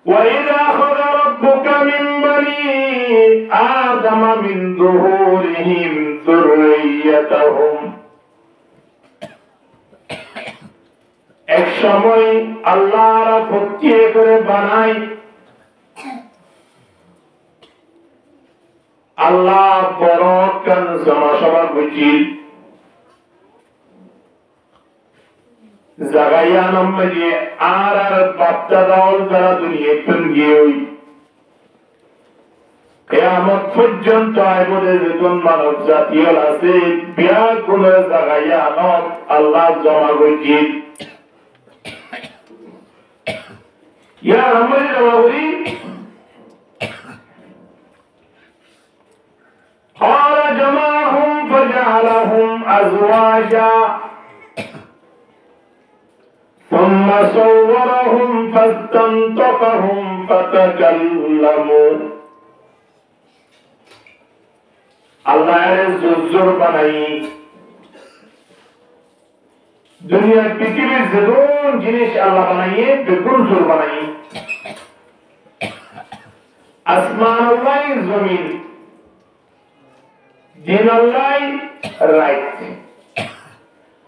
وإذا أخذ ربك من بني آدم من ظهورهم ذريتهم এক সময় আল্লাহর প্রত্যেক করে বানায় আল্লাহ বড় কান জনসভা বুঝি জাগাইয়া নামে আর বাচ্চা দাওয়াল যারা দুনিয়া গিয়ে কিয়ামত পর্যন্ত আইবদের যখন মানব জাতীয় আছে বিয়া কোন জাগাইয়া নাম আল্লাহ জমা বুঝি ইয়া আমরি জমাবরি قال جمعهم فجعلهم أزواجا ثم صورهم فاستنطقهم فتكلموا الله زور بنائی دنیا پرتھوی زدون جنس اللہ بنائیے بالکل زور بنائی আসমান আল্লাহ জমিন দিন আল্লাহ রাইট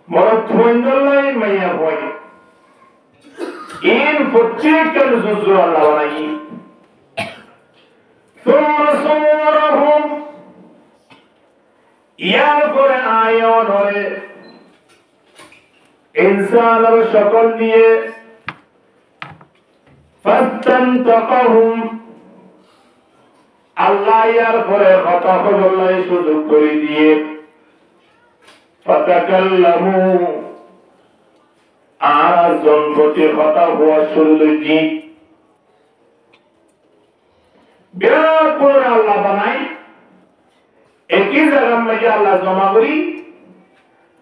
মরদ আল্লাহ মাইয়া হয় ইন প্রত্যেকটার জুজু আল্লাহ বানাই ثم صورهم ইয়ার পরে আয়ন হয়ে ইনসানের সকল দিয়ে ফাস্তানতাকাহুম আল্লাহ ইয়ার পরে কথা বলার সুযোগ করে দিয়ে ফাতাকাল্লামু আর জনপতি কথা হওয়া শুরু হয়েছি বিরাট করে আল্লাহ বানাই একই জায়গার মধ্যে আল্লাহ জমা করি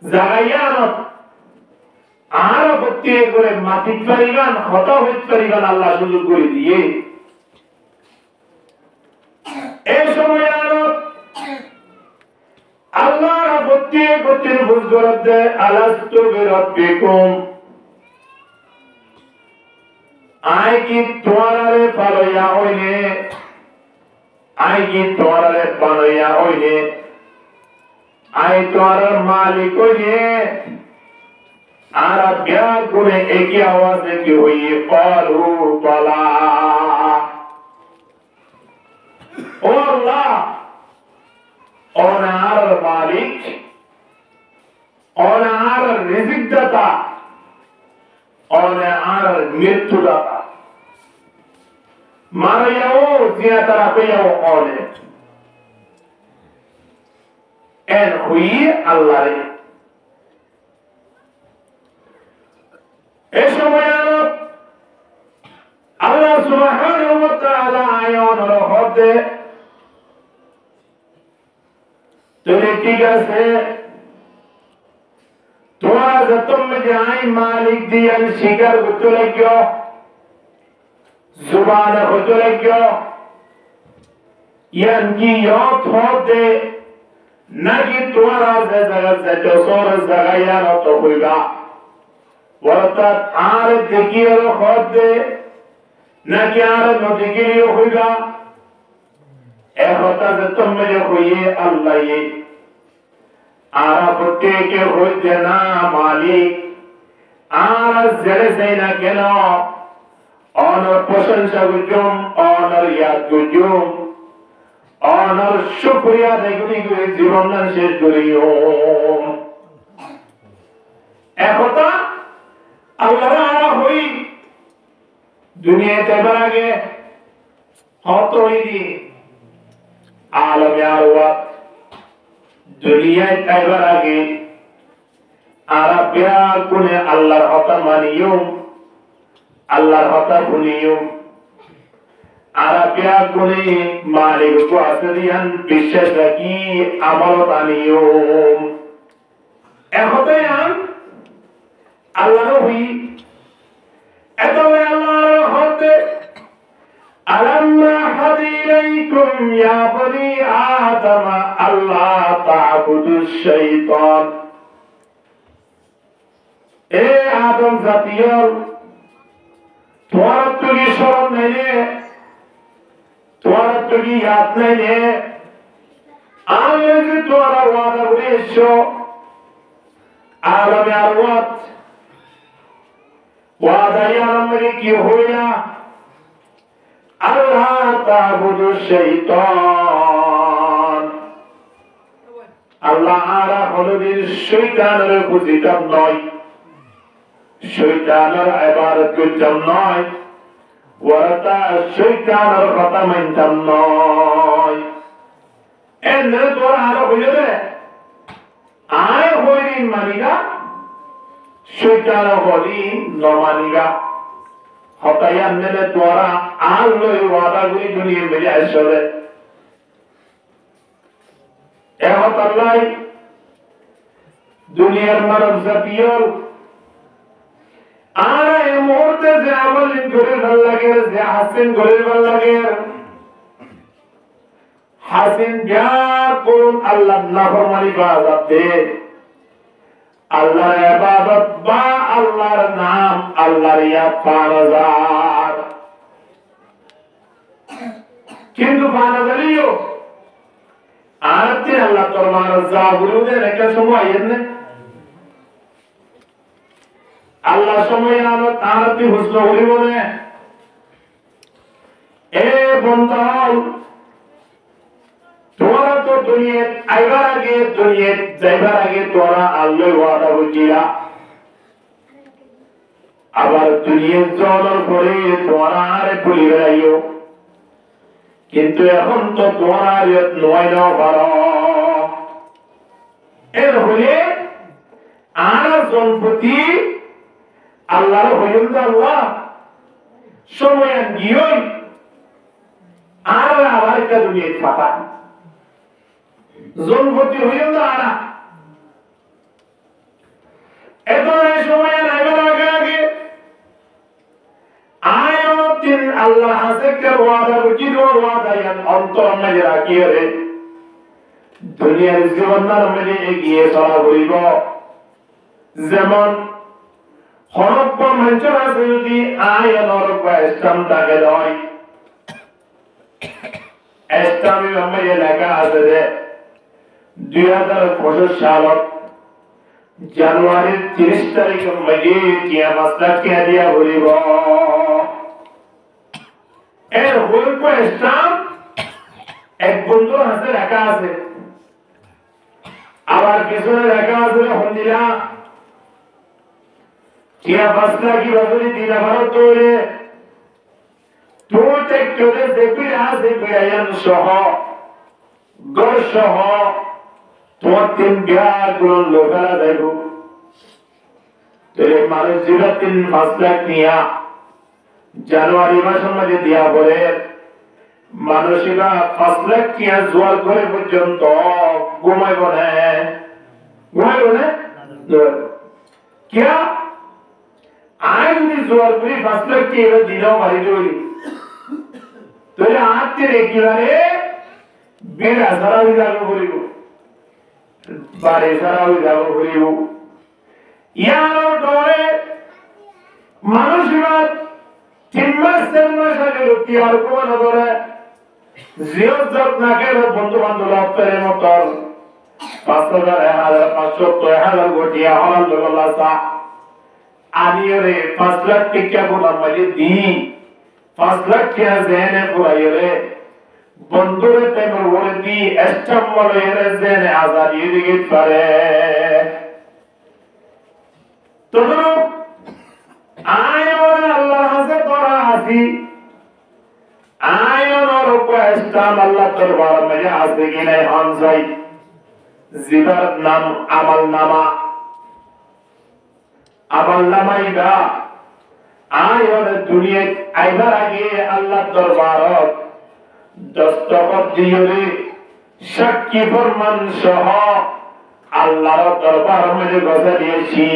জাগাইয়া আর প্রত্যেক করে মাটির পারিবান হতা হইতে পারিবান আল্লাহ সুযোগ করে দিয়ে এই সময় আল্লাহ প্রত্যেক প্রত্যেক বুঝতে আলাস্তু বিরাব্বিকুম আয় কি তোমারে পালয়া হইলে আয় কি তোমারে পালয়া হইলে আয় তোমার মালিক হইলে আর বিয়া করে একই আওয়াজে কি হইয়ে পালু পালা ও আল্লাহ ওনার মালিক ওনার রিজিক দাতা ওনার মৃত্যু দাতা মারিয়াও জিয়াতারা পেয়াও ওনে এন হুই আল্লাহ রে এই সময় আল্লাহ সুবহানাহু ওয়া তাআলা আয়াত রহমতে তুমি ঠিক আছে তোমার যতম যাই মালিক দিয়াল শিকার করতে লাগিও জুবান হতে লাগিও ইয়ান কি ইয়াত হতে নাকি তোমার জায়গা যেটা সর জায়গা নত হইবা অর্থাৎ আর দেখিয়ে হতে নাকি আর নদিকেও হইবা একতা যতম হইয়ে আল্লাহ আর প্রত্যেকে হইতে না মালিক আর জেরে যাই না কেন অনর প্রশংসা গুজুম অনর ইয়াদ গুজুম অনর শুকরিয়া দেখুনি করে জীবন শেষ করিও একতা আল্লাহ হই দুনিয়াতে আগে হত হইনি আলমে আরওয়া দুনিয়ায় তাইবার আগে আর বিয়ার কোনে আল্লাহর হতা মানিও আল্লাহর হতা শুনিও আর বিয়ার কোনে মালিক কো আসরিয়ান বিশ্বাস রাখি আমলত আনিও একতাই আল্লাহর হই এত আল্লাহর হতে ألما أحد إليكم يا بني آدم ألا تعبدوا الشيطان إيه آدم জাতীয় তোমার তুমি স্মরণ নেই ने तुम्हारा तो की याद नहीं है आगे जो तुम्हारा वादा उरेशो आलम यारवत वादा यारम में की होया अल्लाह ताबुदु शैतान अल्लाह आरा हलुदिन शैतानर बुझितम नय शैतानर इबादत करतम नय वरता शैतानर कथा मानतम नय एंद्र तोरा आरो बुझे दे आय होइदिन मानिगा शैतान होइदिन न मानिगा हताया ने तोरा आल लोई वादा गुई दुनिया में आइसले एहत अल्लाह दुनियार मानव जातियों आरा ए मुहूर्ते जे अमल करे ভাল লাগে যে হাসিন করে ভাল লাগে হাসিন যা করুন আল্লাহর নাফরমানি বাজাতে আল্লাহর ইবাদত বা আল্লাহর নাম আল্লাহর ইয়াদ ফারাজার কিন্তু ফারাজালিও আরতে আল্লাহ তোমার জাবরুদের একটা সময় এনে আল্লাহ সময় আলো তারতি হুসন বলি বলে এ বন্ধু তোরা তো দুনিয়া আইবার আগে দুনিয়া যাইবার আগে তোরা আল্লাহর ওয়াদা বুঝিয়া আবার দুনিয়া যাওয়ার পরে তোরা আর ভুলে যাইও কিন্তু এখন তো তোরা ইয়ত নয় না পারো এর হলে আর সম্পত্তি আল্লাহর হইল আল্লাহ সময় গিয়ে আর আবার একটা দুনিয়া ফাটা জনপতি হইল না আনা এত সময় নাইবার আগে আগে আয়াতিন আল্লাহ হাসেকে ওয়াদা বুঝিল ওয়াদা ইয়ান অন্তর মধ্যে রাখিয়ে রে দুনিয়ার জীবনের মধ্যে এগিয়ে চলা হইব যেমন হরপ্প মঞ্চর আছে যদি আয়ান হরপ্প ইসলাম তাকে দেয় ইসলামী মধ্যে লেখা আছে যে 2025 সালত জানুয়ারির 30 তারিখের মধ্যে কিয়ামতটা কে দিয়া বলিব এর হইব ইসলাম এক বন্ধুর হাতে লেখা আছে আবার পিছনে লেখা আছে হন্দিলা কিয়ামতটা কি বলি দিনা ভারত তোরে তো টেকটরে দেখবি আছে বিয়ান সহ গর সহ তোমার তিন বিয়াগুলো লোকেরা যাইব তোরে মানুষ যেটা 3-5 লাখ নিয়া জানুয়ারি মাসের মধ্যে দিয়া বলে মানুষেরা 5 লাখ নিয়া জোয়ার করে পর্যন্ত ঘুমাইব না কিয়া আয় যদি জোয়ার করে 5 লাখ কি এবার দিনাও বাড়ি চলি তোরে আত্মের একেবারে বেড়া সারা হয়ে যাবো বলিব বাড়ি সারা হয়ে যাবো বলিব ইয়ার ডরে মানুষেরা 3 মাস 4 মাস আগে লোক আর কোন ধরে জিও জব না গেল বন্ধু বান্ধব আপনার মতন 5,000 1,500 1000 গটিয়া হলাল লোলাসা আনিয়ে 5 লাখ টাকা বলার মাঝে দি 5 লাখ টাকা জেনে পুরাইরে বন্ধুরে তেমন বলে দি এস্টাম্বলে এর জেনে আজাদি দিকে পারে তোমরা আয়ন আল্লাহ হাসে তোরা হাসি আয়ন রূপে ইসলাম আল্লাহ দরবার মে আসে কি নাই হামজাই জিবার নাম আমল নামাইবা আয়ন দুনিয়া আইবার আগে আল্লাহ দরবারত দস্তখত দিয়রে সাক্ষী ফরমান সহ আল্লাহর দরবার মে বসে দিয়েছি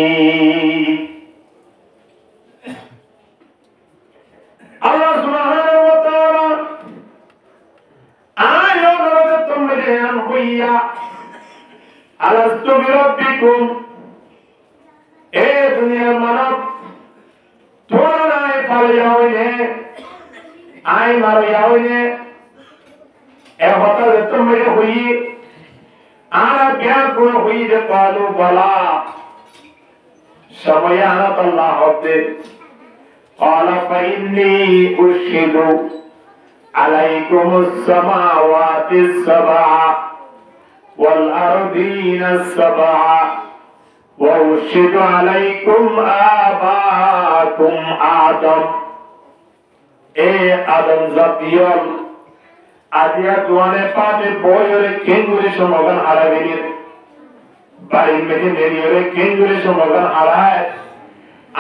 Allah subhanahu wa ta'ala ayo naratum bihan huya alastu bi rabbikum e dunya manav thora nae palayoye I মারো ইয়াওনে এ হতা তুমি হই আরা বিয়া কোন হই যে কালু বলা সময় আনাত আল্লাহ হতে قال فإني أشهد عليكم السماوات السبع والأرضين السبع وأشهد عليكم آباءكم آدم آدم زبيون আদিয়া দুয়ানে পাতে বয়রে কেঙ্গুরে সমগান হারাবিনির বাড়ি মেঘে মেরিয়রে কেঙ্গুরে সমগান হারায়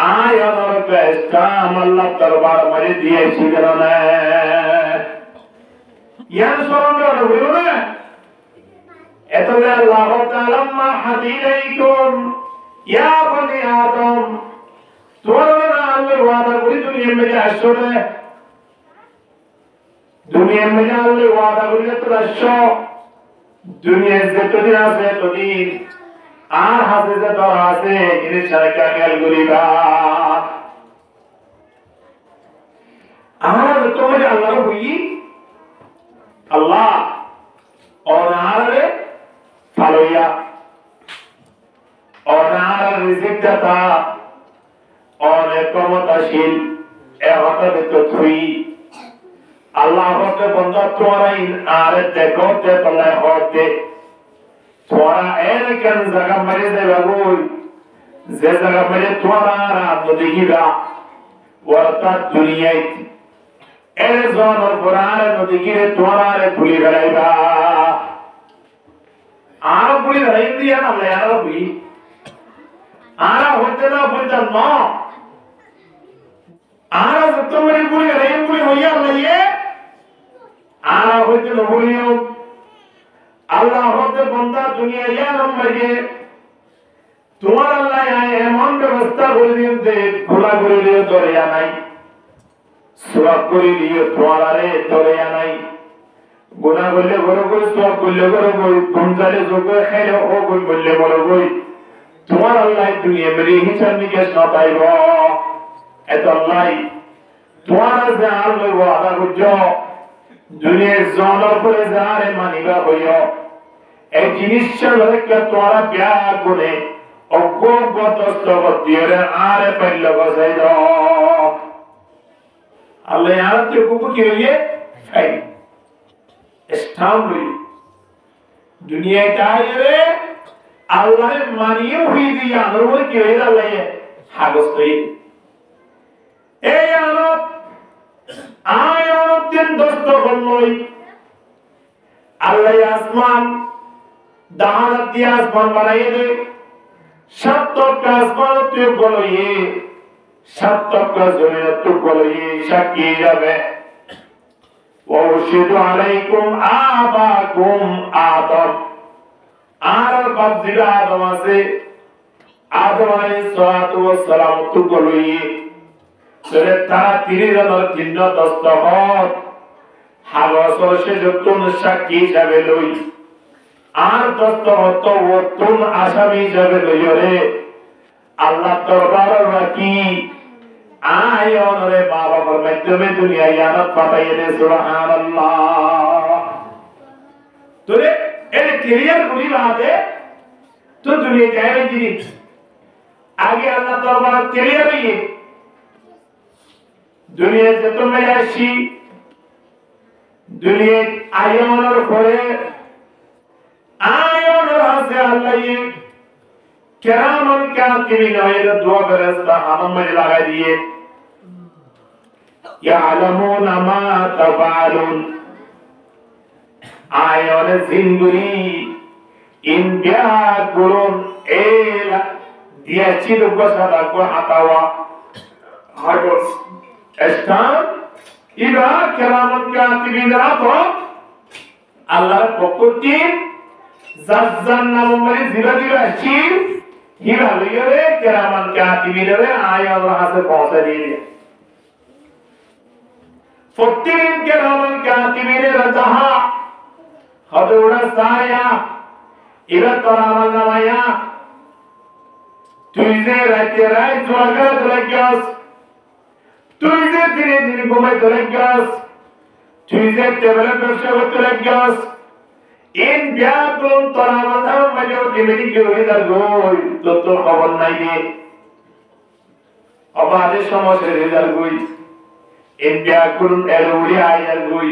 আয় অনর পেস্টা আল্লাহ দরবার মারে দিয়েছি কেন ইয়ান স্মরণ হইল না এতলে আল্লাহ তাআলা মা হাদিলাইকুম ইয়া বনি আদম তোমরা না আল্লাহ ওয়াদা করি দুনিয়া মে আসছো রে দুনিয়া মে আল্লাহ ওয়াদা করি তো আসছো দুনিয়া যতদিন আছে ততদিন আর হাতে যে দর আছে জিনিস সারাকা খেয়াল করিবা আর তোমরা আল্লাহ হই আল্লাহ অনারে ফালোয়া অনার রিজিক দাতা অনেক ক্ষমতাশীল এ হঠাৎ তো তুই আল্লাহ হতে বন্ধা তোমরা আর দেখো যে তোমরা হতে তোমরা এর কেন জায়গা মারি দেবে বই যে জায়গা মারি তোমরা রাত দেখিবা অর্থাৎ দুনিয়ায় এর জনের পুরাণ নদী গিরে তোমরা ভুলি বেড়াইবা আর ভুলি বেড়াই দিয়া না আর ভুলি আর হতে না বলতে ন আর তোমরা ভুলি বেড়াই ভুলি হইয়া লইয়ে আর হইতে না ভুলিও আল্লাহ হতে বন্ধা দুনিয়া ইয়া নম্বরে তোমার আল্লাহ এমন ব্যবস্থা করে দিতে খোলা করে দিয়ে দরিয়া নাই সুরাত করে দিয়ে তোমারে দরিয়া নাই গুনাহ করলে বড় কই সব করলে বড় কই কোনজালে যোগ খাইলে ও কই বললে বড় কই তোমার আল্লাহ দুনিয়া মেরে হিসাব নিকেশ না পাইব এত আল্লাহ তোমার যে আল্লাহ ওয়াদা করছো দুনিয়ার জনের উপরে যারে মানিবা হইও এই জিনিসটা লইকে তোরা বিয়া গুনে অজ্ঞগতস্ত গতিরে আরে পাইল গজাই দাও আল্লাহ আরতে কুকু কি হইয়ে ফাই স্টাউন্ড দুনিয়ায় তাইরে আল্লাহর মানিয়ে হই দিয়া আনর কি হইলা আল্লাহ হাগস কই এই আনত আয়াত দিন দস্ত করলই আল্লাহ আসমান দাহাত দিয়ে আসমান বানাইয়ে দে সত্তর আসমান তুই বলইয়ে সত্তর জমিন তুই বলইয়ে সাকি যাবে ওয়াশিদু আলাইকুম আবাকুম আদম আর বাপ যেটা আদম আছে আদম আলাইহিস সালাতু ওয়াস সালাম তুই বলইয়ে সরে তারা 30 জনের চিহ্ন দস্তখত হাগসর সে যতুন সাক্ষী হিসাবে লই আর দস্তখত ওতুন আসামি হিসাবে লই রে আল্লাহ দরবার রাখি আয় অনরে মা বাবার মাধ্যমে দুনিয়ায় ইয়ানত পাঠাইয়ে দে সুবহানাল্লাহ তোরে এর ক্লিয়ার করি বাদে তো দুনিয়া যাবে জিনিস আগে আল্লাহ দরবার ক্লিয়ার হইয়ে দুনিয়া যত মেয়ে আসি দুনিয়া আয়নের পরে আয়নের হাসে আল্লাহ কেরামান কাতিবিন এর দোয়া ফেরেশতা হামে লাগাই দিয়ে ইয়ালামুনা মা তাফআলুন আয়নে জিনগুরি ইনবিয়া করুন এলা দিয়াছি লোকসাদা কো হাতাওয়া হাগস স্থান ইবা কেরামান কাতিবিনরা তো আল্লাহর পক্ষ জাজ্জান নামে জিরা জিরা আসি হিরা লইরে কেরামান কাতিবিনরে আয়াত হাতে পৌঁছে দিয়ে ফতিন কেরামান কাতিবিনরা যাহা হদুরা সায়া ইরা তরামান নামায়া তুই যে রাতে রাত জোয়াগা লাগিয়াস তুই যে দিনে দিনে ঘুমাই লাগিয়াস তুই যে টেবিলের ব্যবসা করতে লাগিস ইন ব্যাকুল তোরা মাথার মাঝে টেবিলি কি হয়ে যাগই তো খবর নাই রে অবাধে সমস্যা হয়ে যাগই ইন ব্যাকুল এরুড়ি আয়ার গই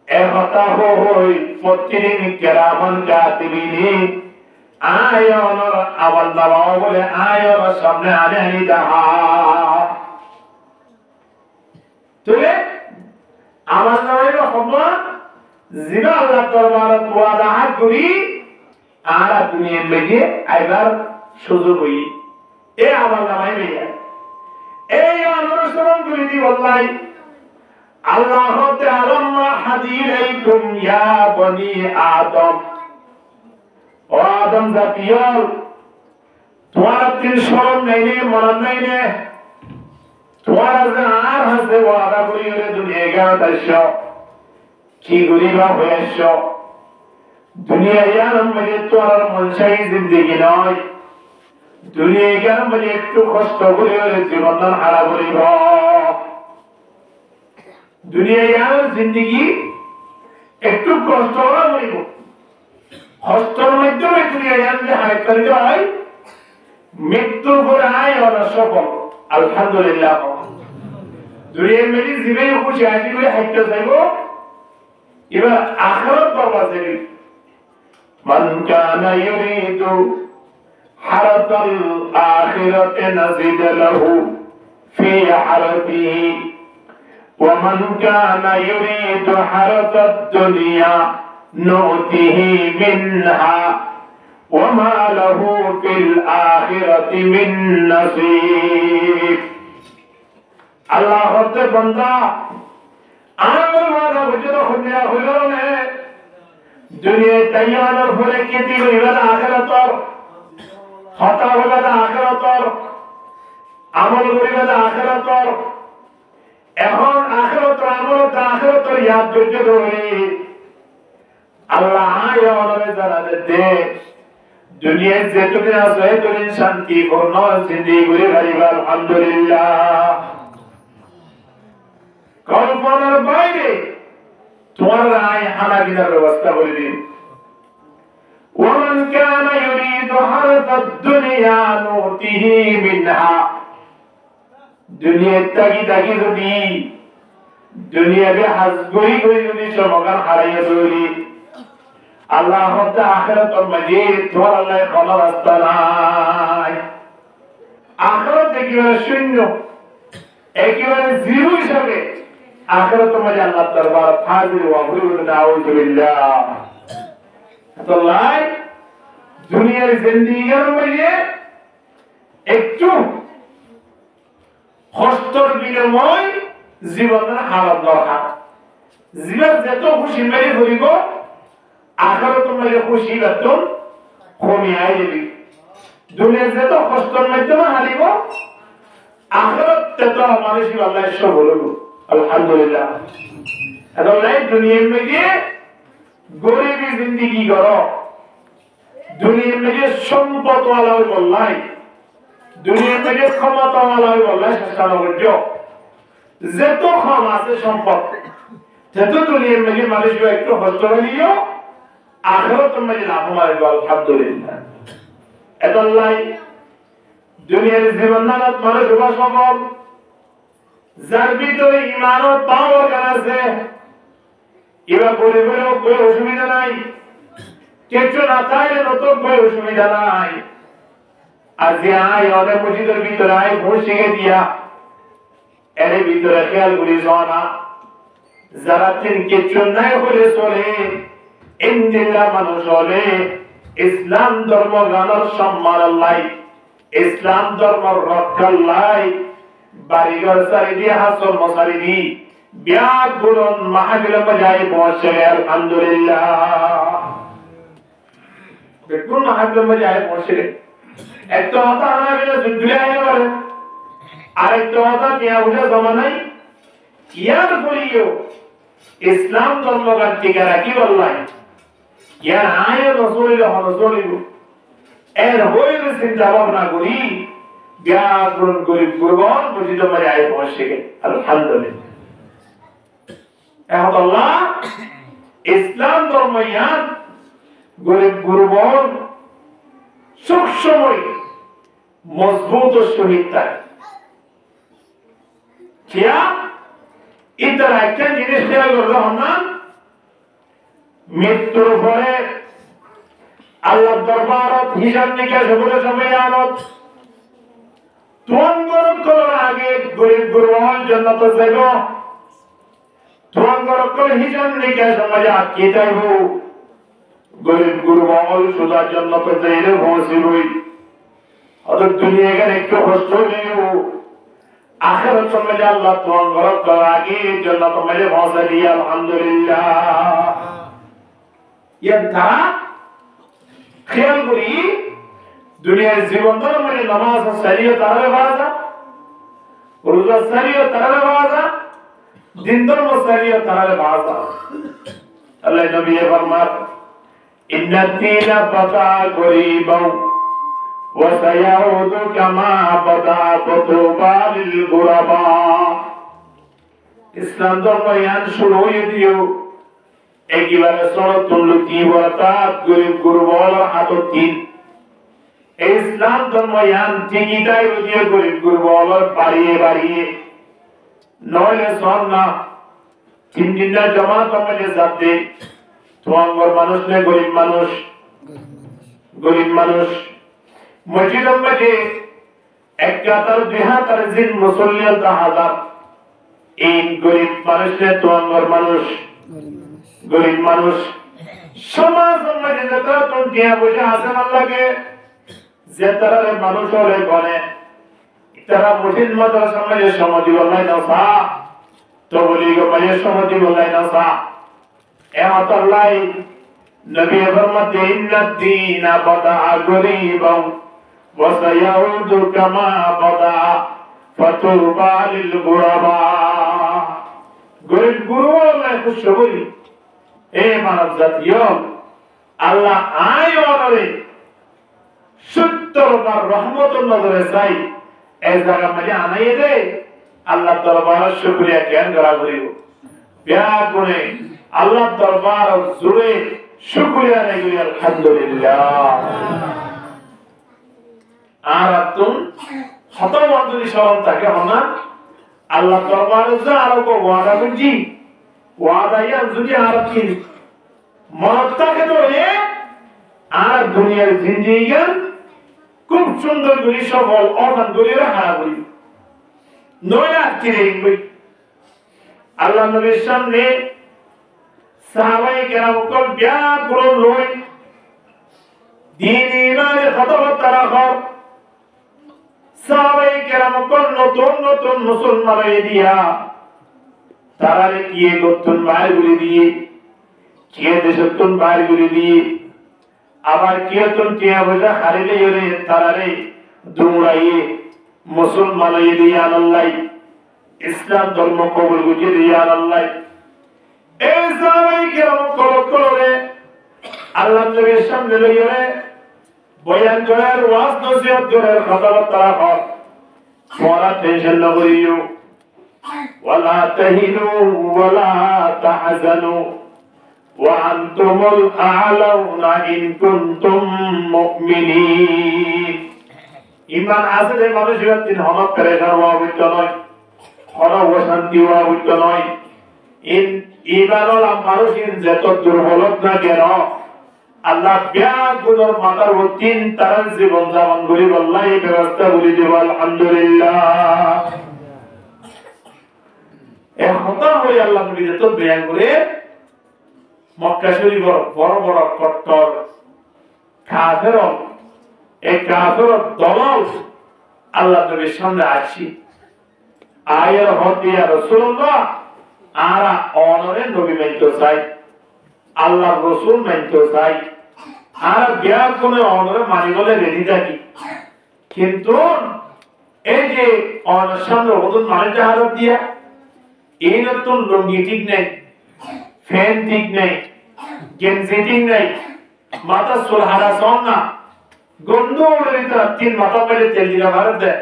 এ হতা হই প্রতিদিন কেরামান কাতিবিনি আয়নর আওয়াল দাও বলে আয়নর সামনে আনে আনি যাহা তুলে আমার নামের খবর জিনা আল্লাহ দরবারে ওয়াদা করি আর দুনিয়ার লেগে আইবার সুযোগ হই এ আমার নামে মেয়ে এই অনুসরণ করি দি বললাই আল্লাহ তাআলা হাদিরাইকুম ইয়া বনি আদম ও আদম জাতীয় তোমার তিন শরণ নাই রে মরণ নাই রে তোমার আর হাসে ওয়াদা করি রে দুনিয়া গাতাশ কি গরিবা হয়েছ দুনিয়া ইয়ার মধ্যে তোর মনসাই জিন্দেগি নয় দুনিয়া ইয়ার মধ্যে একটু কষ্ট করে জীবন হারা করিব দুনিয়া ইয়ার জিন্দেগি একটু কষ্ট করিব কষ্টের মাধ্যমে দুনিয়া ইয়ার যে হারাই করতে হয় মৃত্যুর পরে আয় ওরা সফল আলহামদুলিল্লাহ দুনিয়ার মধ্যে জীবনে খুশি আসি করে হাইতে যাইব এবার আখিরাত বরবাদ হবে মান কানা ইউরিদু হারাতাল আখিরাতি নাজিদ লাহু ফি হারাতিহি ওয়া মান কানা ইউরিদু হারাতাদ দুনিয়া নুতিহি মিনহা ওয়া মা লাহু ফিল আখিরাতি মিন নাসীব আল্লাহ হতে বান্দা আমার ওয়াদা বুঝলো খুদিয়া হলো না দুনিয়া তাইয়ানোর পরে কেতি হইবার আখিরাতর হতা হইবার আখিরাতর আমল করিবার আখিরাতর এখন আখিরাতর আমল আখিরাতর ইয়াদ করতে ধরে আল্লাহ আয়ারে জানা দে দুনিয়া যেটুকু আছে তুমি শান্তিপূর্ণ জিন্দেগি করে গরিবা আলহামদুলিল্লাহ কল্পনার বাইরে তোমার আয় হানাগিনার ব্যবস্থা করে দিন ওমান কানা ইউরিদু হারাতাদ দুনিয়া নুতিহি মিনহা দুনিয়া তাগি যদি দুনিয়াকে হাজগই করে যদি সমগান হারাইয়া দৌড়ি আল্লাহ হতে আখিরাতের মাঝে তোমার আল্লাহ কোনো রাস্তা নাই আখিরাত একেবারে শূন্য একেবারে জিরো হিসাবে আখিরাতের মাঝে আল্লাহ দরবার হাজির ওয়া হুজুর নাউযুবিল্লাহ আল্লাহ দুনিয়ার জিন্দেগির মধ্যে একটু কষ্টর বিনিময় জীবনের হালত দরকার জীবন যত খুশি মেরে করিব আখিরাতের মাঝে খুশি বেতন কমিয়ে যাবে দুনিয়া যত কষ্টর মাধ্যমে হারিব আখিরাত তত মানুষই আল্লাহ সব হলো আলহামদুলিল্লাহ এখন এই দুনিয়ার মধ্যে গরিবী জিন্দেগি করো দুনিয়ার মধ্যে সম্পদওয়ালা হই বললাই দুনিয়ার মধ্যে ক্ষমতাওয়ালা হই বললাই চেষ্টা করছো যত কম আছে সম্পদ তত দুনিয়ার মধ্যে মানুষ একটু কষ্ট হইও আখিরাতের মধ্যে লাভ হবে আলহামদুলিল্লাহ এতলাই দুনিয়ার জীবন নামত মানুষ সফল যার ভিতরে ইমানত পাওয়ার আছে এবার গরিবেরও কোনো অসুবিধা নাই কিছু না চাইলে নতুন কোনো অসুবিধা নাই আর যে আয় অনেক মসজিদের ভিতরে আয় ভোর শিখে দিয়া এর ভিতরে খেয়াল করি না যারা তিন কিছু নাই হলে চলে ইন্দিল্লা মানুষ হলে ইসলাম ধর্ম গানের সম্মান লাই ইসলাম ধর্ম রক্ষার লাই বাড়িঘর চারিদি হাসল মশারিদি ব্যাগ বুলন মাহফিলে বাজায় বসে আলহামদুলিল্লাহ দেখুন মাহফিলে বাজায় বসে একটা কথা আনা গেলে দুলে আইতে পারে আরেকটা কথা কেয়া উঠে জমা নাই ইয়ার করিও ইসলাম ধর্মগান টিকা রাখি বললাই ইয়ার আয় রসুলের হরসলিব এর হইলে চিন্তা ভাবনা করি ব্যাকরণ গরিব গুরবান বুঝিত মানে আয় পৌঁছে গে আলহামদুলিল্লাহ আল্লাহ ইসলাম ধর্ম ইয়ান গরিব গুরুবর সবসময় মজবুত ও শহীদ থাকে কিয়া ইতার একটা জিনিস খেয়াল করলে না মৃত্যুর পরে আল্লাহ দরবারত হিসাব নিকাশ করে সবাই আনত তোমার করার আগে গরিব গুরুবর জান্নাত যাইব তোমার হিসাব নিকাশ সমাজে আটকে যাইব গরিব গুরুবর সুদা জান্নাত যাইলে পৌঁছিবই অত দুনিয়া এখানে একটু কষ্ট হইলেও আখিরাত সমাজে আল্লাহ তোমার করার আগে জান্নাত সমাজে পৌঁছে দিয়ে আলহামদুলিল্লাহ এর দ্বারা খেয়াল করি দুনিয়ার জীবন ধরে মানে নামাজ সারিয়ে তারারে বাজা রোজা সারিয়ে তারারে বাজা দিন ধর্ম সারিয়ে তারারে বাজা আল্লাহ নবী ফরমান ইন্না দীনা বাতা গরিবাও ওয়া সায়াউদু কামা বাদা ফাতুবা লিল গুরাবা ইসলাম ধর্ম ইয়ান শুরু হয়ে দিও একবারে সরতুল লুকি বলতা গরিব গুরুবল হাততিন ইসলাম ধর্ম ইয়ান ঠিকইটাই বুঝিয়ে গরিব গুরুবল বাড়িয়ে বাড়িয়ে নইলে সন্না তিন দিনটা জমা কমলে যাতে তোমার মানুষ নে গরিব মানুষ মসজিদ মধ্যে এক কাতার দুই হাজার জিন মুসল্লি হাজার এই গরিব মানুষ নে তোমার মানুষ গরিব মানুষ সমাজ মধ্যে যত টিয়া বসে আসেন আল্লাহকে যে তারা মানুষ হলে গনে তারা মসজিদ মাদ্রাসা মধ্যে সমাধি বলাই না সা তো বলি গো মাঝে সমাধি বলাই না সা এমত আল্লাহ নবী ফরমাতে ইন্না দীনা বাদা গরিবাও ওয়া সায়াউদু কামা বাদা ফাতুবা লিল গুরাবা গরিব গুরুওয়ালা খুশবরি এ মানব জাতীয় আল্লাহ আয় অনরে 70 বার রহমতের নজরে চাই এই জায়গা মাঝে আনাই দে আল্লাহ দরবারে শুকরিয়া জ্ঞান করা করিব বিয়া করে আল্লাহ দরবার জুড়ে শুকরিয়া নেই করি আলহামদুলিল্লাহ আর তুম শত বন্ধুরি স্মরণ থাকে না আল্লাহ দরবারে যা আরো ওয়াদা করছি ওয়াদা ইয়ার যদি আর কি মনত থাকে তো আর দুনিয়ার জিন্দেগি খুব সুন্দর করে সফল অর্জন করে রাখা করি নয় আর কি রেখবই আল্লাহ নবীর সামনে সাহাবায়ে কেরাম কল ব্যাকুল লই দ্বীন ইমানের কথাবার্তা রাখো সাহাবায়ে কেরাম কল নতুন মুসলমান হয়ে দিয়া তারারে কিয়ে করতেন বাইর করে দিয়ে কিয়ে দেশত্তন বাইর করে দিয়ে আবার কিয়তন কিয়া বোঝা হারিলে এরে তারারে দৌড়াইয়ে মুসলমান হয়ে দিয়ে আল্লাহ ইসলাম ধর্ম কবুল করে দিয়ে আল্লাহ এই সাহাবায়ে কেরাম কলরে আল্লাহ নবীর সামনে লইরে বয়ান করার ওয়াজ নসিহত করার কথাবার্তা রাখো পড়া টেনশন না করিও ওয়ালা তাহিনু ওয়ালা তাহজানু وأنتم الأعلون إن كنتم مؤمنين ইমান আছে যে মানুষের দিন হনক পেরেশান হওয়া উচিত নয় হনক অশান্তি হওয়া উচিত নয় ইমানওয়ালা মানুষের যত দুর্বলত না কেন আল্লাহ ব্যাগুলোর মাথার তিন তার জীবন যাপন করি আল্লাহ এই ব্যবস্থা বলি দেব আলহামদুলিল্লাহ এখন হয়ে আল্লাহ নবী যত বয়ান করে মক্কা শরীফের বড় বড় কট্টর কাফের এই কাফের দলাল আল্লাহ নবীর সামনে আসি আয়ের হতিয়া রাসূলুল্লাহ আরা অনরে নবী মানতে চাই আল্লাহ রাসূল মানতে চাই আর বিয়ার কোন অনরে মানি বলে রেডি থাকি কিন্তু এই যে অনর সামনে ওদের মানিতে হারাত দিয়া এই নতুন লঙ্গি ঠিক নেই ফ্যান ঠিক নেই গেঞ্জি ঠিক নেই মাথা সুলহারা সন না গন্ধ উড়ে দিতে তিন মাথা পেলে তেল দিলা ভারত দেয়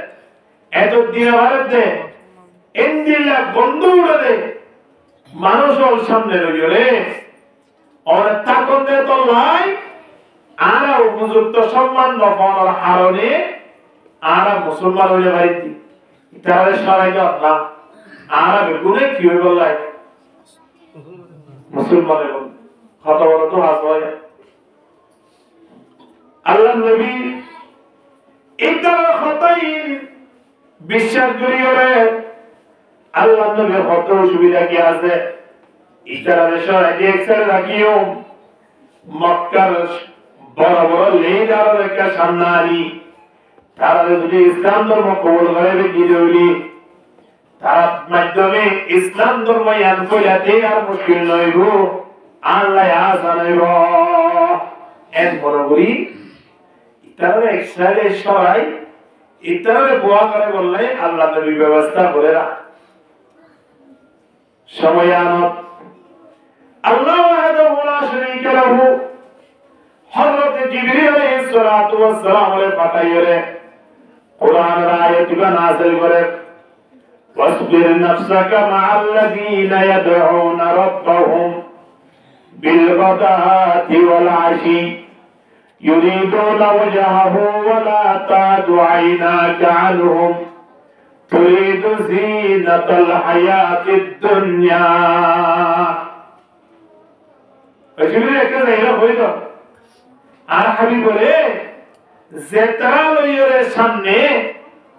এত দিলা ভারত দেয় এন্দিলা গন্ধ উড়ে দেয় মানুষ ওর সামনে রইলে অনেক তাকন দে তো লাই আর উপযুক্ত সম্মান নফানোর হারণে আর মুসলমান হইলে বাড়িতে তাহলে সবাই না আর বেগুনে কি হয়ে বললাই মুসলমানের কত বড় তো হাস হয় আল্লাহ নবী এটা খতাই বিশ্বাস করি করে আল্লাহ নবী কত সুবিধা কি আছে ইতারে সরাই এক্সেল রাখিও মক্কার বড় বড় লিডার একটা সামনারি তারা যদি ইসলাম ধর্ম কবুল করে গিরৌলি তার মাধ্যমে ইসলাম ধর্ম ইয়ান কইয়াতে আর মুশকিল নইব আল্লাহ আসানাইব এর বড়গুলি ইতারে এক্সেলে সরাই ইতারে বোয়া করে বললে আল্লাহ নবী ব্যবস্থা করে রাখ সময়ানত আল্লাহ ওয়াহদাহু লা শারীকা লাহু হযরত জিবরিল আলাইহিস সালাতু ওয়াস সালাম এর পাঠাইরে কুরআনের আয়াতগুলো নাযিল করে ওয়াসবির নাফসাকা মা'আল্লাযীনা ইয়াদউনা রাব্বাহুম বিল গাদাতি ওয়াল আশি ইউরিদুনা ওয়াজহাহু ওয়া লা তা'দু আইনাকা আনহুম তুরিদু যিনাতাল হায়াতিদ দুনিয়া জিবরিল একটা জায়গা হইতো আর হাবিব বলে জেতারা লইয়ের সামনে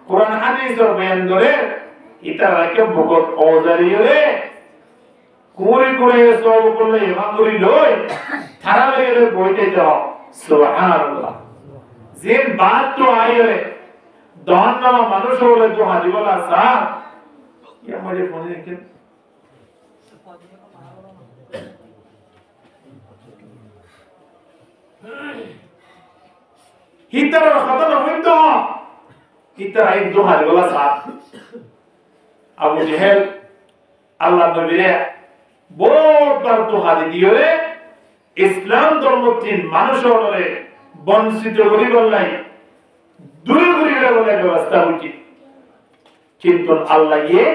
কোরআন হাদিসের বয়ান করে ইতারাকে বহুত ওজারিয়ে কুরি কুরি সব করলে ইমানগুলি লই তারা লইয়ের বইতে দাও সুবহানাল্লাহ জিন বাত তো আইরে দহন্না মানুষ হলে তো হাজিবলা সা ইয়া মুঝে ফোন দেখে হিতার খতম হইতো হিতার আই দো হাজিবলা সা আবু জেহেল আল্লাহ নবীরে বহুতবার তো হাদি দিওরে ইসলাম ধর্মতিন মানুষ হলে বঞ্চিত করি বললাই দূরে ঘুরিয়ে বলে ব্যবস্থা উচিত কিন্তু আল্লাহ গিয়ে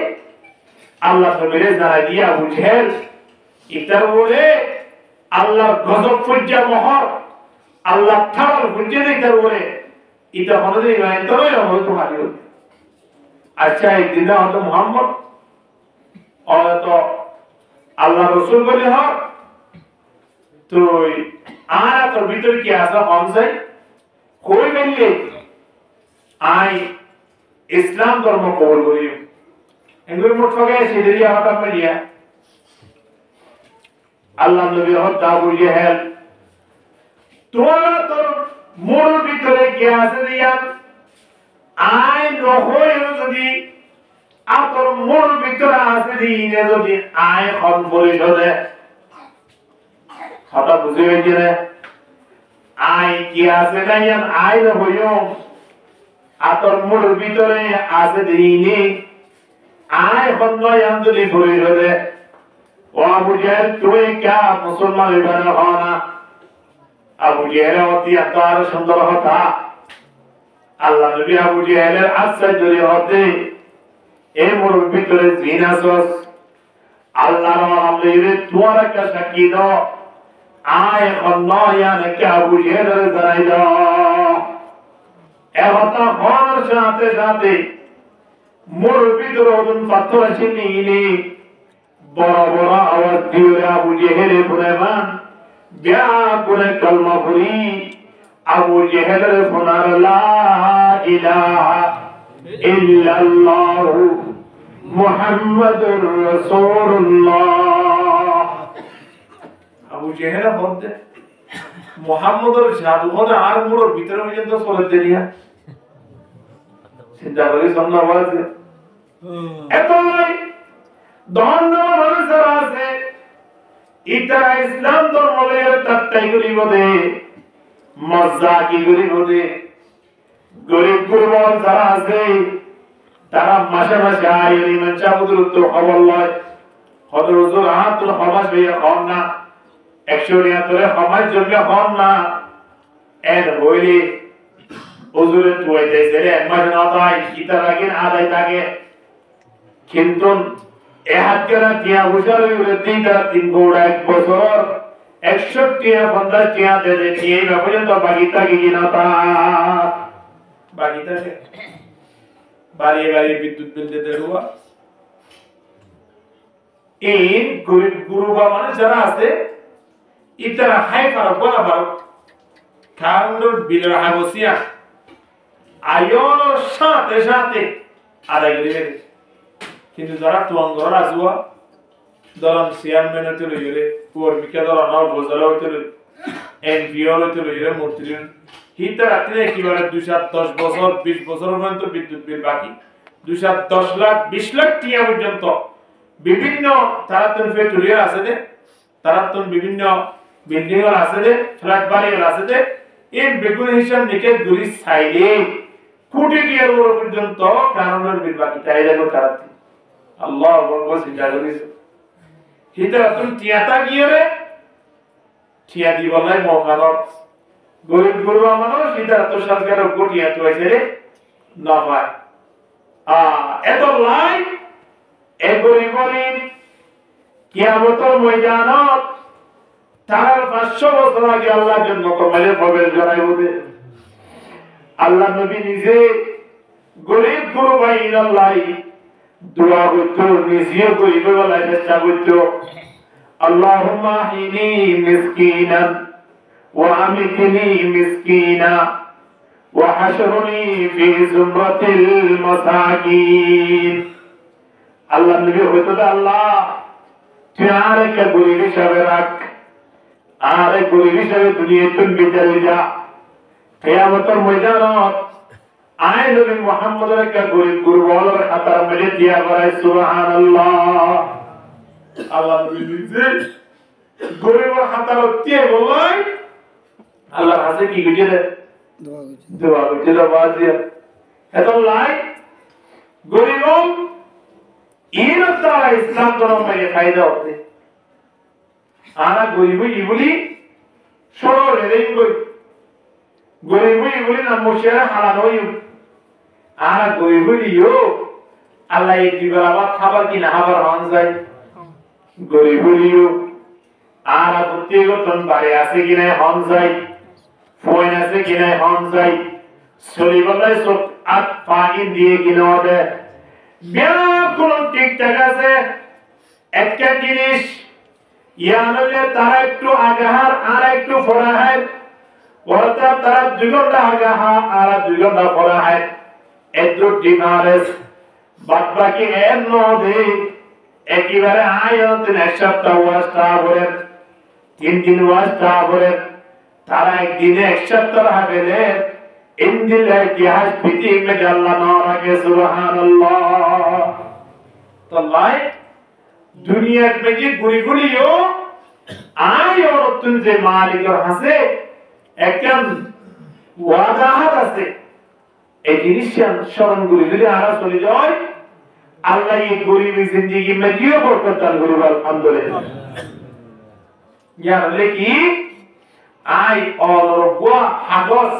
আল্লাহ নবীরে জানা দিয়ে আবু জেহেল ইতার বলে আল্লাহর গজব পর্যা মহর আল্লাহ থাল পর্যা ইতার বলে ইতা কোনদিন ইমান তো নয় হয়তো হারিয়ে আচ্ছা একদিন হয়তো মুহাম্মদ হয়তো আল্লাহ রসুল বলে হক তুই আর তোর ভিতরে কি আসা কম যায় কই বললে আই ইসলাম ধর্ম কবুল করি এগুলো মোট ফগে সিরিয়া হঠাৎ মিলিয়া আল্লাহ নবী হক দাবুল জেহেল তোরা তোর মোর ভিতরে কি আছে দিয়া আই নহই যদি তোর মোর ভিতরে আছে দিনে যদি আই খন পরিশোধে কথা বুঝে হয়েছে রে আই কি আছে না ইয়ান আই নহইও তোর মোর ভিতরে আছে দিনে আই খন নয়ান যদি পরিশোধে ও আবু জেহেল তুই কা মুসলমান হইবার হনা আবু জেহেল অতি আতার সুন্দর কথা আল্লাহ নবী আবু জেহেলের আশ্চর্য হতে এই মোর ভিতরে জিন আসস আল্লাহর আল্লাহরে তোমার একটা সাক্ষী দাও আয় খন্নায়ান কে আবু জেহেলের জানাই দাও এহতা হওয়ার সাথে সাথে মোর ভিতরে ওজন পাথর আছে নিনি বড় বড় আওয়াজ দিয়ে আবু জেহেল ফুলেমান বিয়া করে কলমা পড়ি আবু জেহেলের ফোনার লা ইলাহা ইল্লাল্লাহু মুহাম্মাদুর রাসূলুল্লাহ আবু জেহেল বলতে মুহাম্মদুর জাদু হতে আর মুড়োর ভিতরে পর্যন্ত চলে দেলিয়া চিন্তা করে সামনে বলছে এত দন্ড মানুষের আছে ইতারা ইসলাম ধর্মের তাত্তাই করি বলে মজা কি করি বলে গরিব গুরবান যারা আছে তারা মাসে মাসে আইন ইমান চাবুদুর তো খবর লয় কত হুজুর তোর সমাজ হইয়া হন না 179 সমাজ জন্য হন না এর হইলে হুজুরে তুই দেশে এক মাস না তাই ইতারা কিন আদায় থাকে কিন্তু এ হাত কেনা টিয়া বসার হইলে তিন গোড়া 1 বছর 100 টিয়া 50 টিয়া দেবে টিয়া না পর্যন্ত বাকি থাকে কিনা তা বাকি থাকে বাড়ি বাড়ি বিদ্যুৎ বিল দিতে হওয়া এই গরিব গুরুবা মানে যারা আছে ইতারা হাই পারো বলা পারো কারণ বিলের হাবসিয়া আয়নের সাথে সাথে আদায় করে দেবে কিন্তু যারা তুয়াঙ্গর আসুয়া দলন চেয়ারম্যান হইতে লইলে কর্মীকে দলন উপজেলা হইতে লই এমপিও হইতে লইলে মন্ত্রী হিতে রাত্রে একেবারে 210 বছর 20 বছর পর্যন্ত বিদ্যুৎ বিল বাকি 210 লাখ 20 লাখ টিয়া পর্যন্ত বিভিন্ন তারাতন ফ্যাক্টরি আছে যে তারাতন বিভিন্ন বিল্ডিং আছে যে ফ্ল্যাট বাড়ি আছে যে এই বেগুন হিসাব নিকেশ গুলি চাইলে কোটি টিয়ার পর্যন্ত কারণের বিল বাকি তাই দেখো তারাতি আল্লাহ বলবো চিন্তা করিস হিতে তুমি টিয়াটা গিয়ে রে টিয়া দিব নাই মহানব গরিব গরিব মানুষ হিতে তো সরকারের কোটিয়া তো আছে রে না পায় এত লাই এ গরিবরিন কিয়ামতের ময়দানত তারা 500 বছর আগে আল্লাহর জন্য কমালে প্রবেশ করাইব দে আল্লাহ নবী নিজে গরিব গুরবাইন আল্লাহ দোয়া করতো নিজে গরিব বলা চেষ্টা করতো আল্লাহুম্মা হিনি মিসকিনান ওয়া আমিতনি মিসকিনা ওয়া হাশরনি ফি জুমরাতিল মাসাকিন আল্লাহ নবী হইতো আল্লাহ তুই আরেকটা গরিব হিসাবে রাখ আর এক গরিব হিসাবে দুনিয়াতে বিদায় যা কিয়ামতের ময়দানত আয় নবী মুহাম্মদের একটা গরিব গুরুবলের খাতার মধ্যে দিয়া করায় সুবহানাল্লাহ আল্লাহ নবী নিজে গরিবের খাতার দিয়ে বলাই আল্লাহর কাছে কি কইছে দোয়া কইছে বাজিয়া এত লাই গরিব ইন তারা ইসলাম ধর্ম মেয়ে ফায়দা হতে আনা গরিব ইবলি সরো রেদিন কই গরিব ইবলি না মুশারা হারানো ইউ আনা গরিব ইও আল্লাহ এই দিবাবা খাবার কি না খাবার হন যায় গরিব ইও আনা প্রত্যেকজন বাড়ি আছে কি না হন যায় ফোন আছে কি না হন যায় সরিবলাই সব আট পানি দিয়ে কিনা হবে বিয়াগুলো ঠিকঠাক আছে একটা জিনিস ইয়ানলে তারা একটু আগাহার আর একটু ফরাহার অর্থাৎ তারা 2 ঘন্টা আগাহা আর 2 ঘন্টা ফরাহার একটু ডিফারেন্স বাদ বাকি এর মধ্যে একেবারে আয়াত এক সপ্তাহ ওয়াজটা করে 3 দিন ওয়াজটা করে তারা একদিনে এক সপ্তাহ হাবেলে ইনদিল ইতিহাস পিটি মে আল্লাহ নারাকে সুবহানাল্লাহ তো লাই দুনিয়ার মেজি গুড়ি গুড়িও আয় और तुम যে মালিকের হাসে একদম ওয়াদাহাত আছে এই জিনিসটা স্মরণ করি যদি আরা চলে যায় আল্লাহ এই গরিবী জিন্দেগি মে দিও বরকত দান করবে আলহামদুলিল্লাহ ইয়ার লেকি আয় और গোয়া হাগস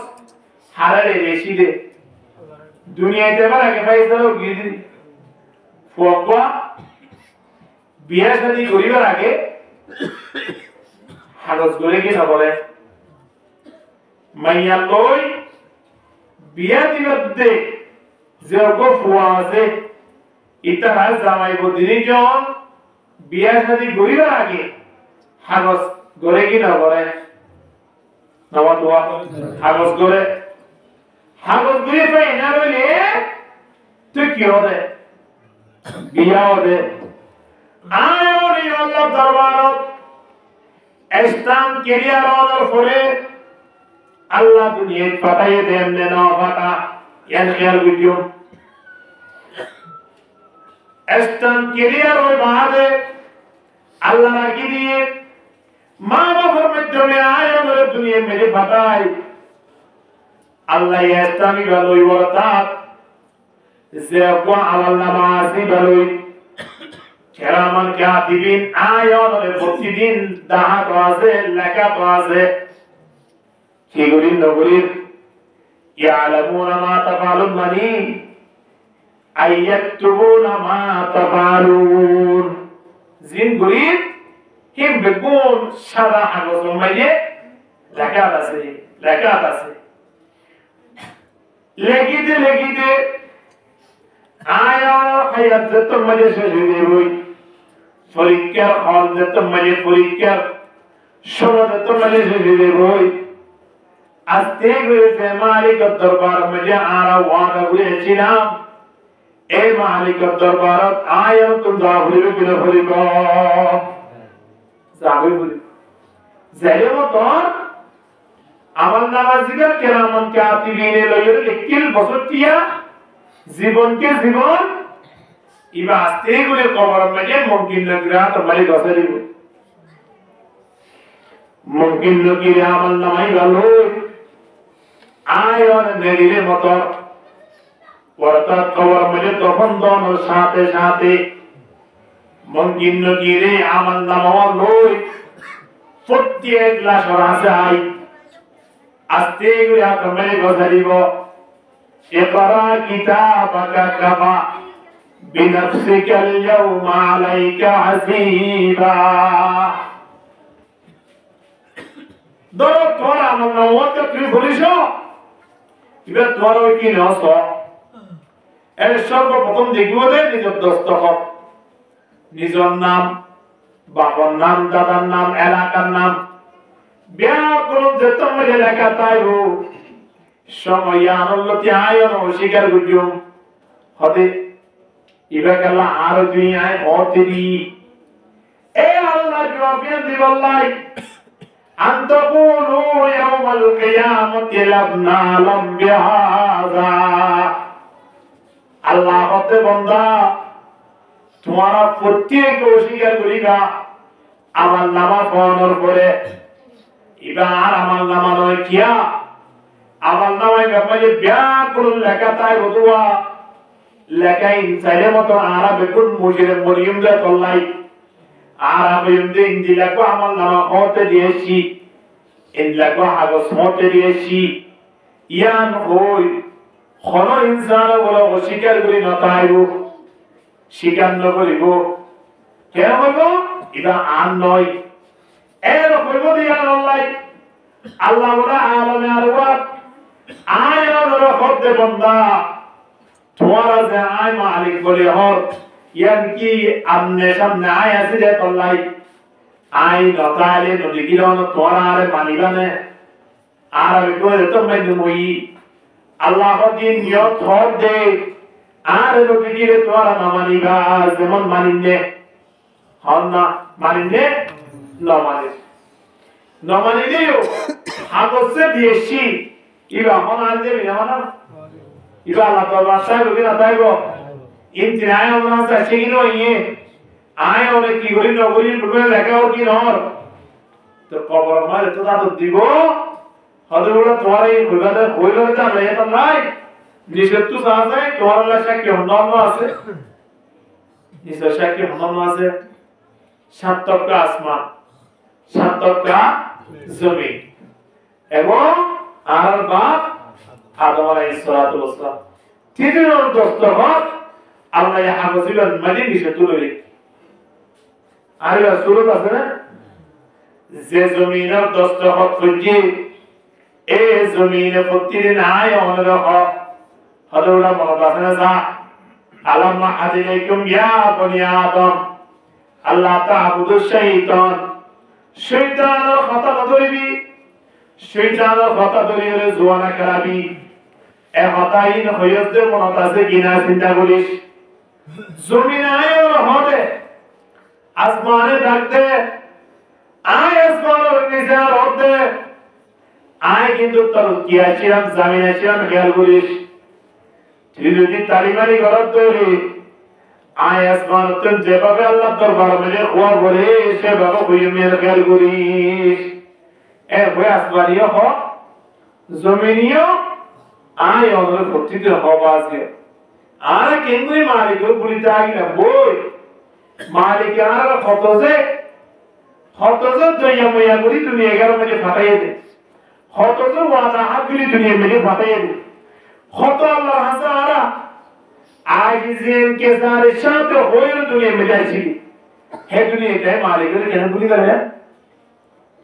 হারারে রেশিদে দুনিয়াতে বার আগে ফাইসালো গিদি ফুয়া বিয়া শাদী করিবার আগে হাগস করে কি না বলে মাইয়া লই বিয়া দিবার দে যে গো ফুয়া আছে ইতারা জামাই বদিনী জন বিয়া শাদী করিবার আগে হাগস করে কি না বলে নাওয়া তোয়া হাগস করে হাগস গুলি পাই না রইলে তুই কি হবে বিয়া হবে আয়োনি আল্লাহ দরবারত ইসলাম কেরিয়ার অর্ডার করে আল্লাহ দুনিয়ায় পাঠাইয়ে দেন না পাঠা এর খেয়াল ভিডিও ইসলাম কেরিয়ার ওই বাদে আল্লাহ রাখি দিয়ে মা বাবার মাধ্যমে আয়োনের দুনিয়ায় মেরে পাঠায় আল্লাহ ইসলামী ভালোই বরতাত যে আপা আল্লাহ মাসি ভালোই কেরামান কাতিবিন আয়োনের প্রতিদিন দাহাত আছে লেখা আছে সেগুলি নগরীর ইয়ালামুনা মা তাফালুন মানি আইয়াকতুবুনা মা তাফআলুন জিন গরিব হিম বেগুন সাদা কাগজ মাইয়ে লেখা আছে লেখিতে আয়া হায়াত যত মাঝে শেষ হয়ে বই পরীক্ষার হল যত মাঝে পরীক্ষার সময় যত মাঝে শেষ হয়ে বই আস্তে করে মালিকের দরবার মাঝে আরা ওয়াদা করেছিলাম এই মালিকের দরবারত আয়া তুমি যাবলিবে কিনা বলিব যাইলে মতন আমার নামাজিকার কেরামান কাতিবিনে লইরে লিখিল বসতিয়া জীবনকে জীবন ইবা আস্তে করে কবর মাঝে মুমকিন নগরা তো মালিক অসরিব মুমকিন নগিরে আমার নামাই ভালো আয়ন নেরিলে মতো অর্থাৎ কবর মাঝে তখন দনের সাথে সাথে মুমকিন নগিরে আমার নামাও লই প্রত্যেক লাশর আছে আই আস্তে করে তোমায় গজারিব ইকরা কিতাবাকা কাফা বিনফসিকা আল-ইয়াওমা আলাইকা হাসিবা দরো তোরা আমল ওকে তুই বলিস এবার তোর ওই কি নস এর সর্বপ্রথম দেখব যে নিজের দস্তখত নিজের নাম বাবার নাম দাদার নাম এলাকার নাম ব্যাকরণ যত মজা লেখা তাইবো সময় আনলতি আয়ন অস্বীকার করিও হতে ইবাকাল্লাহ আর দুই আয় হতেরি এ আল্লাহ জবাব দিবাল্লাই আনতাকুলু ইয়াউমাল কিয়ামতি লাবনা লাম বিহাযা আল্লাহ হতে বান্দা তোমারা প্রত্যেক অস্বীকার করিবা আমার নামা পাওয়ার পরে এবার আমার নামা নয় কিয়া আমার নামায় ব্যাপারে ব্যাকরণ লেখা তাই বতুয়া লেখা ইনসাইলে মতো আরা বেকুন মুজিরে মরিয়ম যা তল্লাই আরা মরিয়ম যে ইন্দি লেখো আমার নামা হতে দিয়েছি ইন লেখো হাগস হতে দিয়েছি ইয়ান হই খন ইনসান বলে অস্বীকার করি নতাইব স্বীকার নকরিব কেন হইব এটা আর নয় এর হইব দিয়ান অল্লাই আল্লাহ বলে আলমে আরওয়াত আয় ওর হতে বান্দা তোমারা যে আয় মালিক বলে হর ইয়ান কি আমনে সামনে আয় আছে যে তল্লাই আয় নতালে নদী গিলন তোরা আরে মানিবানে আর আমি কই তো মেনু মই আল্লাহ দিন নিয়ত হর দে আর নদী গিলে তোরা না মানিবা যেমন মানিনে হন না মানিনে না মানিস নমানিলেও আগসে দিয়েছি ইবা হন আনতে বিনা ইবা আল্লাহ দরবার সাহেব বিনা তাইব ইনতিন আয় ওনা আছে কিনো ইয়ে আয় ওনে কি করি নগরী বুকে লেখাও কি নর তো কবর মারে তো দাদু দিব হদুরা তোমার এই হইবারে যা লয়ে তো নাই নিশ্চয় তো সাজে তোমার লেখা কি অন্য আছে নিশ্চয় কি অন্য আছে সাতটা আসমান সাতটা জমিন এবং আর বাপ আদম আলাইহিস সালাতু ওয়াস সালাম তিনজন দস্তখত আল্লাহ হাফিজুল মাজিদ নিচে তুলে রেখে আর রাসূল আছে না যে জমিনের দস্তখত করছে এই জমিনে প্রতিদিন আয় অনুরহ হদৌরা মহাবাসনা যা আলামা আদিলাইকুম ইয়া বনি আদম আল্লাহ তা'বুদু শাইতান শয়তানের কথা ধরবি শয়তানের কথা ধরে জোয়ানা করাবি এ হতাইন হয়তে মনত আছে কিনা চিন্তা করিস জমিন আয়র হতে আসমানে ডাকতে আয় আসমানের নিচে আর হতে আয় কিন্তু তোর কি আছিলাম জামিন আছিলাম খেয়াল করিস তুই যদি তালিমারি ঘর তৈরি আয় আসমান তুই যেভাবে আল্লাহ দরবার মেলে খোয়া করে সেভাবে হুইমের খেয়াল করিস এ হয়ে আসমানিও হ জমিনিও আয় অনেক ভক্তিতে হব আছে আর কিন্তু মালিক বলিতে আগে না বই মালিক আর কত যে দইয়া মইয়া করি তুমি 11 মিনিট ফাটাইয়ে দে কত যে ওয়াদা হাত করি দুনিয়া মিলে ফাটাইয়ে দে কত আল্লাহ হাসা আরা आजिज़ के सारे शांत होए दुनिया में जाएगी है दुनिया क्या मालिक है क्या भूली गए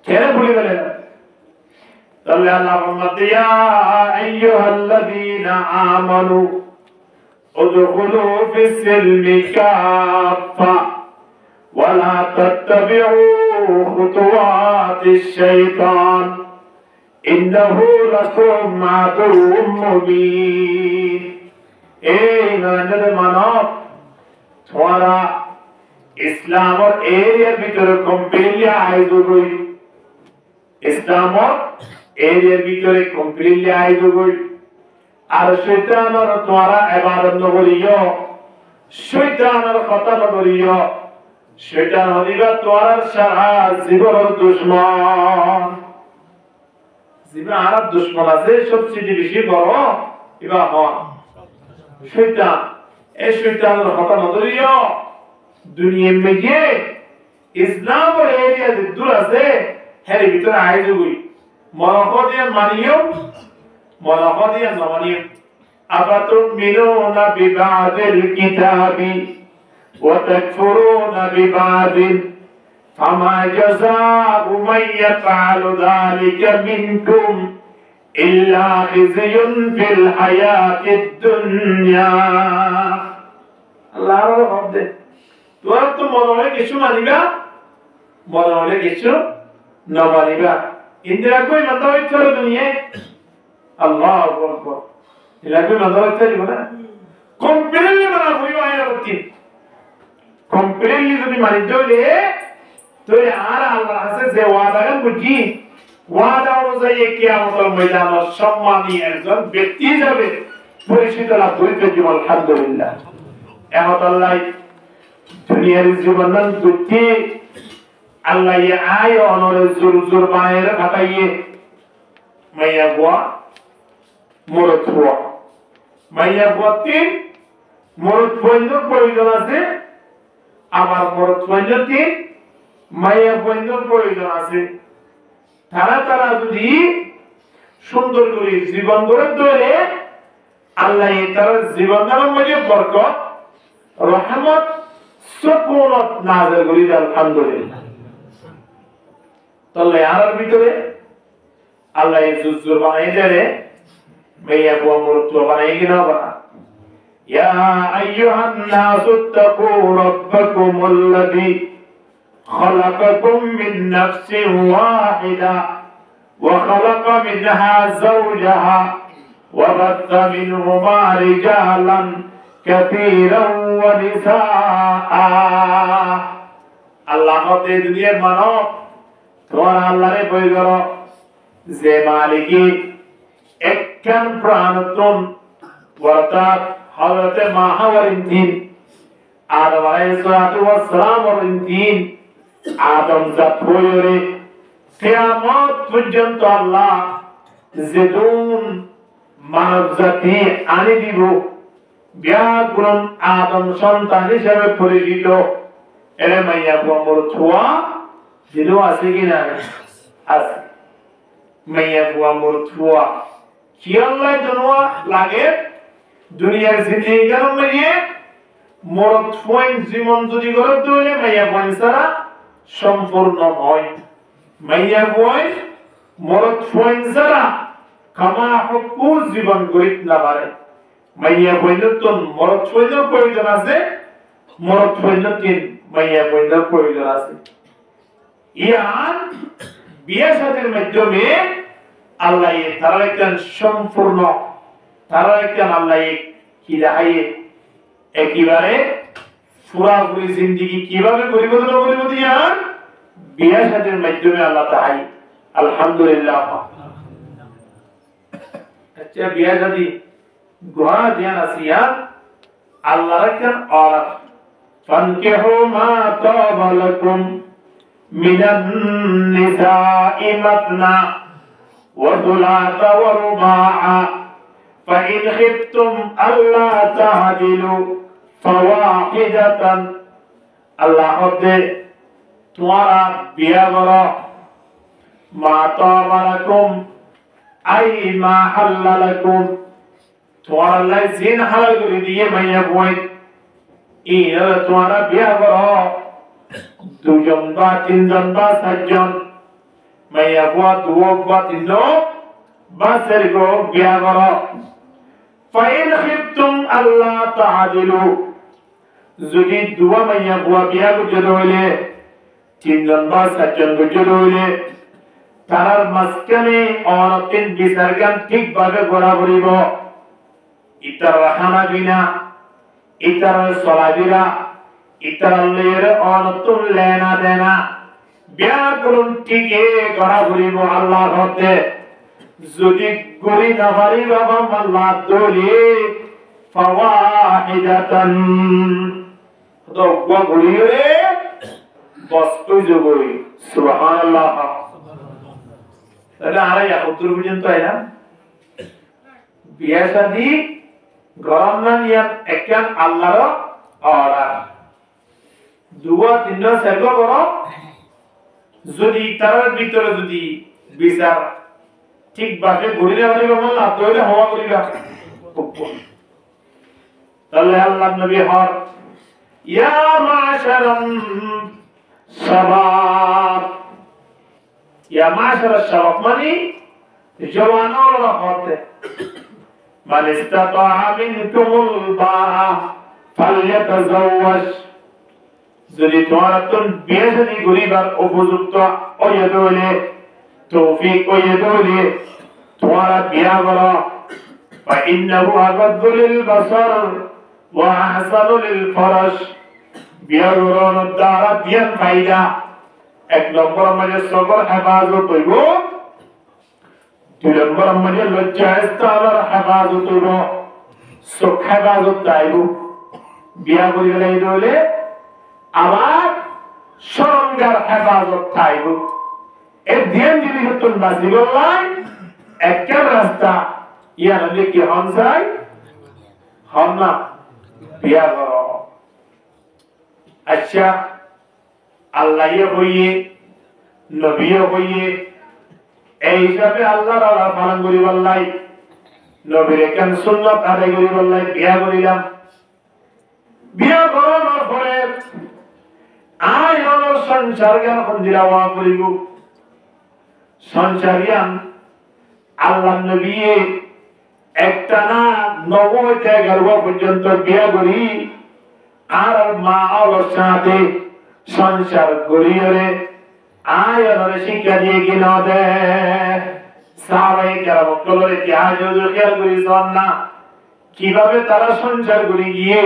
क्या भूली गए तल्ले अल्लाह फरमाते या अय्युहल्लज़ीना आमनू उदखुलू फिस्सिल्मि काफ़ा वला तत्तबिऊ खुतुवातिश शैतान इन्नहु लकुम अदुव्वुम मुबीन। ए ईमानदार मानव तुम्हारा इस्लाम और एरियार ভিতরে কমপ্লিটলি আইজ হই ইসলাম और এরিয়ার ভিতরে কমপ্লিটলি আইজ হই আর শয়তানের তোমারা ইবাদত নকরিও শয়তানের কথা নকরিও শয়তান হইবা তোমার সারা জীবনের দুশমন জীবন আর দুশমন আছে সবচেয়ে বেশি বড় ইবা হন শয়তান এই শয়তানের কথা নকরিও दुनिया में ये इस्लाम और एरिया दूर से हेरे भीतर आए जो हुई मराखदिया मानियो मराखदिया न मानियो अफतुमिनूना बिबादिल किताबी व तकफुरूना बिबादिल फमा जज़ाउ मन यफअलु ज़ालिका मिनकुम इल्ला खिज़युन फिल हयातिद दुनिया। अल्लाह रब दे তোরা তো মনে হয় কিছু মানিবা মনে হলে কিছু না মানিবা ইন্দিরা কই মানতে হচ্ছে দুনিয়া আল্লাহু আকবার ইলা কই মানতে হচ্ছে না কমপ্লিটলি মানা হইবা আয়া রতি কমপ্লিটলি যদি মানি দিলে তো আর আল্লাহ আছে যে ওয়াদা গান বুঝি ওয়াদা অনুযায়ী কিয়ামতের ময়দানে সম্মানী একজন ব্যক্তি যাবে পরিচিত লাভ হইতে জীবন আলহামদুলিল্লাহ এমত আল্লাহ दुनियार जीवनन दुखी अल्लाह ये आयो अनोरे जुर जुर बनाए रखाइए मैया बुआ मरद हुआ मैया बुआ तीन मरद बंदर प्रयोजन আছে আবার মরদ বंदर तीन मैया बंदर প্রয়োজন আছে তারা তারা যদি সুন্দর করে জীবন গড়ে তোলে আল্লাহ তার জীবনের মধ্যে বরকত রহমত সুকুনত নাযিল করি আলহামদুলিল্লাহ। তাহলে আর ভিতরে আল্লাহ জুজুর বানাই দেরে মেয়া বুয়া মরদ বানাই কিনা বানা ইয়া আইয়ুহান নাসু তাকু রাব্বাকুমুল্লাযী খালাকাকুম মিন নাফসিন ওয়াহিদা ওয়া খালাকা মিনহা যাওজাহা ওয়া বাথা মিনহুমা রিজালান كثيرا ونساء আল্লাহ হতে দুনিয়ার মানব তোমার আল্লাহরে বই করো যে মালিকি একখান প্রাণতন অর্থাৎ হযরতে মা হাওয়ার দিন আদম আলাইহিস সালাতু ওয়াস সালামের দিন আদম জাত হয়ে কিয়ামত পর্যন্ত আল্লাহ যেদুন মানব জাতি আনি দিব ব্যাকুরণ আদম সন্তান হিসেবে পরিচিত এরে মাইয়া বুয়া ছোয়া দিল আছে কি না আছে মাইয়া বুয়া ছোয়া কি আল্লাহ জনওয়া লাগে দুনিয়ার জিন্দগি গরম মেয়ে মরদ ফোন জীবন যদি গরম তৈলে মাইয়া বুয়া সারা সম্পূর্ণ হয় মাইয়া বুয়া মরদ ফোন সারা কামা হকু জীবন গরিত না পারে মাইয়া বইনতন মরদ বইনের প্রয়োজন আছে মরদ বইনতিন মাইয়া বইনের প্রয়োজন আছে ইয়ান বিয়ে শাদীর মাধ্যমে আল্লাহ তারা একজন সম্পূর্ণ তারা একজন আল্লাহ কি দেখায় একেবারে পুরাপুরি জিন্দেগি কিভাবে পরিবর্তন করিব দিয়ান বিয়ে শাদীর মাধ্যমে আল্লাহ তাহাই আলহামদুলিল্লাহ। আচ্ছা বিয়ে শাদী গুহা ধ্যান আসিয়া আল্লাহ রাখেন আর ফানকিহু মা তাবা লাকুম মিনান নিসাই মাতনা ওয়া থুলাথা ওয়া রুবাআ ফাইন খিফতুম আল্লা তা'দিলু ফাওয়াহিদাতান আল্লাহ হতে তোমারা বিয়া করো মা তাবা লাকুম আই মা হাল্লা লাকুম তোমার আল্লাহ জিন হালাল করে দিয়ে মাইয়া বই এরা তোমারা বিয়া করো দুজন বা তিনজন বা চারজন মাইয়া বুয়া দুওক বা তিনজন বা চারিগো বিয়া করো ফাইন খিফতুম আল্লাহ তাআদিলু যদি দুয়া মাইয়া বুয়া বিয়া করতে হইলে তিনজন বা চারজন করতে হইলে তারার মাঝখানে অনতিন বিচারগান ঠিকভাবে গড়া করিব ইতার খানা বিনা ইতার চলাবিরা ইতার লের অনতুন লেনা দেনা ব্যাকরণ ঠিকে গড়া করিব আল্লাহর হতে যদি গড়ি না পারি বাবা আল্লাহ দলি ফাওয়াহিদাতান তো গড়িয়ে বস্তু জগই সুবহানাল্লাহ তাহলে আড়াই উত্তর পর্যন্ত আইনা বিয়া শাদী গরম না নিয়াত একখান আল্লাহর অর্ডার দুয়া তিন সেরগো করো যদি তার ভিতরে যদি বিচার ঠিক ভাবে ঘুরিলে পারিব বললা তইলে হওয়া করিবা তাহলে আল্লাহ নবী হর ইয়া মাশারান শাবাব ইয়া মাশারাশ শাবাব মানে জওয়ানর হতে মান ইসতাতা মিনকুমুল বাআ ফালইতাযাওয়াজ যদি তোমার তুন বিয়ে শাদী করিবার উপযুক্ত হইয়া হইলে তৌফিক হইয়া হইলে তোমার বিয়া করো فإنه أغض للبصر وأحسن للفرج বিয়া করোর দ্বারা বিয়ার ফায়দা এক নম্বর মানে সবর হেফাজত হইব দুই নম্বর মানে লজ্জা স্থানের হেফাজত হইব চোখ হেফাজত চাইব বিয়া করিলে হইলে আবার সরঙ্গার হেফাজত চাইব এই ধ্যান যদি হতুন বাঁচি বললাই একটা রাস্তা ইয়ার হলে কি হন যায় হন না বিয়া করো আচ্ছা আল্লাহ হইয়ে নবী হইয়ে এই হিসাবে আল্লাহর আল্লাহ পালন করি বললাই নবীর কেন সুন্নাত আদায় করি বললাই বিয়া করিলাম বিয়া করানোর পরে আয় হলো সংসার জ্ঞান খঞ্জিরা ওয়া করিব সংসারিয়ান আল্লাহ নবী একটা না 90 থেকে 11 পর্যন্ত বিয়া করি আর মা অবস্থাতে সংসার করিয়ে আয়নের শিক্ষা দিয়ে কি না দে সাহাবায়ে কেরাম কলর ইতিহাস যদি খেয়াল করি না কিভাবে তারা সংসার করে গিয়ে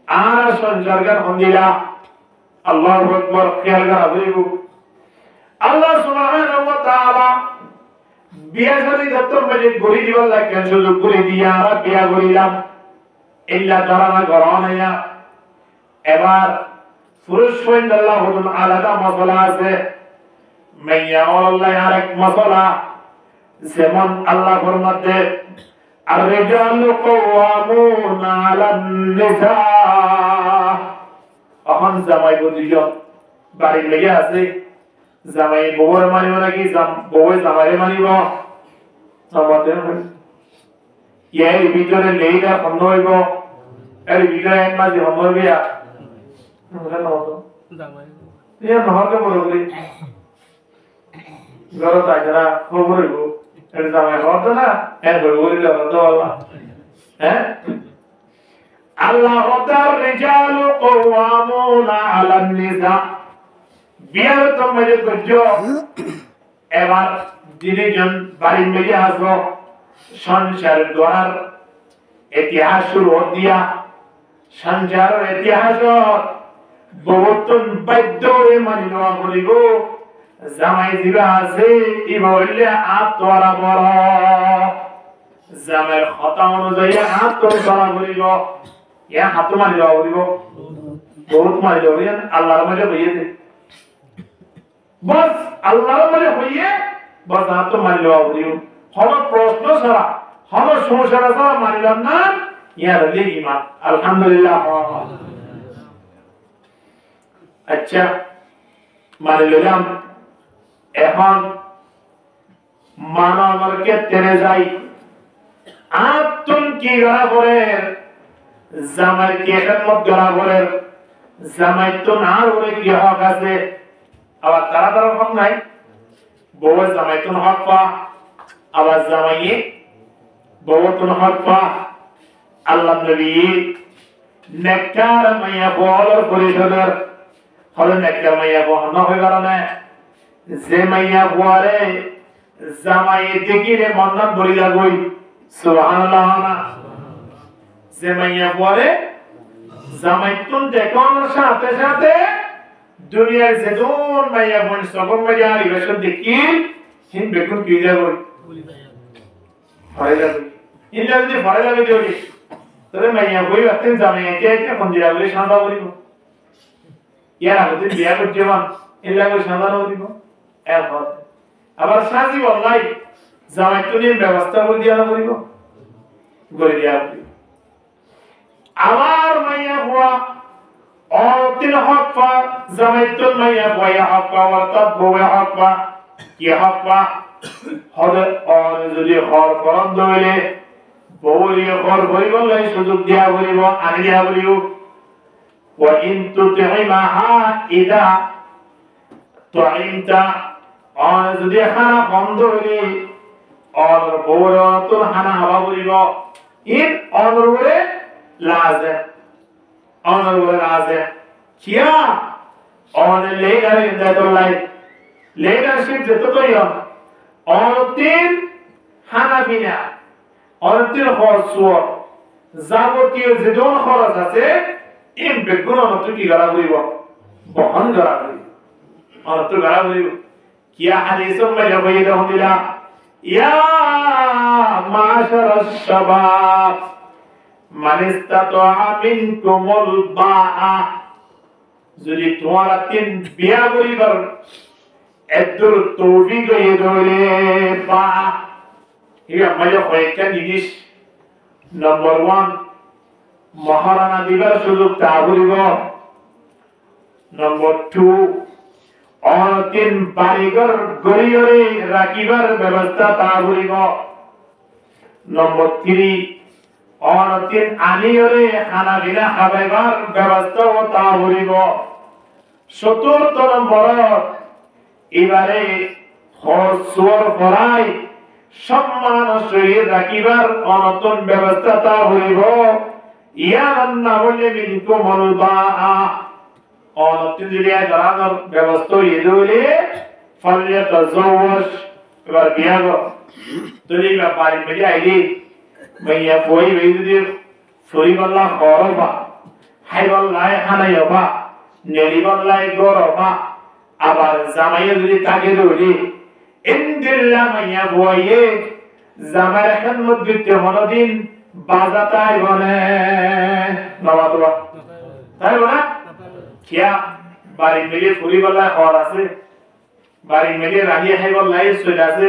আর সংসার গান হন্দিলা আল্লাহু আকবার খেয়াল করা হইব আল্লাহ সুবহানাহু ওয়া তাআলা বিয়া শাদী যত মজে গরি দিবার লাগে সুযোগ করে দিয়া আর বিয়া করিলাম ইল্লা দারানা গরানায়া এবার পুরুষ সৈন্য আল্লাহ আলাদা মশলা আছে মাইয়া আল্লাহ আরেক মশলা যেমন আল্লাহ ফরমাতে আর রিজালু কাওয়ামুনা আলান নিসা এখন জামাই দুইজন বাড়ি লেগে আছে জামাই বউর মানিব নাকি বউয়ে জামাইরে মানিব সমাতে এর ভিতরে লেইটা বন্ধ হইব এর ভিতরে এক মাঝে বন্ধ হইবে নহকে বলি ঘর তাইরা খবর হইব এর জামাই হত না এর বলিলে হত আল্লাহ হ্যাঁ আল্লাহ হতার রিজালু কাওয়ামুনা আলান নিসা বিয়ার তো মজে করছো এবার দিনেজন বাড়ি মেয়ে আসবো সংসার গড়ার ইতিহাস শুরু দিয়া সংসারের ইতিহাস বহুতন বাধ্য হয়ে মানি নেওয়া করিব জামাই দিবা আছে ই বললে আত্মরা বড় জামের কথা অনুযায়ী আত্মরা করিব ইয়া হাত মানি দেওয়া করিব বহুত মানি দেওয়া আল্লাহর মধ্যে হইয়েছে বস আল্লাহর মধ্যে হইয়ে বস হাত মানি দেওয়া করিব হলো প্রশ্ন ছাড়া হলো সমস্যা ছাড়া মানিলাম না ইয়ার ইমান আলহামদুলিল্লাহ আচ্ছা মানে নিলাম এখন মানবকে তেরে যাই আতুন কি গড়া করেন জামাই কি খেদমত গড়া করেন জামাই তো না করে কি হক আছে আবার তারা তারা হক নাই বউ জামাই তো হক পা আবার জামাইয়ে বউ তো হক পা আল্লাহ নবী নেককার মাইয়া বলার পরিষদের হলো নেককার মাইয়া বহন হয়ে গেল না যে মাইয়া বুয়ারে জামাইয়ে দেখিরে মন্নাত বলি লাগই সুবহানাল্লাহ না যে মাইয়া বুয়ারে জামাই তুন দেখানোর সাথে সাথে দুনিয়ার যে দুন মাইয়া বোন সবন মাইয়া ইবেশন দেখি হিন বেগুন কি যাব ফরে যাবে ইল্লা যদি ফরে যাবে দিওলি তবে মাইয়া বই আতেন জামাইকে একটা মন্দিরা বলে সাদা বলিব ইয়ার আগে বিয়া করতে মান ইল্লা করে সাদা বলিব এরপর আবার সাজি বলাই জামাই তুনির ব্যবস্থা করে দিয়া বলিব করে দিয়া আবার মাইয়া বুয়া অতিন হক পা জামাইতুন মাইয়া বুয়া হক পা অর্থাৎ বউয়ে হক পা কি হক পা হবে আর যদি হর করন দইলে বউরি হর বই বললে সুযোগ দিয়া বলিব আনি দিয়া বলিব ওয়া ইন তুতিমাহা ইদা তুইমতা আর যদি খানা বন্ধ হইলে আর বউর তোর খানা হওয়া বলিব ইন অনরে लाज़िम ऑनर लाज़िम क्या ऑन लेकर इंदुल्लाह लीडरशिप যেতে তো ইয়া অনতিন হানাফিনা অনতিন খরচুয়া যাবতীয় যে জন খরচ আছে ইন বেগুন অনতি কি গলা করিব বহন করা করিব অনতি গলা করিব কিয়া হাদিসুম মাজাবাইদা দিলা ইয়া মাশারাশ শাবাব মান ইসতাতা মিনকুমুল বাআ যদি তোমার তিন বিয়া করিবার এদুর তৌফিক হইলে বা ইয়া মাঝে কয়েকটা জিনিস নাম্বার 1 মহারানা দিবার সুযোগ তা বলিব নাম্বার 2 অতিন বাড়িঘর গড়িয়রে রাখিবার ব্যবস্থা তা বলিব নাম্বার 3 অনতিন আনিয়রে খানা বিনা খাবাইবার ব্যবস্থা তা বলিব চতুর্থ নম্বর এবারে খরচুর পরাই সম্মান সহিত রাখিবার অনতন ব্যবস্থা তা বলিব ইয়ার নাম হলে মিনকুমুল বাআ অনতিন যদি জানানোর ব্যবস্থা হইলে ফালিয়াতাজাওয়াজ এবার বিয়া যদি বাড়ি মেয়ে আইলি মাইয়া বই বেদির ফরিবাল্লাহ খরবা হাইবাল্লাহ হানাইবা নেলিবাল্লাহ গরবা আবার জামাইয়ে যদি তাকে ধরি ইনদিল্লাহ মাইয়া বইয়ে জামাইর খেদমত দিতে হনদিন বাজাতাই বনে নবাতবা তাই বলা কিয়া বাড়ি মিলে ফরিবাল্লাহ খর আছে বাড়ি মিলে রাহিয়া হাইবাল্লাহ চলে আছে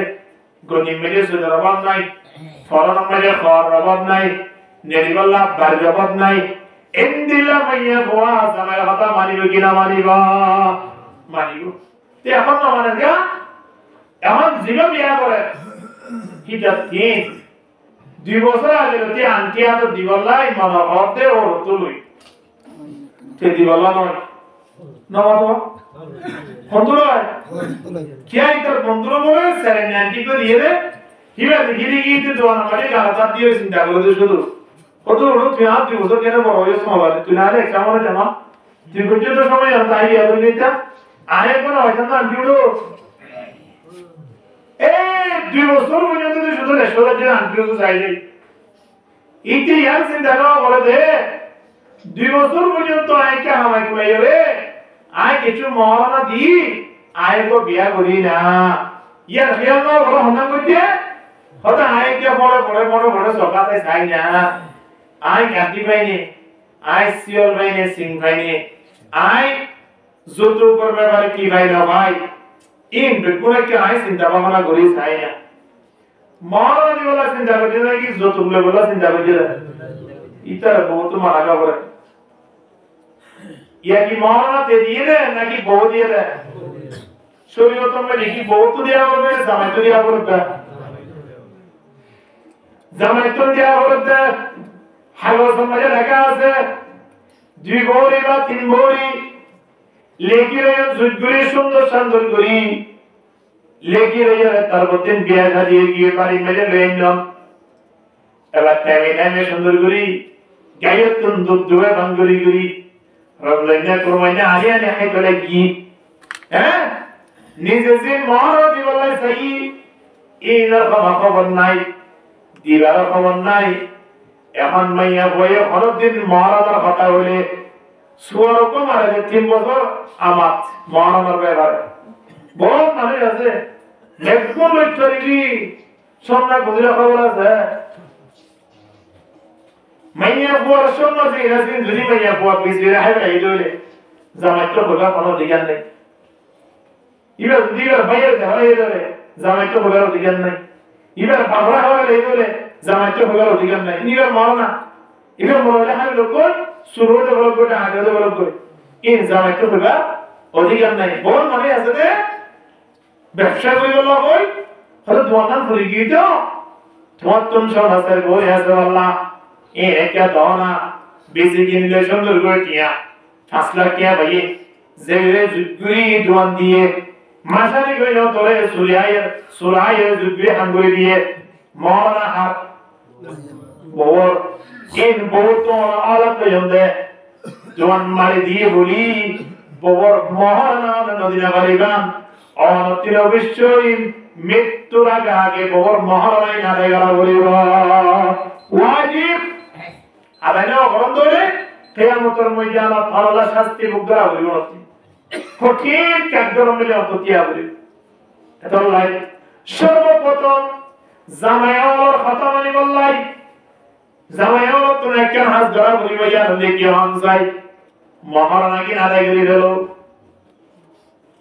গনি মিলে চলে রবান নাই ফরন মেরে খর রবাব নাই নেরিবাল্লাহ বাড়ি রবাব নাই ইনদিল্লাহ মাইয়া বয়া জামাইর কথা মানিব কিনা মানিবা মানিব তে এখন না মানে গা এখন জিগো বিয়া করে হিটা তিন 2 বছর আগে তে আন্টি আর দিবাল্লাহ মনে হতে ও তুলুই তে দিবাল্লাহ নয় নবাতো বন্ধুরা কি আইতো বন্ধুরা বলে স্যার আন্টি কো দিয়ে দে হিবা গিরি গিতে দোনা মানে গালাতা দিয়ে চিন্তা করে শুধু কত বড় তুই আর 2 বছর কেন বড় হয়ে সময় তুই না রে কেমন জামা তুই বুঝতে তো সময় আর তাই আর নিতা আরে কোন হয়তো না দিলো এই 2 বছর পর্যন্ত তুই শুধু রেশোদা যে আন্টিও তো চাই যাই ইতি ইয়ার চিন্তা করা বলে দে 2 বছর পর্যন্ত আইকে আমায় কই রে আই কিছু মহারানা দি আই কো বিয়া করি না ইয়ার খেয়াল না বড় হনা কইতে হতা আই কে বড় সকাতে চাই না আই গাতি পাইনি আই সিওল পাইনি সিং পাইনি আই যতু করবে পারে কি ভাই না ভাই ইন বেকুনে কে আই চিন্তা ভাবনা করি চাই না মহারানা দি বলা চিন্তা করতে নাকি যতু বলা চিন্তা করতে ইতার বহুত মারা করে या कि मौलाना ते दिए दे ना कि बहुत दिए दे शरीयत में लिखी बहुत दिया और मैं समय तो दिया बोलता জামাই তো দেয়া বলতে হাগল সমাজে লেখা আছে 2 ভরি বা 3 ভরি লেকি রে জুজগুরি সুন্দর সুন্দর করি লেকি রে তারপর দিন বিয়া দিয়ে গিয়ে বাড়ি মেরে লইলাম এবার টাইমে সুন্দর করি গায়ের তুন দুধ দুয়ে বাঙ্গুরি করি রমজানে কুরবানি আগে আনে খাই চলে কি হ্যাঁ নিজে যে মহারতি বলাই সাই এই রকম খবর নাই দিবার খবর নাই এখন মাইয়া বয়ে হরদিন মহারাজার কথা হইলে সুরকম আর 3 বছর আমার মহারাজার ব্যাপারে বহুত মানুষ আছে একদম লক্ষ্যরি সন্না বুঝলে খবর আছে মাইয়া বুয়ার সন্না যে রাসিন যদি মাইয়া বুয়া বিজলি রাখে এই দলে জামাই তো বলা কোনো দিগান নেই ইবার দিবার বাইরে ধরে এই দলে জামাই তো বলার দিগান নাই ইবার বাবরা হওয়ার এই দলে জামাই তো বলার দিগান নাই ইবার মরনা ইবার মরলে হাই লোক শুরুতে বড় করে আগে বড় করে এই জামাই তো বলা অধিকার নাই বল মানে আছে যে ব্যবসা করি বলা বই হলো তোমার নাম ফুরি গিয়ে তো তোমার তুম সব আছে বই আছে আল্লাহ এ একটা দনা বেশি কিনলে সুন্দর করে টিয়া 5 লাখ টিয়া ভাই যে জুগুরি দোয়ান দিয়ে মাসারি কইলো তোরে সুরায়ে জুগুরি হাঙ্গুরি দিয়ে মরনা হাত বড় ইন বহুত আলাদা পর্যন্ত জোয়ান মারি দিয়ে বলি বড় মহারণা নদীনা বাড়িবান অনতির অবশ্যই মৃত্যুর আগে আগে বড় মহারণাই না দেওয়া বলিব ওয়াজিব আদায় অগ্রন্থ হলে কিয়ামতের ময়দানে আল্লাহ শাস্তি ভোগ করা বলিব কঠিন কার্যক্রম মিলে অতিয়া বলি এটা লাই সর্বপ্রথম জামায়ার কথা মানি বললাই জামায়ার তো একটা হাত ধরা বলিব ইয়া দেখি হন যাই মহারণা কি আদায় করি দিল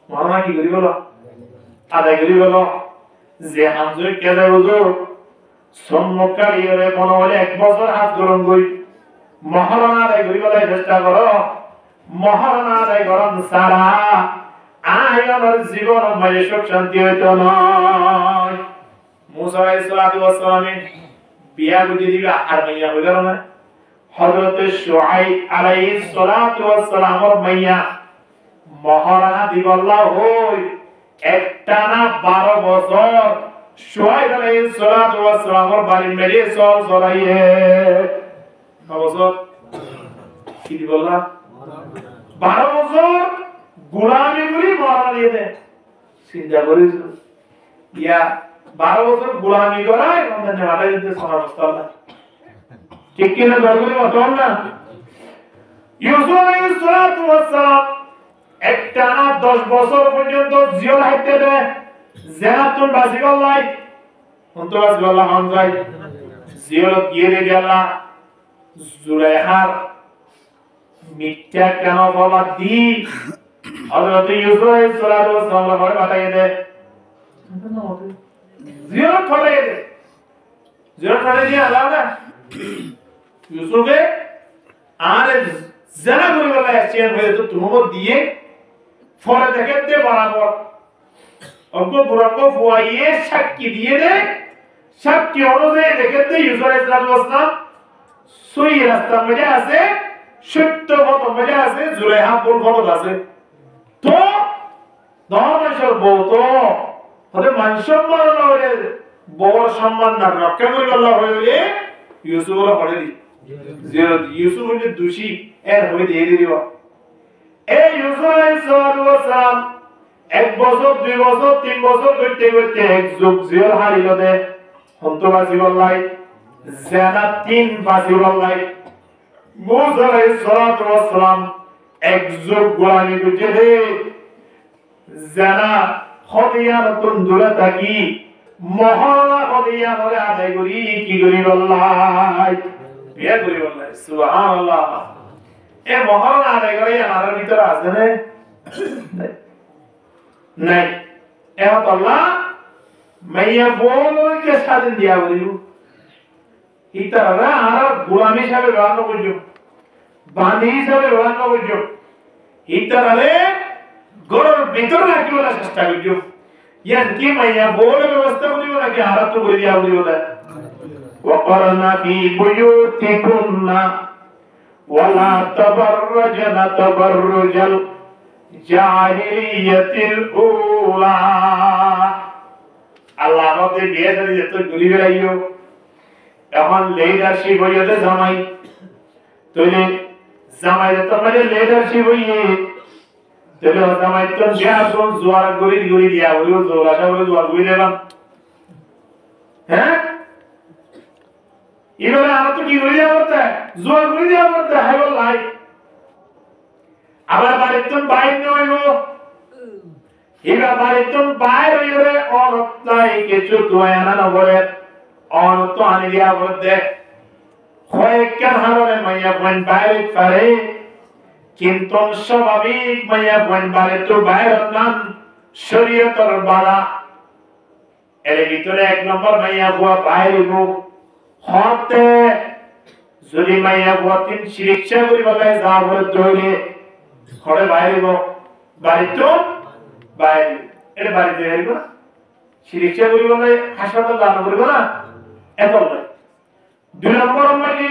মহারণা কি করি বলো আদায় করি বলো যে হামজুর কেদে হুজুর সম্মুখকারীরে কোন হলে 1 বছর হাত গরম কই মহারণা আদায় করি বলে চেষ্টা করো মহারণা আদায় গরম সারা আয়নার জীবন মাঝে সুখ শান্তি হইতো নয় মুসা আলাইহিস সালাতু ওয়াস সালাম বিয়া বুঝি দিবা আর মাইয়া হইল না হযরত শুআইব আলাইহিস সালাতু ওয়াস সালামের মাইয়া মহারণা দিবাল্লাহ হই একটানা 12 বছর শুআইব আলাইহিস সালাতু ওয়াস সালামের বাড়ি মেরে সল জড়াইয়ে বছর কি দিবাল্লাহ 12 বছর গোলামি করি মহারণা দিয়ে দে চিন্তা করিস ইয়া 12 বছর গোলামি করায় রমজানে মাথায় দিতে সমস্যা না ঠিক কিনা দরকারি মত না ইউসুফ আলাইহিস সালাতু ওয়াস সালাম একটানা 10 বছর পর্যন্ত জিয়াল হাইতে দেয় জানাতুন বাসিগাল্লাই অন্তরাস গল্লা হামজাই জিয়াল গিয়ে গেলা জুলাইহার মিথ্যা কেন বলা দি হযরত ইউসুফ আলাইহিস সালাতু ওয়াস সালাম ঘরে পাঠিয়ে দেয় জিয়াল পাঠিয়ে দেয় জিয়াল পাঠিয়ে দিয়ে আলাদা না ইউসুফে আর জানা করে বলা এক্সচেঞ্জ হয়ে তো তোমাকে দিয়ে ফলে দেখতে বরাবর অল্প বরাবর ফুয়াইয়ে সাক্ষী দিয়ে দে সাক্ষী অনুযায়ী দেখতে ইউসুফ আলাইহিস সালাম সই রাস্তা মধ্যে আছে সত্য পথ মধ্যে আছে জুলাইহা ভুল পথ আছে তো দহমেশ্বর বউ তো হতে মান সম্মান হলে বড় সম্মান না রক্ষা করে আল্লাহ হইলে ইউসুফের পড়ে দি যে ইউসুফ হইলে দোষী এর হই দিয়ে দিব এই ইউসুফ আলাইহিস সালাম 1 বছর 2 বছর 3 বছর করতে করতে এক যুগ জিয়ার হারিল দে হন্তবাজি বললাই জানা 3 বাজি বললাই মুসা আলাইহিস সালাম এক যুগ গোলামি করতে দে জানা খদিয়াতুন দূরে থাকি মহারণা খদিয়া ধরে আদায় করি কি করি বললাই বিয়া করি বললাই সুবহানাল্লাহ এ মহারণা আদায় করে আমার ভিতরে আছে না নাই এখন আল্লাহ মাইয়া বলকে স্বাধীন দিয়া বলিল ইতারা আর গোলামি হিসাবে ব্যবহার করছো বাঁধি হিসাবে ব্যবহার করছো ইতারারে গরুর ভিতরে রাখি বলার চেষ্টা করছো ইয়ার কি মাইয়া বলে ব্যবস্থা করিব নাকি আর তো করে দিয়া বলিব না ওয়াকরনা ফি বুয়ুতিকুন্না ওয়ালা তাবাররাজনা তাবাররুজাল জাহিলিয়াতিল উলা। আল্লাহ আমাদের বিয়ে শাদী যত ঘুরি বেড়াইও, এখন লিডারশিপ হইতে জামাই তৈলে জামাই তোমাদের লিডারশিপ হইয়ে তৈলে জামাই তো বিয়ার জোয়ার ঘুরি দিয়া বলিও জোর আশা বলে জোয়ার ঘুরি দিলাম। হ্যাঁ এবারে আমার তো কি ঘুরি দেওয়া করতে জোয়ার ঘুরি দেওয়া করতে হ্যাঁ বললাই। আবার বাড়ির তো বাইর নইব, এবার বাড়ির তো বাইর হইলে অনত্তাই কিছু দোয়া না বলে অনত আনি দিয়া বলতে কয়েকটা হারনে মাইয়া বন বাইরে পারে, কিন্তু স্বাভাবিক মাইয়া বন বাইরে তো বাইরের নাম শরীয়তের বাধা। এর ভিতরে এক নম্বর মাইয়া বুয়া বাইরে হতে যদি মাইয়া বুয়া তিন শিরিকশা করি বলে যা বলে দইলে ঘরে বাইরে বাড়ি তো বাইরে এটা বাড়িতে বাইরে না শিরিকশা করি বলে হাসপাতাল দান করবো না এত নয়। দুই নম্বর আমাকে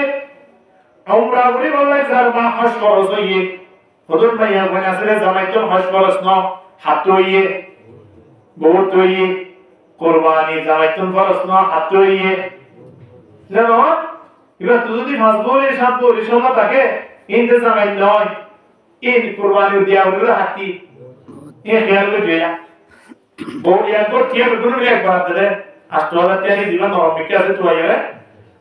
আমরা করি বলে যার মা হাস খরচ হইয়ে হদুর মাইয়া বন আসলে জামাই তো হাস খরচ ন হাত হইয়ে বহুত হইয়ে কোরবানি জামাই তো খরচ ন হাত হইয়ে জানো। এবার তুই যদি ফাঁসবো সাত পরিশ্রম থাকে ইন্তজামাই নয় in কুরবানি দিয়া ওরে হাতি এ খেয়াল করে দেয়া বউ একবার টিয়ার গুলো একবার দেয় আষ্টওয়ালা টিয়ারি দিবা নরমিকে আছে তো আইরে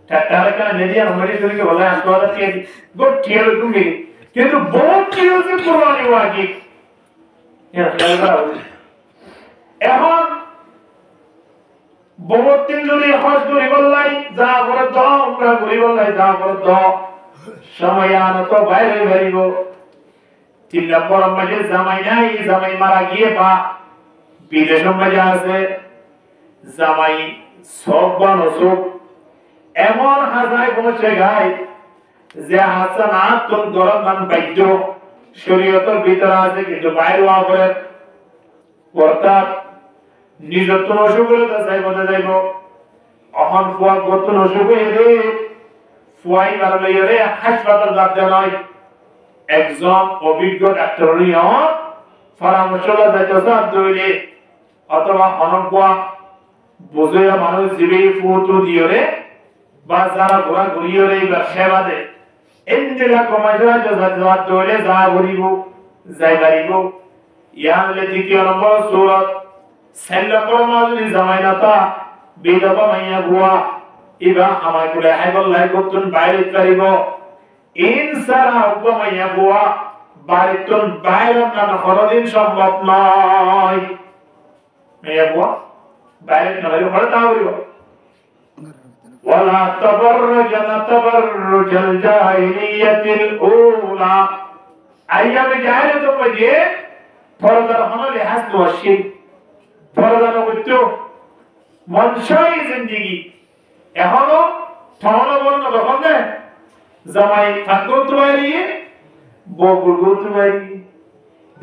টাটারে কানে নেদিয়া নরমি শুনে বলে আষ্টওয়ালা টিয়ারি গো টিয়ার তুমি কিন্তু বউ কি হচ্ছে কুরবানি ওয়াজি এ খেয়াল করো। এখন বউ তিন যদি হজ করি বললাই যা করে দাও আমরা করি বললাই যা করে দাও সময় আনো তো বাইরে বেরিব। তিন নম্বর মাঝে জামাই নাই, জামাই মারা গিয়ে বা বিদেশের মাঝে আছে জামাই সব বানসুক এমন হাজায় পৌঁছে গায় যে হাসানাত তোর গরম নাম বাধ্য শরীয়তের ভিতরে আছে কিন্তু বাইরে করে অর্থাৎ নিজত্ব অসুখ হলে তা চাই বলতে যাইব অহন ফুয়া গতন অসুখ হয়ে ফুয়াই বার লইরে হাসপাতাল যাতে নয় একজন অভিজ্ঞ ডাক্তার নিয়ম পরামর্শ দইলে অথবা অনব্বা বুঝে মানুষ জীবে ফুটো দিয়রে বা যারা ঘোরা ঘুরিয়রে বা সেবা দে এন্দিলা কমাইরা যা দইলে যা ঘুরিব যাই বাড়িব। ইয়াহলে দ্বিতীয় নম্বর সূরত সেল্লাপর মাঝে জামাইনাতা বিধবা মাইয়া বুয়া ইবা আমার কুলে হাইবল লাই করতুন বাইরে করিব ইনসারা উপমাইয়া বুয়া বাড়িতুন বাইরে না কোনদিন সম্ভব নয়। মাইয়া বুয়া বাইরে না বাইরে ঘরে তা হইব ওয়ালা তাবাররাজনা তাবাররুজাল জাহিলিয়াতিল উলা আইয়ামে জাহিলিয়াত মধ্যে ফরদার হনলে হাসদ ওয়া শিরক ফরদার মধ্যে মনসাই জিন্দেগি এখনো থানো বলন তখন না জামাই ফাকরত বাইরে বগুরগুত বাইরে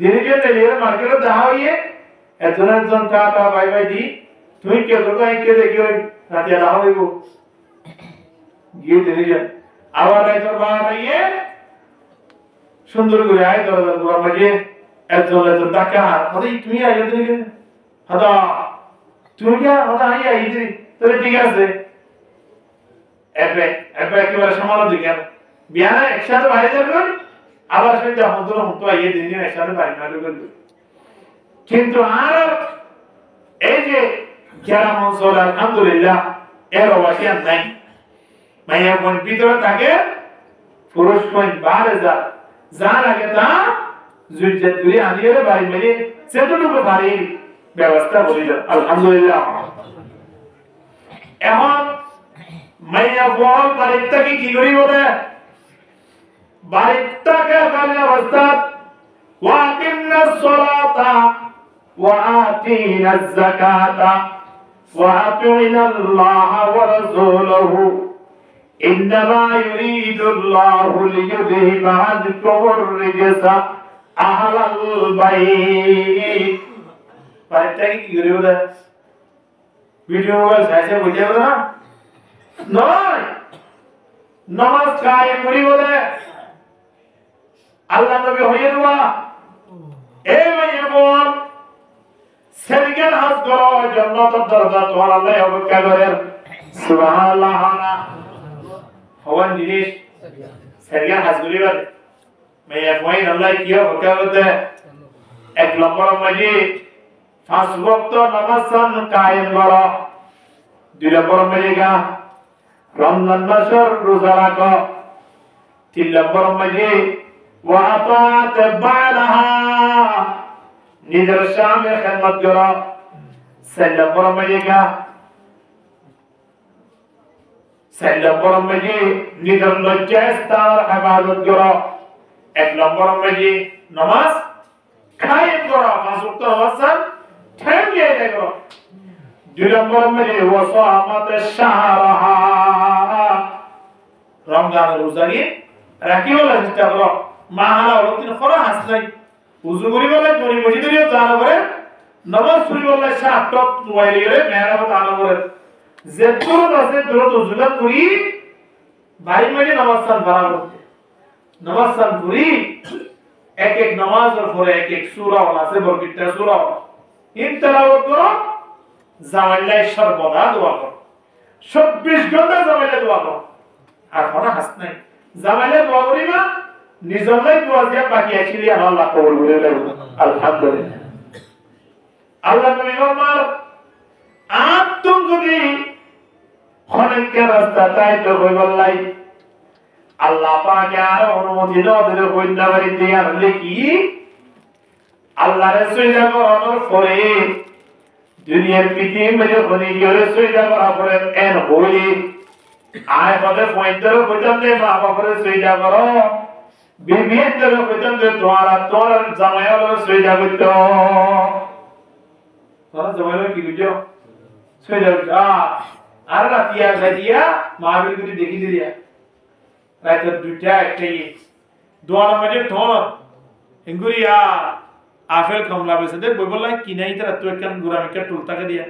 ধীরে ধীরে লের মার্কেটে দাও ইয়ে এতজন টাটা বাই বাই দি তুই কে দোকান কে দেখিও রাতে দাও হইব গিয়ে ধীরে ধীরে আবার রাইতর বানাইয়ে সুন্দর করে আয় দরজা পুরো মাঝে এতজন টাকা আরে তুমি আইও দিকে হাদা তুমি কি হাদা আই দিদি তবে ঠিক আছে এবে একেবারে সমালোচনা দিকে বিয়ানা একসাথে বাইরে যাবেন আবার সেই যখন হতো এই দিন দিন একসাথে বাইরে না ঢুকবে কিন্তু আর এই যে যারা মনসুর আলহামদুলিল্লাহ এর অবশ্যই নাই মাইয়া কোন ভিতরে থাকে পুরুষ কোন বারে যা লাগে তা জুজত করে আনিয়ে বাড়ি মেরে সেটুকু বাড়ি ব্যবস্থা করিল আলহামদুলিল্লাহ। এখন মাইয়া বল বাড়িটাকে কি করি বলে বাড়িটাকে কালে অবস্থা ওয়াকিমনাস সালাতা ওয়া আতিনাজ যাকাতা ওয়া আতিনাল্লাহ ওয়া রাসূলুহু ইন্নামা ইউরিদুল্লাহু লিইয়ুযহিবা আনকুমুর রিজসা আহলাল বাইত। বাড়িটাকে কি করি বলে ভিডিও মোবাইল সাইজে বুঝে না নয় নামাজ কায়েম করি বলে আল্লাহ নবী হয়ে দেওয়া এই মাইয়া বোন সেরগেন হাজ করো জান্নাতের দরজা তোমার আল্লাহ অপেক্ষা করেন সুবহানাল্লাহ হওয়ান জিনিস সেরগেন হাজ করি বলে মাইয়া বোন আল্লাহ কি অপেক্ষা করতে এক নম্বর মাঝে 5 ওয়াক্ত নামাজ কায়েম করো 2 নম্বর মাঝে রমজান মাসের রোজা রাখো 3 নম্বর মাঝে ওয়াতাত বালাহা নিজের স্বামীর খেদমত করো 4 নম্বর মাঝে 4 নম্বর মাঝে নিজের লজ্জাস্থানের হেফাজত করো 1 নম্বর মাঝে নামাজ কায়েম করো 5 ওয়াক্ত নামাজ ঠেকিয়ে দেখো 2 নম্বর মাঝে ওয়াসামাত শাহরাহা রমজান রোজা নিয়ে রাখি বলে চেষ্টা করো মাহালা ওরতিন খরা হাস নাই উজু করি বলে জরি বসি দিও জানা করে নামাজ পড়ি বলে সাত টপ মোবাইল গেলে মেরা মত আলো করে যে তুরত আছে তুরত উজুলা করি ভাই মানে নামাজ সান বাড়াবো নামাজ সান করি এক এক নামাজের পরে এক এক সূরা আছে বরকিটা সূরা ইন তেলাওয়াত করো জামাইলাই সর্বদা দোয়া করো 24 ঘন্টা জামাইলাই দোয়া করো আর কোন হাস নাই জামাইলাই দোয়া করিবা নিজলাই দোয়া দিয়া বাকি আছে দিয়া আল্লাহ কবুল করে নেব আলহামদুলিল্লাহ আল্লাহ নবী আমার আত্ম যদি খনকে রাস্তা তাই তো কইবলাই আল্লাহ পাক আর অনুমতি দাও দিলে কইনা বাড়ি দিয়া কি আল্লাহ রাসূল করানোর পরে দুনিয়ার পৃথিবীতে কোনি গিয়ে সুইদা করা পরে এন হই আয় বলে পয়েন্টার পর্যন্ত মা বাবার সুইদা করো বিবিএর পর্যন্ত তোর জামাইয়ের সুইদা করতে তোর জামাইয়ের কি বুঝো সুইদা আর রাতিয়া গাদিয়া মাহবিল করে দেখি দিয়া রাত দুটা একটাই দোয়ার মধ্যে ঠোন হিঙ্গুরিয়া আফেল কমলা বেসে দে বই বললাই কি নাই তারা তো একখান গুরামিকা টুলতাকে দিয়া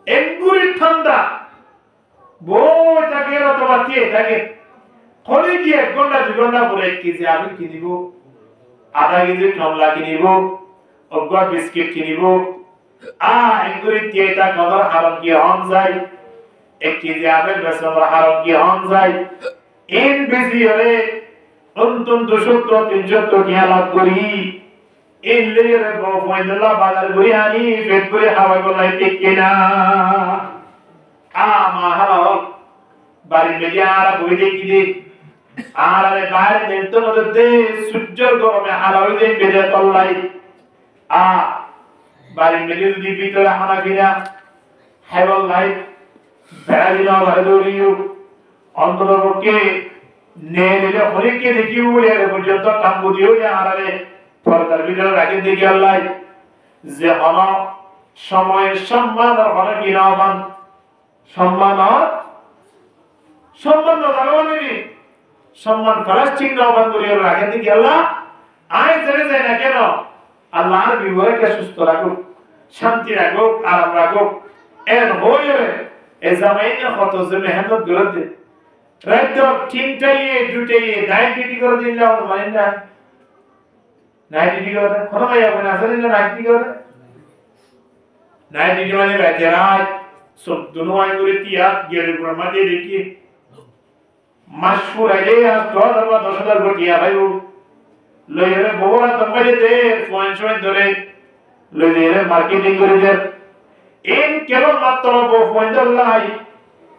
এঙ্গুরি ঠান্ডা বই তাকে অথবা কে তাকে খলি কি 1 ঘন্টা 2 ঘন্টা পরে 1 কেজি আফেল কিনিব আধা কেজি কমলা কিনিব অগা বিস্কিট কিনিব এঙ্গুরি তেটা কদর হারাম কি হন যায় 1 কেজি আফেল বেসরা হারাম কি হন যায় এন বেশি হলে অন্তত 200 300 টাকা লাভ করি in layer go find Allah badal biryani fet করে হাওয়াই বলাই ঠিক কিনা মাহাল বাড়ি মেজে আর বই দেখি দে আর আরে বাইরে নেতো মধ্যে সূর্যের গরমে হারাই দেন বেজে তল্লাই বাড়ি মেজে যদি ভিতরে হানা কিনা হেবল লাইট বেড়ালি না ঘরে দৌড়িও অন্তত পক্ষে নেলে অনেককে দেখিও বলে পর্যন্ত কাম্বু দিও যে আরে পর্দার ভিতরে রাখে দেখি আল্লাহ যে হন সময়ের সম্মান আর হন কি না হন সম্মান দাঁড়ানি সম্মান ফরাস চিহ্ন হন করে রাখে দেখি আল্লাহ আয় ছেড়ে যায় না কেন আল্লাহর বিবরকে সুস্থ রাখুক শান্তি রাখুক আরাম রাখুক এর হয়ে এ জামাইনে কত যে মেহনত করে রাত 3টায় 2টায় নাইট ডিউটি করে দিলে আমার মানে না নাইট ডিউটি করে কোন ভাই আপনি আসলে না নাইট ডিউটি করে নাইট ডিউটি মানে রাতে রাত সব দুনোই করে তিয়া গেলে ব্রহ্মা দিয়ে দেখি মাশহুর আগে আর 10000 কোটিয়া ভাই লইরে বড়রা তম্বারে দে পয়েন্ট ধরে লইরে মার্কেটিং করে দে এন কেবল মাত্র পয়েন্ট লাই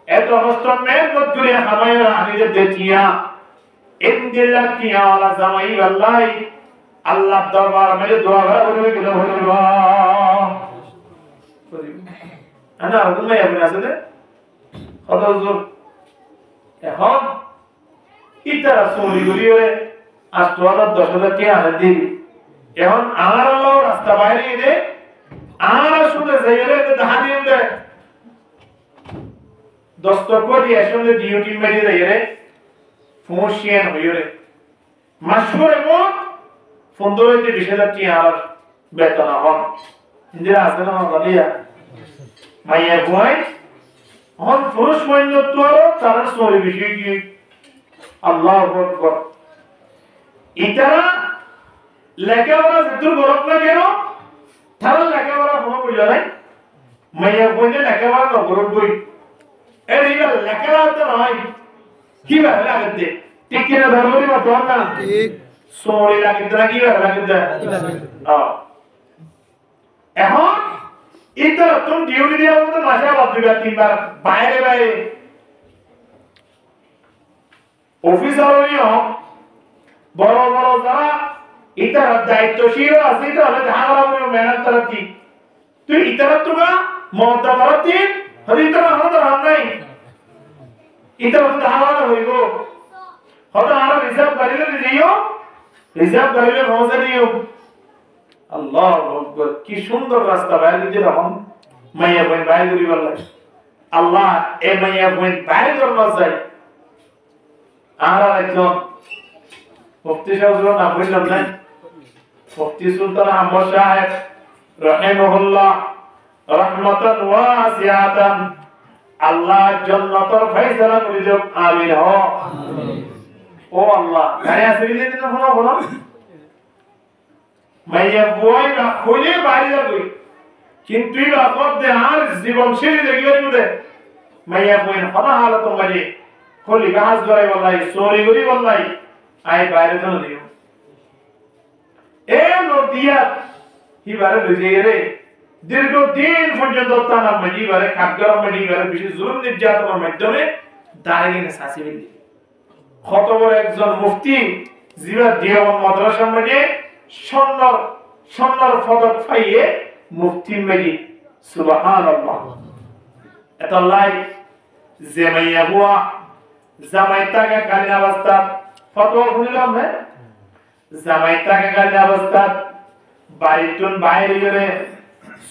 এত হস্তমের মধ্যে হামায়রা আনিতে দেখিয়া এন দিল্লা কিয়া ওয়ালা জামাই আল্লাহ আল্লাহ দরবার মে দোয়া করে গেল হইবা আনা তুমি আপনি আসলে হযরত এখন ইতারা সরি গরিয়ে আস্তাওয়ালা 10000 টাকা আনে দিবি এখন আমার আল্লাহ রাস্তা বাইরে দে আর শুনে যাইরে দেখা দিন দে দস্তকরি আসলে ডিউটি মেরে যাইরে ফোনশিয়ান হইরে মাশহুর এবং 15 থেকে 20000 টাকা আর বেতন হন ইন্দিরা আসলে না বলিয়া মাইয়া বই হন পুরুষ মহিলা তো তারা সরে বেশি গিয়ে আল্লাহু আকবার ইতারা লেখাপড়া যেদূর গরব না কেন তারা লেখাপড়া কোনো বুঝা নাই মাইয়া বইনে লেখাপড়া নগরব বই এর ইবার লেখাপড়া তো নয় কি ভালো লাগে ঠিক কিনা ধর্মরি বা তো না ঠিক সরে লাগে না কি ভালো লাগে এখন ইতারা তুমি ডিউটি দিয়া মতো মাসে আবার দুইবার তিনবার বাইরে বাইরে অফিসারও বড় বড় যারা ইতার দায়িত্বশীল আছে তাহলে ধারা মেহনত করতি তুই ইতার তুগা মমতা করতি হদি ইতার আমাদের হাত নাই ইতার ধারা হইব হয়তো আর রিজার্ভ করিলে দিও রিজার্ভ করিলে মজা দিও আল্লাহু আকবার কি সুন্দর রাস্তা বাইরে দিতে রকম মাইয়া বই বাইরে করি বললাই আল্লাহ এ মাইয়া বই বাইরে করলো যায় আর একজন মুফতি সাহেব না বললাম না মুফতি সুলতান আহমদ সাহেব রাহিমাহুল্লাহ রাহমাতান ওয়াসিআতান আল্লাহ জান্নাতের ফয়সালা করে দাও আমিন হ ও আল্লাহ গায়ে আসিয়ে দিন না হলো মাইয়া বই না খুলে বাইরে যাবে কিন্তু ইবা কত আর জীবন শেষে গিয়ে গেছে মাইয়া বই হতা হালত মাঝে খুলি গাছ ধরে বললাই চোরি করি বললাই আই বাইরে চলে দিও এ নদিয়া হিবারে লইয়ে রে দীর্ঘদিন পর্যন্ত তারা মজিবারে কাকগরম মজিবারে বিশেষ জুলুম নির্যাতনের মাধ্যমে দাঁড়িয়ে শাসি বিলি কত বড় একজন মুফতি জিবা দিয়াবন মাদ্রাসার মধ্যে সুন্দর পদক পাইয়ে মুফতি মেজি সুবহানাল্লাহ এত লাই যে মাইয়া বুয়া জামাইতাকে কালীন অবস্থা ফতোয়া শুনলাম না জামাইতাকে কালীন অবস্থা বাড়িটুন বাইরে গেলে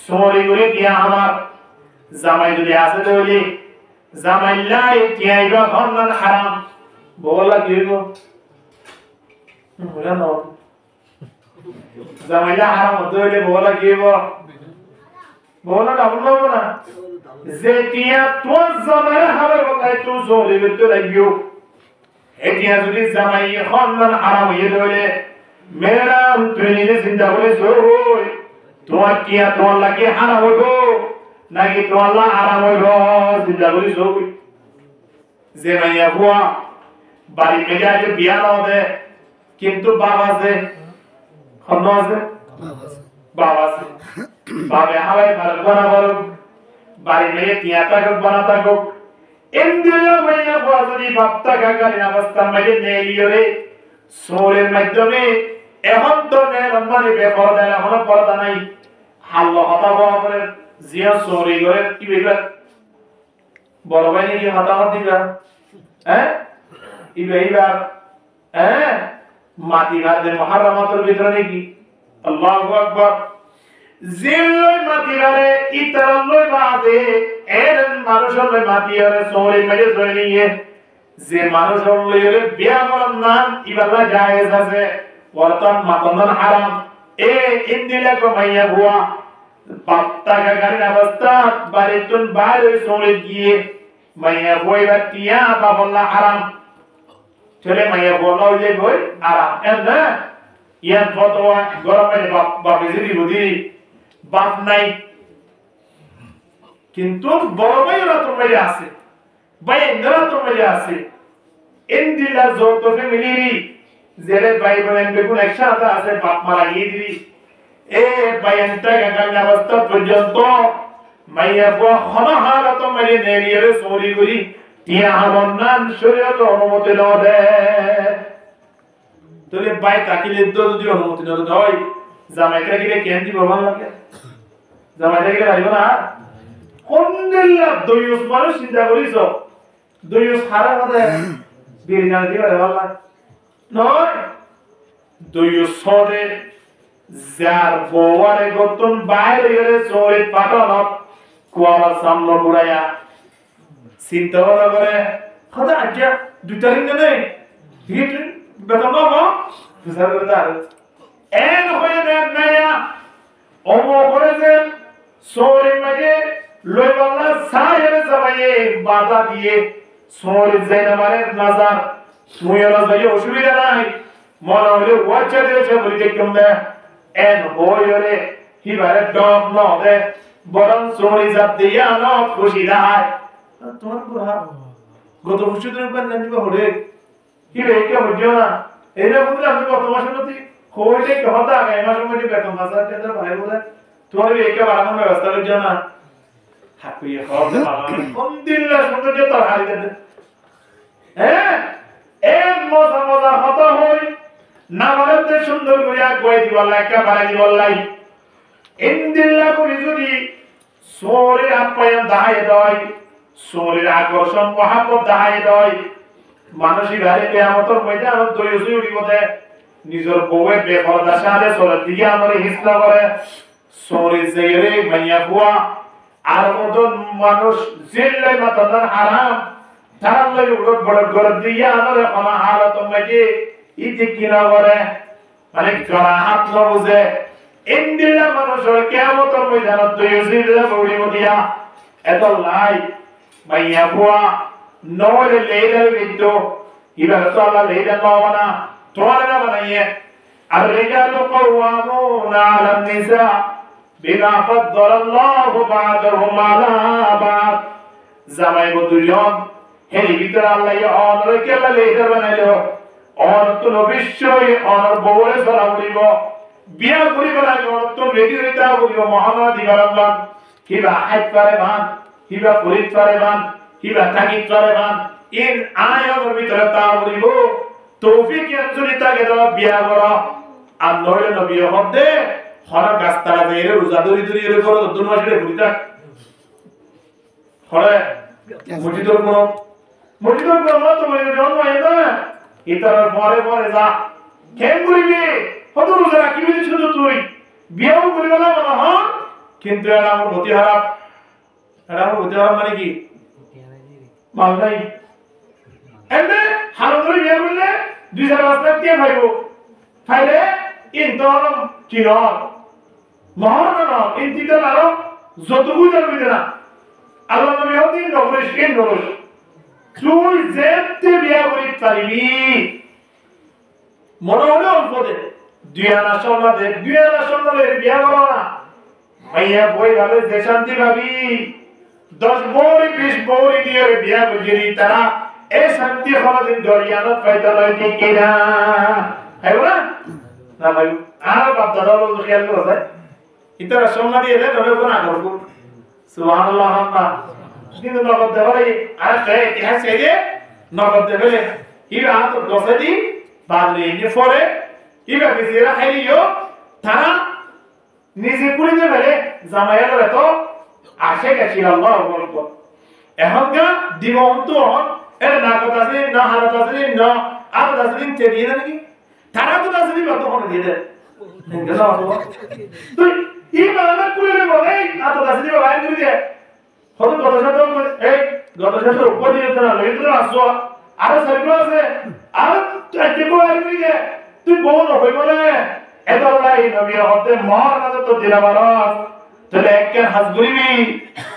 সরি করে দিয়া আমার জামাই যদি আসে তো বলি জামাই লাই তিয়াইবা খন্দান হারাম বলা কি গো বলা না জামাই লা হারাম হতে হইলে বলা কি গো বলা না বলবো না যে তিয়া তোর জামাই হারাম বলাই তো সরি করতে লাগিও এতিয়া যদি জামাই খন্দান হারাম হয়ে হইলে মেরাম তুই নিজে চিন্তা করে সই তোমার কিয়া তোমার লাগে হারাম হইব নাকি তোমার লা আরাম হইব চিন্তা করি সই যে মাইয়া বুয়া বাড়ি মেজাজে বিয়া নাও দে কিন্তু বাবা আছে খন্দ আছে বাবা আছে বাবে হাওয়াই ভালো বরাবর বাড়ি মেয়ে তিয়া থাকুক বানা থাকুক ইন্দ্রিয় মাইয়া বুয়া যদি বাপ্তা কাকারি অবস্থা মেয়ে নেই রে সোরের মাধ্যমে এখন তো মানে বেপরদা এখন পর্দা নাই হাল্লা হতা হওয়া করে জিয়া সরি করে কি বেবা বড় ভাই নাকি হতাহত দিবা হ্যাঁ এইবার হ্যাঁ মাটি গাদের মুহাররমাতের ভিতরে নাকি আল্লাহু আকবার জিল্লই মাটি গারে ইতারলই বাদে এর মানুষের মাটি গারে সরি মেরে জয় নিয়ে যে মানুষের লইরে বিয়া করার নাম ইবাল্লা জায়েজ আছে বর্তমান মাতন্দান হারাম এ ইন্দিলা কো মাইয়া বুয়া বাপ্তা গাগারিন অবস্থা বাড়িতুন বাইরে চলে গিয়ে মাইয়া বুয়া টিয়া বাবল্লা হারাম চলে মাইয়া বলা হইলে বই আরাম এন্না ইয়ান ফতোয়া গরমে বাপ বিজলি বুদি বাপ নাই কিন্তু বড় ভাইরা তো মেরে আছে ভাই এন্দ্রা তো মেরে আছে ইন্দিলা যত ফ্যামিলি জেলে ভাই বোন বেগুন একসাথে আছে বাপ মারা গিয়ে দিলি এ বাইনটা গাগাল অবস্থা পর্যন্ত মাইয়া বুয়া খনা হালত মেরে নেরিয়ে সরি করি টিয়া হামন নাম শরীয়ত অনুমতি ন দে তোরে ভাই তাকিলে তো যদি অনুমতি ন দেয় জামাইটা গিয়ে কেন দিব ভালো লাগে জামাইটা গিয়ে আইব না কোনদিল্লা দুইস মানুষ চিন্তা করিস দুইস হারা মধ্যে বীর জান দিবা ভালো লাগে নয় দুইস সদে যার বওয়ারে গতন বাইরে গেলে চোরে পাটনত কোয়ালা সামনে ঘুরাইয়া চিন্তা ভাবনা করে খোদা আজ্ঞা দুইটা দিন নেই হিট বেতন পাবো বিচার করে তার এন হয়ে দেন নাইয়া অমো করে যে চোরে মাঝে লই বাংলা সাহেবে যাবে মাইয়ে বাধা দিয়ে সোর জাইনামানের নাজার সুয়লা যাই অসুবিধা নাই মনে হলে ওয়াচা দিয়েছে বলি দেখুন দে এন হইরে হিবারে ডম ন দে বরং সোরি জাত দিয়া ন খুশি দায় তোমার পুরা গত বছরের উপর নামিবা হলে কি রে কে বুঝছো না এরা বলতে আমি কত মাসের মধ্যে হইলে কি হতা এই মাসের মধ্যে বেতন 5000 টাকা ভাই বলে তোমার একে বাড়ানোর ব্যবস্থা করছো না হাকুয়ে হবে কোন দিন না সৌন্দর্য তোর হারিয়ে দেবে হ্যাঁ এক মজা মজা হতা হই না বলতে সুন্দর করে আগুয়ে দিবাল্লা একটা বাড়াই দিবাল্লাই ইনদিল্লাহ করি যদি সোরের আপ্যায়ন দাহাই দেয় সোরের আকর্ষণ মহাব্বত দাহাই দেয় মানসিক হারে কিয়ামতের ময়দানে দয়সই উঠিব দে নিজের বউয়ে বেপরদা সাথে চলার দিকে আমারে হিসলা করে সোরে জেরে মাইয়া বুয়া আর মতন মানুষ জিল্লে মাতাদার হারাম তার লাগে উড়ত বড় করে দিয়ে আমারে ক্ষমা হারাত মাঝে ইতি কিনা করে মানে গড়া হাত না বুঝে ইনদিল্লা মানুষের কিয়ামতের ময়দানে দয়সই উঠিব দিয়া এত লাই মাইয়া বুয়া নওয়ালে লেইলার বিদ্যো ইবার তো আল্লাহ লেইলা নওয়ানা তোয়ালা বানাইয়ে আর রিজালু কওয়ামুনা আলান নিসা বিমা ফাদ্দালাল্লাহু বা'দাহুম আলা বা'দ জামাই গো দুজন হেলি ভিতর আল্লাহ অনর কেলা লেইলা বানাইলো অন তো নবিশ্বই অনর বউরে সরা বলিব বিয়া করিব না অন তো রেডি হইতা বলিব মুহাম্মদ ইবারাল্লাহ কিবা হাইত পারে মান কিবা ফরিদ পারে মান কিবা তাকিদ করে মান ইন আয়াতের ভিতরে তা বলিব তৌফিক ইয়াজুরি তাকে দাও বিয়া করো আর নয় নবী হদে হরা গাছতারা দেরে রোজা দরি দরি এর করো দুন মাসে ঘুরিতা হরে মসজিদের কোন তো বলে জন্ম হয় না ইতার পরে পরে যা কেন করিবি কত রোজা রাখিবি শুধু তুই বিয়াও করিব না মনে হ কিন্তু এটা আমার গতি হারাপ মানে কি মাল নাই এমনে হালো ধরে বিয়ে করলে 2000 টাকা দিয়ে পাইবো ফাইলে ইনতন চিনর মহারণ ইনতিদাল আরো যতটুকু যাবে না আল্লাহ নবী হদিন নবরে শিন দরস তুই যেতে বিয়ে করি পারিবি মনে হলো অল্প দে দুই আনা সোনা বিয়ে করো না মাইয়া বই ভালো যে শান্তি ভাবি 10 বড়ি 20 বড়ি দিয়ে বিয়া বুঝিনি তারা এই শান্তি হওয়ার দরিয়ানত ফায়দা লয় ঠিক কিনা হ্যাঁ না ভাই আর বাপ দাদা লোক খেয়াল করে ইতারা সোনা দিয়ে দেয় তবে কোন করব সুবহানাল্লাহ আল্লাহ কিন্তু নগদ দেবে আর সে ইতিহাস এলে নগদ দেবে ইবা তো দশদি বাদলে ইনি ফরে ইবা বিজিরা খাইলিও তারা নিজে পুরি দেবে জামাইয়ার তো আসে গেছিল আল্লাহ বলব এখনকা দিবন্ত এর না কথা আছে না হারাত আছে না আর আছে তে দিয়ে নাকি তারা তো আছে কত করে দিয়ে দেয় গেল তুই এই মানে কুলে বলে আর তো আছে দিয়ে বাইরে দিয়ে কত কত শত এই গত শত উপর দিয়ে না লই তো আসো আর সাইকেল আছে আর তুই কো আর দিয়ে তুই বল হই বলে এত লাই নবী হতে মার না তো দিলা বারাস তবে একখান হাজ গরিবি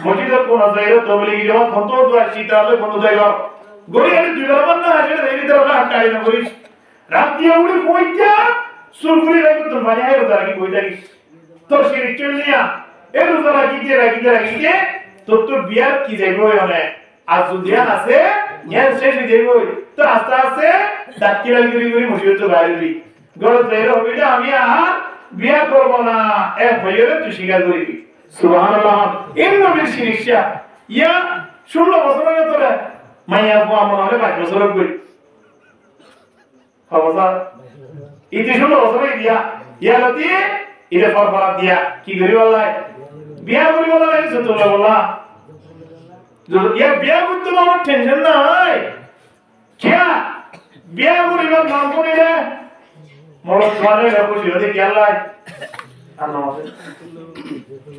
মসজিদের কোন জায়গায় তবলিগি জমা কত দোয়া শীতালে কোন জায়গা গরি আর দুই বেলা না আসে এই ভিতরে না হাঁটাই না গরি রাত দিয়ে উড়ি কইটা সুরফুরি রাখো তো মানে আইরো দাঁড়ি কইটা কি তোর সেই চলিয়া এর উদারা রাখিতে তোর বিয়ার কি যাইবো মানে আজ দুদিয়ান আছে ইয়ার শেষ হয়ে যাইবো তো আস্তে আস্তে দাঁতকি লাগি গরি মসজিদ তো বাইরে গরজ বাইরে হবে না আমি আর বিয়া করব না এ হইরে তুই স্বীকার করিবি সুবহানাল্লাহ এই নবীর শিরিশা ইয়া 16 বছর আগে তোরা মাইয়া বুয়া মনে হলে 5 বছর করি খবরদার ইতি 16 বছর দিয়া ইয়া লতি ইলে ফরফরা দিয়া কি করি বললাই বিয়া করি বললাই সত্য বললা ইয়া বিয়া করতে আমার টেনশন নাই কিয়া বিয়া করিবার নাম করিলে মোর ঘরে খুশি হতে গেলাই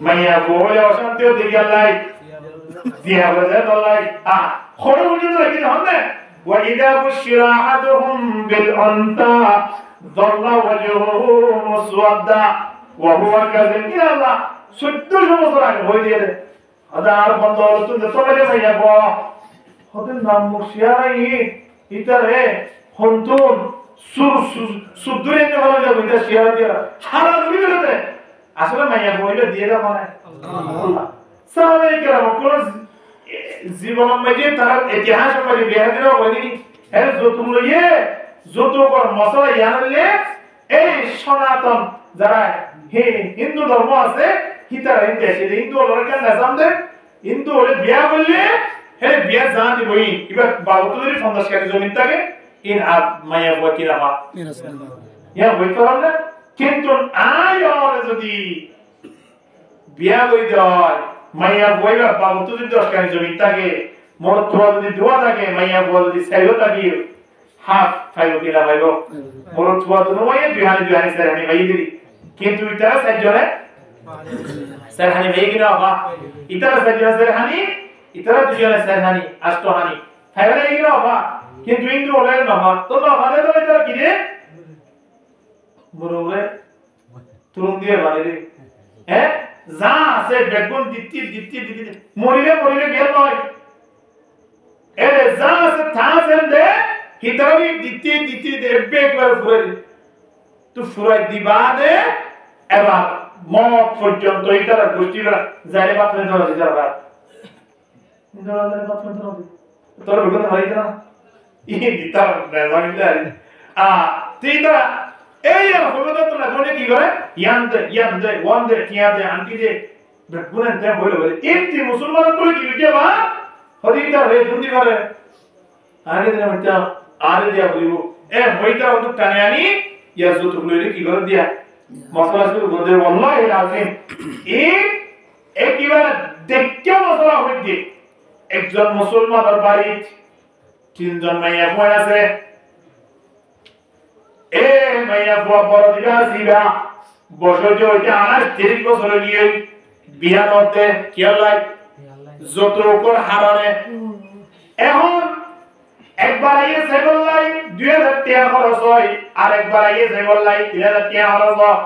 মাইয়া বলে অশান্তি হতে গেলাই দিয়া বলে দলাই খড় উঠে রাখি হনে ওয়াইদা বুশিরা আহাদুহুম বিল আনতা যাল্লা ওয়াজহুহু মুসওয়াদা ওয়া হুয়া কাযিম ইয়া আল্লাহ 14 বছর আগে হয়ে গেলে আর বন্ধ হলো তুমি তো বলে ভাই যাব হতেন নাম মুশিয়ারাই ইতারে হন্তন সুদুরে নে ভালো যাবে এটা শিয়ারা দিয়া সারা দুনিয়া রে আসলে মাইয়া বইলে দিয়ে দাও মানে আল্লাহ সাহাবে কেরাম কোন জীবনের মধ্যে তার ইতিহাসের মধ্যে বিহার দিরা বলি এর যত লইয়ে যত কর মশলা ইয়ানলে এই সনাতন যারা হিন্দু ধর্ম আছে হিতারা হিন্দু হলো কেন নাজাম দে হিন্দু হলে বিয়া করলে হে বিয়া জানা দিবই এবার বাবুতুরি 50 কাঠি জমি থাকে ইন আপ মাইয়া বকি রামা ইয়া বইতো না কিন্তু আয় যদি বিয়া কই দেয় মাইয়া বইবা বাবুতুরি 10 কাঠি জমি থাকে মোর তোরা যদি দোয়া থাকে মাইয়া বল যদি সাইলো থাকি হাফ ফাইলো কিনা ভাইবো মোর তোরা তো নয় দুহানি সারানি ভাই দিদি কিন্তু এটা সাজরে সারহানি ভাই কিনা বা ইতারা সাজরে সারহানি ইতারা দুজনে সারহানি আষ্টহানি ফাইলে কিনা বা কিন্তু ইন্দু হলে না তো না মানে তো এটা কি রে বড়রে তুরুম দিয়ে মানে রে হ্যাঁ যা আছে বেগুন দিতি মরিলে গেল নয় এরে যা আছে থাসেন দে হিতারি দিতি দেবে একবার ফুরে তো ফুরাই দিবা দে এবার মত পর্যন্ত ইতারা গোষ্ঠীরা যাইলে বাতরে ধরা দিতে পারবা ধরা বাতরে ধরা দিতে তোর বেগুন হয় না ই দিতা না আ তিতা এই আর হলো তো না বলে কি করে ইয়ান্দে ওয়ান্দে কিয়াদে আন্টি দে বেগুন দে বলে এমতি মুসলমান তো কি বিকে বা হরিটা রে দুন্দি করে আরে দিন মধ্যে আরে দিয়া বলিব এ মইটা অন্ত টানে আনি ইয়া যত লইলে কি করে দিয়া মশলা শুরু করে দে wallahi lazim এ কিভাবে দেখকে মশলা হইছে একজন মুসলমানের বাড়ি তিনজন মাইয়া বই আছে এ মাইয়া বড় দিবা সিবা বছর যে আনাস 30 বছর গিয়ে বিয়া করতে কি হলাই যত উপর হারানে এখন একবার আইয়ে সেবলাই 2000 টাকা খরচ হয় আর একবার আইয়ে সেবলাই 3000 টাকা খরচ হয়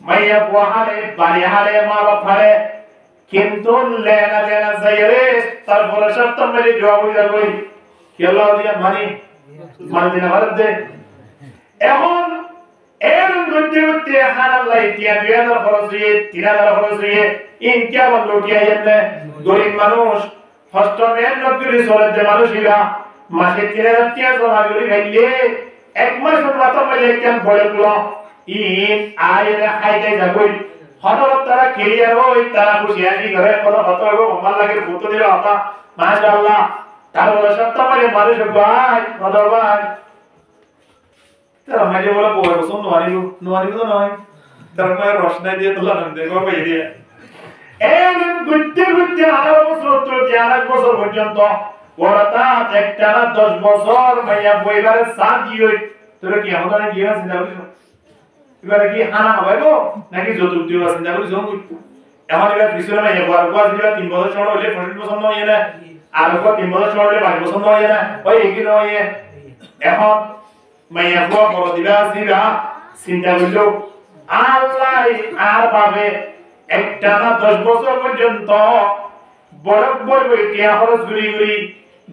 মাইয়া বহারে বাড়ি হারে মা বাপ হারে কিন্তু লেনা যাইরে তারপরে সপ্ত মেরে জবাব হইয়া কই কেলা দিয়া মানি দিনা ভারতে এখন এর মধ্যে হারালাই টিয়া 2000 খরচ হইয়ে 3000 খরচ হইয়ে ইনকিয়া বল লুটিয়া যেতে গরিব মানুষ হস্তমের নকরি চলে যে মানুষরা মাসে 3000 টাকা জমা করে খাইলে এক মাস মাত্র মেলে কেন বলেগুলো ইন আইরে খাইতে যাবই হঠাৎ তারা ক্লিয়ার হই তারা খুশি আসি ঘরে কত হত হবে ভাল লাগে ফটো দিলে হতা মাশাআল্লাহ তারপরে সপ্তাহে মানুষ ভাই কত ভাই তারা মাঝে বলে বড় বসন নোয়ারিব তো নয় তার মায়ের রসনাই দিয়ে তোলা না দেখো ভাই দিয়ে এমন গুট্টে 18 বছর তো 11 বছর পর্যন্ত ওরাটা একটানা 10 বছর মাইয়া বইবারে সাথ দিই তোরা কি আমাদের গিয়ে চিন্তা করিস এবারে কি হানা হইবো নাকি যৌতুক দিবা চিন্তা করিস এখন এবার পিছনে মাইয়া বড় দিবা 3 বছর সময় হইলে 40 বছর নয় না আর 3 বছর সময় হইলে 22 বছর নয় না ওই কি নয় এখন মাইয়া বড় দিবা চিন্তা করিল আল্লাহ আর পাবে একটানা 10 বছর পর্যন্ত বড় ইতিহা খরচ ঘুরি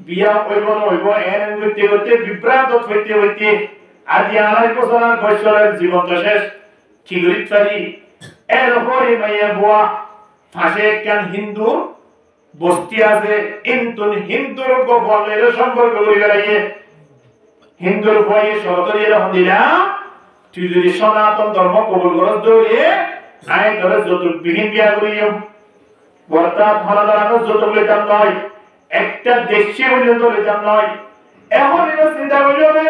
বিয়া হইব এন করতে বিভ্রান্ত হইতে আজি 2.5 বছর বছরের জীবন তো শেষ কি করি পারি এরপরে মাইয়া বুয়া ফাঁসে একখান হিন্দু বস্তি আছে হিন্দুর গোপনের সম্পর্ক করে বেড়াইয়ে হিন্দুর ভয়ে সরকারি এরকম দিলাম তুই যদি সনাতন ধর্ম কবুল করস দৌড়িয়ে আয় ধরে যৌতুক বিহীন বিয়া করিও বর্তাত ভালো দাঁড়ানো যৌতুক লেতাম নয় একটা দেশে পর্যন্ত লেতাম নয় এখন এটা চিন্তা করলে হবে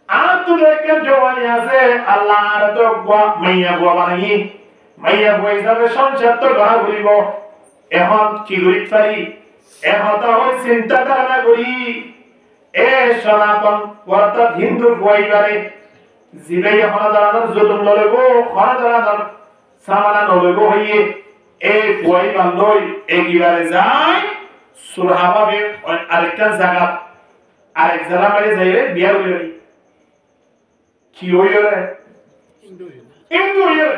আর তো একটা জওয়ানি আছে আল্লাহ আর তো মাইয়া বুয়া বানাই মাইয়া বুয়া হিসাবে সংসার তো ঘা ঘুরিব এখন কি করি পারি এখন তো ওই চিন্তা ধারণা করি এ সনাতন অর্থাৎ হিন্দুর বইবারে জিবাই এখন দাঁড়ানোর যৌতুক লড়ব খরা দাঁড়ানোর সামানা নলব হইয়ে এই বই বান্ধই একেবারে যায় সুরহাবাবে আরেকটা জায়গা আরেক জায়গা মানে যাইলে বিয়া হইলে কি হইলে হিন্দু হইলে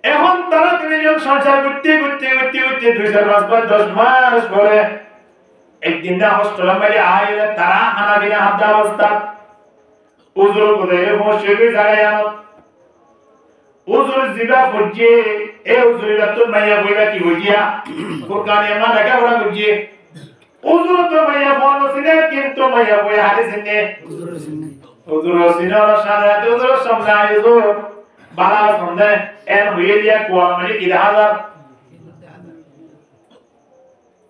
এখন তারা তিনজন সংসার করতে হইতে 2-4-5-10 পরে একদিন না হোস্টেলে মেরে আইলে তারা হানাবিনা হাবদা অবস্থা উজুর করে মসজিদে জায়গা আনো উজুর জিবা ফুজে এ উজুরিরা তো মাইয়া বইবা কি হইয়া কোরআনে মা লেখা পড়া করছে উজুর তো মাইয়া বলো সিনে কিন্তু মাইয়া বই হাদিস নে উজুর সিনার সাথে উজুর সামনে আইজো বালা সন্ধ্যে এন হইয়ে দিয়া কোয়া মানে কি হাজার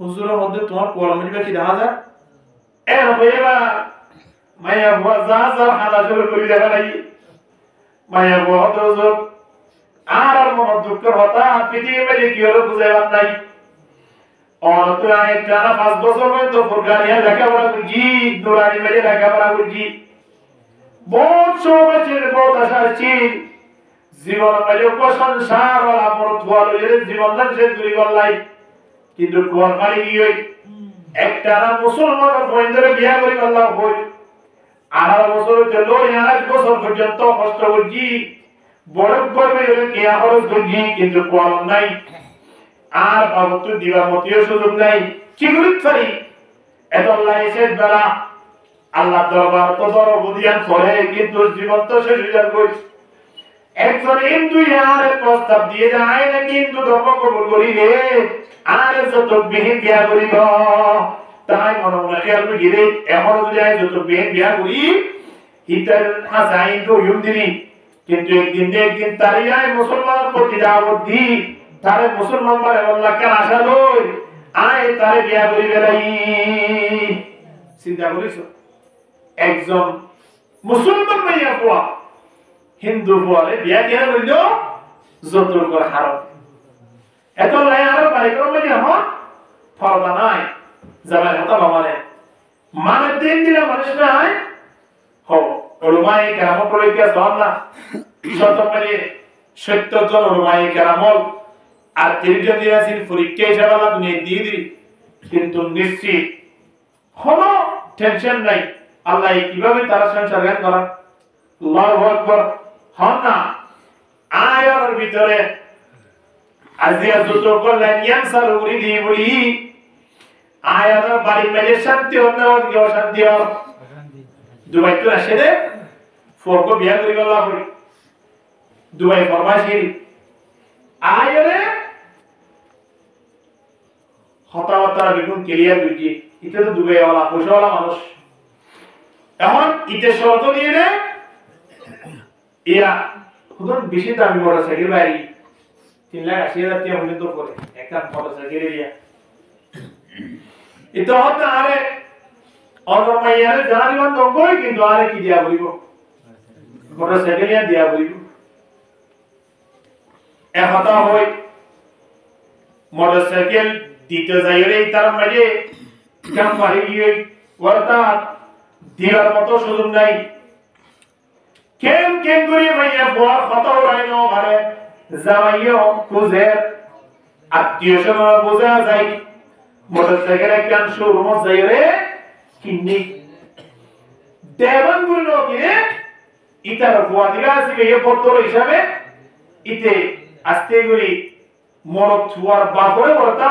হুজুরের মধ্যে তোমার কোয়া মানে কি হাজার এন হইবা মাইয়া বুয়া যা যা হালা শুরু করে দেখা নাই মাইয়া বুয়া তো আর মন দুঃখ হতা পৃথিবীতে কি হলো বুঝাইবার নাই অনন্ত একটা না 5 বছর পর্যন্ত ফুরকানিয়া লেখাপড়া করছি নুরানি মেলে লেখাপড়া করছি বহুত সমাজের বহুত আশা আছে জীবন মেলে প্রশংসার ওলা মরত হলো জীবন দান শেষ করি গলাই কিন্তু কোন পারি কি হই একটা না মুসলমানের বন্ধুরে বিয়া করি আল্লাহ হই 18 বছর চলো 21 বছর পর্যন্ত কষ্ট করছি বড় করবে কে খরচ করছি কিন্তু কোন নাই আর বাবত দিবার মতিও সুযোগ নাই কি করি পারি এত আল্লাহ শেষ বেলা আল্লাহ দরবার তো বড় বুদিয়ান করে কিন্তু জীবন তো শেষ হয়ে যাবে একজন হিন্দু আর প্রস্তাব দিয়ে যায় না কিন্তু ধর্ম কবুল করি রে আর যত বিহীন বিয়া করিব তাই মনে মনে খেয়াল করি রে এখন যদি আই যত বিহীন বিয়া করি হিটার হাসাইন তো ইউম দিবি কিন্তু একদিন তারই আয় মুসলমানের প্রতি দাওয়াত দি তারে মুসলমান বলে আল্লাহ কেন আশা লই আয় তারে বিয়া করি বেলাই চিন্তা করিস একজন মুসলমান মাইয়া বুয়া হিন্দু বুয়ারে বিয়া কেন করিল যত করে হারাম এত লাই আর পারিক্রম মানে আমার ফরদা নাই জামাই হতা মানে দিন দিলে মানুষ নাই হো ওলমায়ে কেরাম পড়াইতে সব না শত মানে 70 জন ওলমায়ে কেরামল আর 30 জন দিয়েছেন পরীক্ষা হিসাবে আল্লাহ দুনিয়া দিয়ে দিই কিন্তু নিশ্চিত কোনো টেনশন নাই আল্লাহ কিভাবে তারা সংসার জ্ঞান করা আল্লাহু আকবার হন না আয়ার ভিতরে আজিয়া যত করলেন ইয়ানসার উরি দি বলি আয়ার বাড়ি মেলে শান্তি হবে না কি অশান্তি হবে দুবাই তো আসে রে ফোরকো বিয়া করি গলা করি দুবাই ফরমাশি আয়ারে হতাহতা বেগুন ক্লিয়ার হইছে এটা তো দুবাই ওয়ালা পয়সাওয়ালা মানুষ এখন ইতে শর্ত দিয়ে নে ইয়া খুদন বেশি দামি মোটরসাইকেল বাড়ি 3,80,000 টাকা পর্যন্ত পড়ে একটা মোটরসাইকেল এরিয়া এটা হতে আরে অনমাইয়ারে জানিবান দঙ্গই কিন্তু আরে কি দিয়া বলিব মোটরসাইকেল ইয়া দিয়া বলিব এ হতা হই মোটরসাইকেল দিতে যাইরে তার মাঝে কাম পারি গিয়ে ওরতা দিবার মতো সুযোগ নাই কেন করি মাইয়া বড় কথা হইনো ঘরে জামাইও কুজের আত্মীয় স্বজন বোঝা যায় মোটরসাইকেল একখান শোরুম যাইরে কিন্নি দেবন গুলো কি ইতার ফুয়াদিরা আছে এই পত্র হিসাবে ইতে আস্তে করি মরত ছুয়ার বাপরে বলতা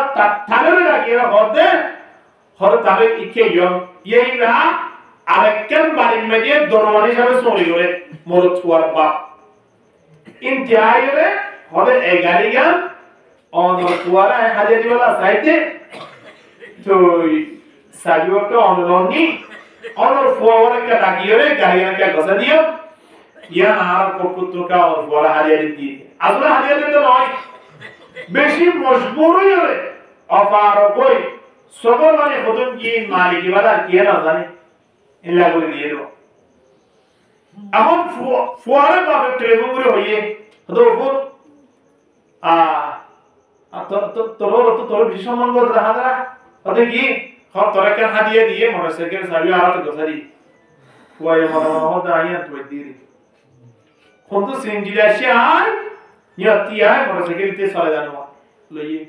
তাগরে লাগিয়ে হতে হর তাবে ইকে ইয়ম এইরা আরেকখান বাড়ির মেয়ে দরওয়ান হিসাবে চলে গেলে মরত ছুয়ার বাপ ইন্তিয়াইরে হবে এই গাড়ি গান অনর ছুয়ারা হাজারি वाला সাইতে তো সাজিওটা অনলনি অনর ফুয়ারা কা ডাকিয়ে গাড়িয়ান কা গসা দিও ইয়া আর পুত্র কা অর ফুয়ারা হাজারি দিয়ে আসলে হাজারি তো নয় বেশি মজবুরই হলে অপার কই সবর মানে খতম কি মালিক বাজার কি না জানে ইল্লা করে দিয়ে দাও এখন ফুয়ারে বাবা টেলিফোন করে হইয়ে তো ফোন তোর বেশি সম্মান করতে হাজারা তাতে কি সব তোরা কেন হাদিয়ে দিয়ে মোটরসাইকেল চাবি আর তো গসারি ফুয়ারে মত আইয়া তো দিয়ে দি কোন তো সিনজিলা সে আর ইয়াতি আয় মোটরসাইকেল তে চলে জানো লইয়ে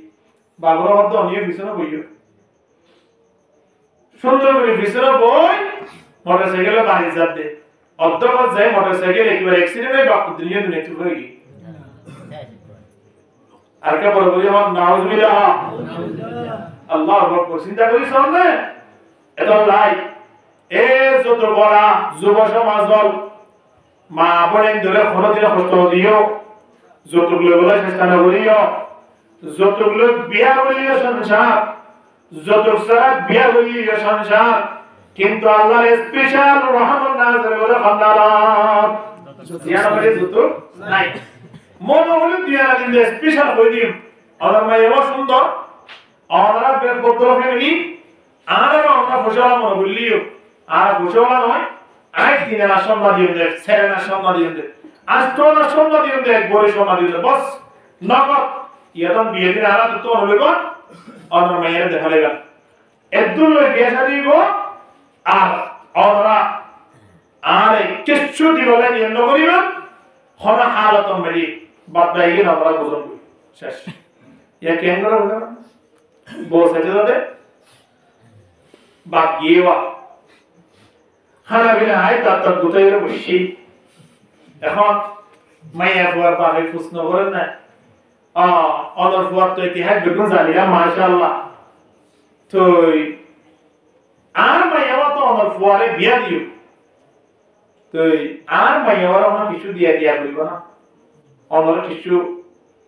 বাবুর মধ্যে অনিয়ে বিছনা বইও সুন্দর করে বিছনা বই মোটরসাইকেল বাড়ি যাবে অর্ধপথ যায় মোটরসাইকেল একবার অ্যাক্সিডেন্ট হয়ে বাপ দুনিয়া দুনিয়া তুই হয়ে গই আর কে বড় বলি আমার নাউজুবিল্লাহ আল্লাহু আকবার চিন্তা করি সামনে এটা লাই এ যত বড় যুব সমাজ হল মা বলেন ধরে খরদিন কষ্ট দিও যতগুলো বলে চেষ্টা না করিও যতগুলো বিয়া বলিও সংসার যত সারা বিয়া বলিও সংসার কিন্তু আল্লাহর স্পেশাল রহমত নাযিল করে খান্দারাত জিয়ানা বলে যত নাই মনে হলো দিয়ানা দিন স্পেশাল হই দিম আমার মায়েও সুন্দর আমরা বেগবদ্র ফ্যামিলি আর আমরা ফসলা মনে বললিও আর ফসলা নয় আজ দিনের সম্মান দিয়ে দেয় সেরেনা সম্মান দিয়ে দেয় আজ তো না সম্মান দিয়ে দেয় বড় সম্মান দিয়ে দেয় বস নগদ ইয়াদন বিয়ে দিন আর তো হবে গো আমরা মায়ের দেখা লাগা একদম বিয়ে দিব আর আমরা আর কিছু দিবলে নিয়ে নকরিবা হনা হালত মেরি বাদদাই না আমরা বুঝুন শেষ ইয়া কেন করে বসে যেতে বাদ গিয়েওয়া খানা বিনা আয় তার দুটাইয়ের বসি এখন মাইয়া ফুয়ার বাপে প্রশ্ন করেন না অনর ফুয়ার তো ইতিহাস বেগুন জানিয়া মাশাআল্লাহ তো আর মাইয়াও তো অনর ফুয়ারে বিয়া দিও তো আর মাইয়াও আমার কিছু দিয়া বলিব না অনর কিছু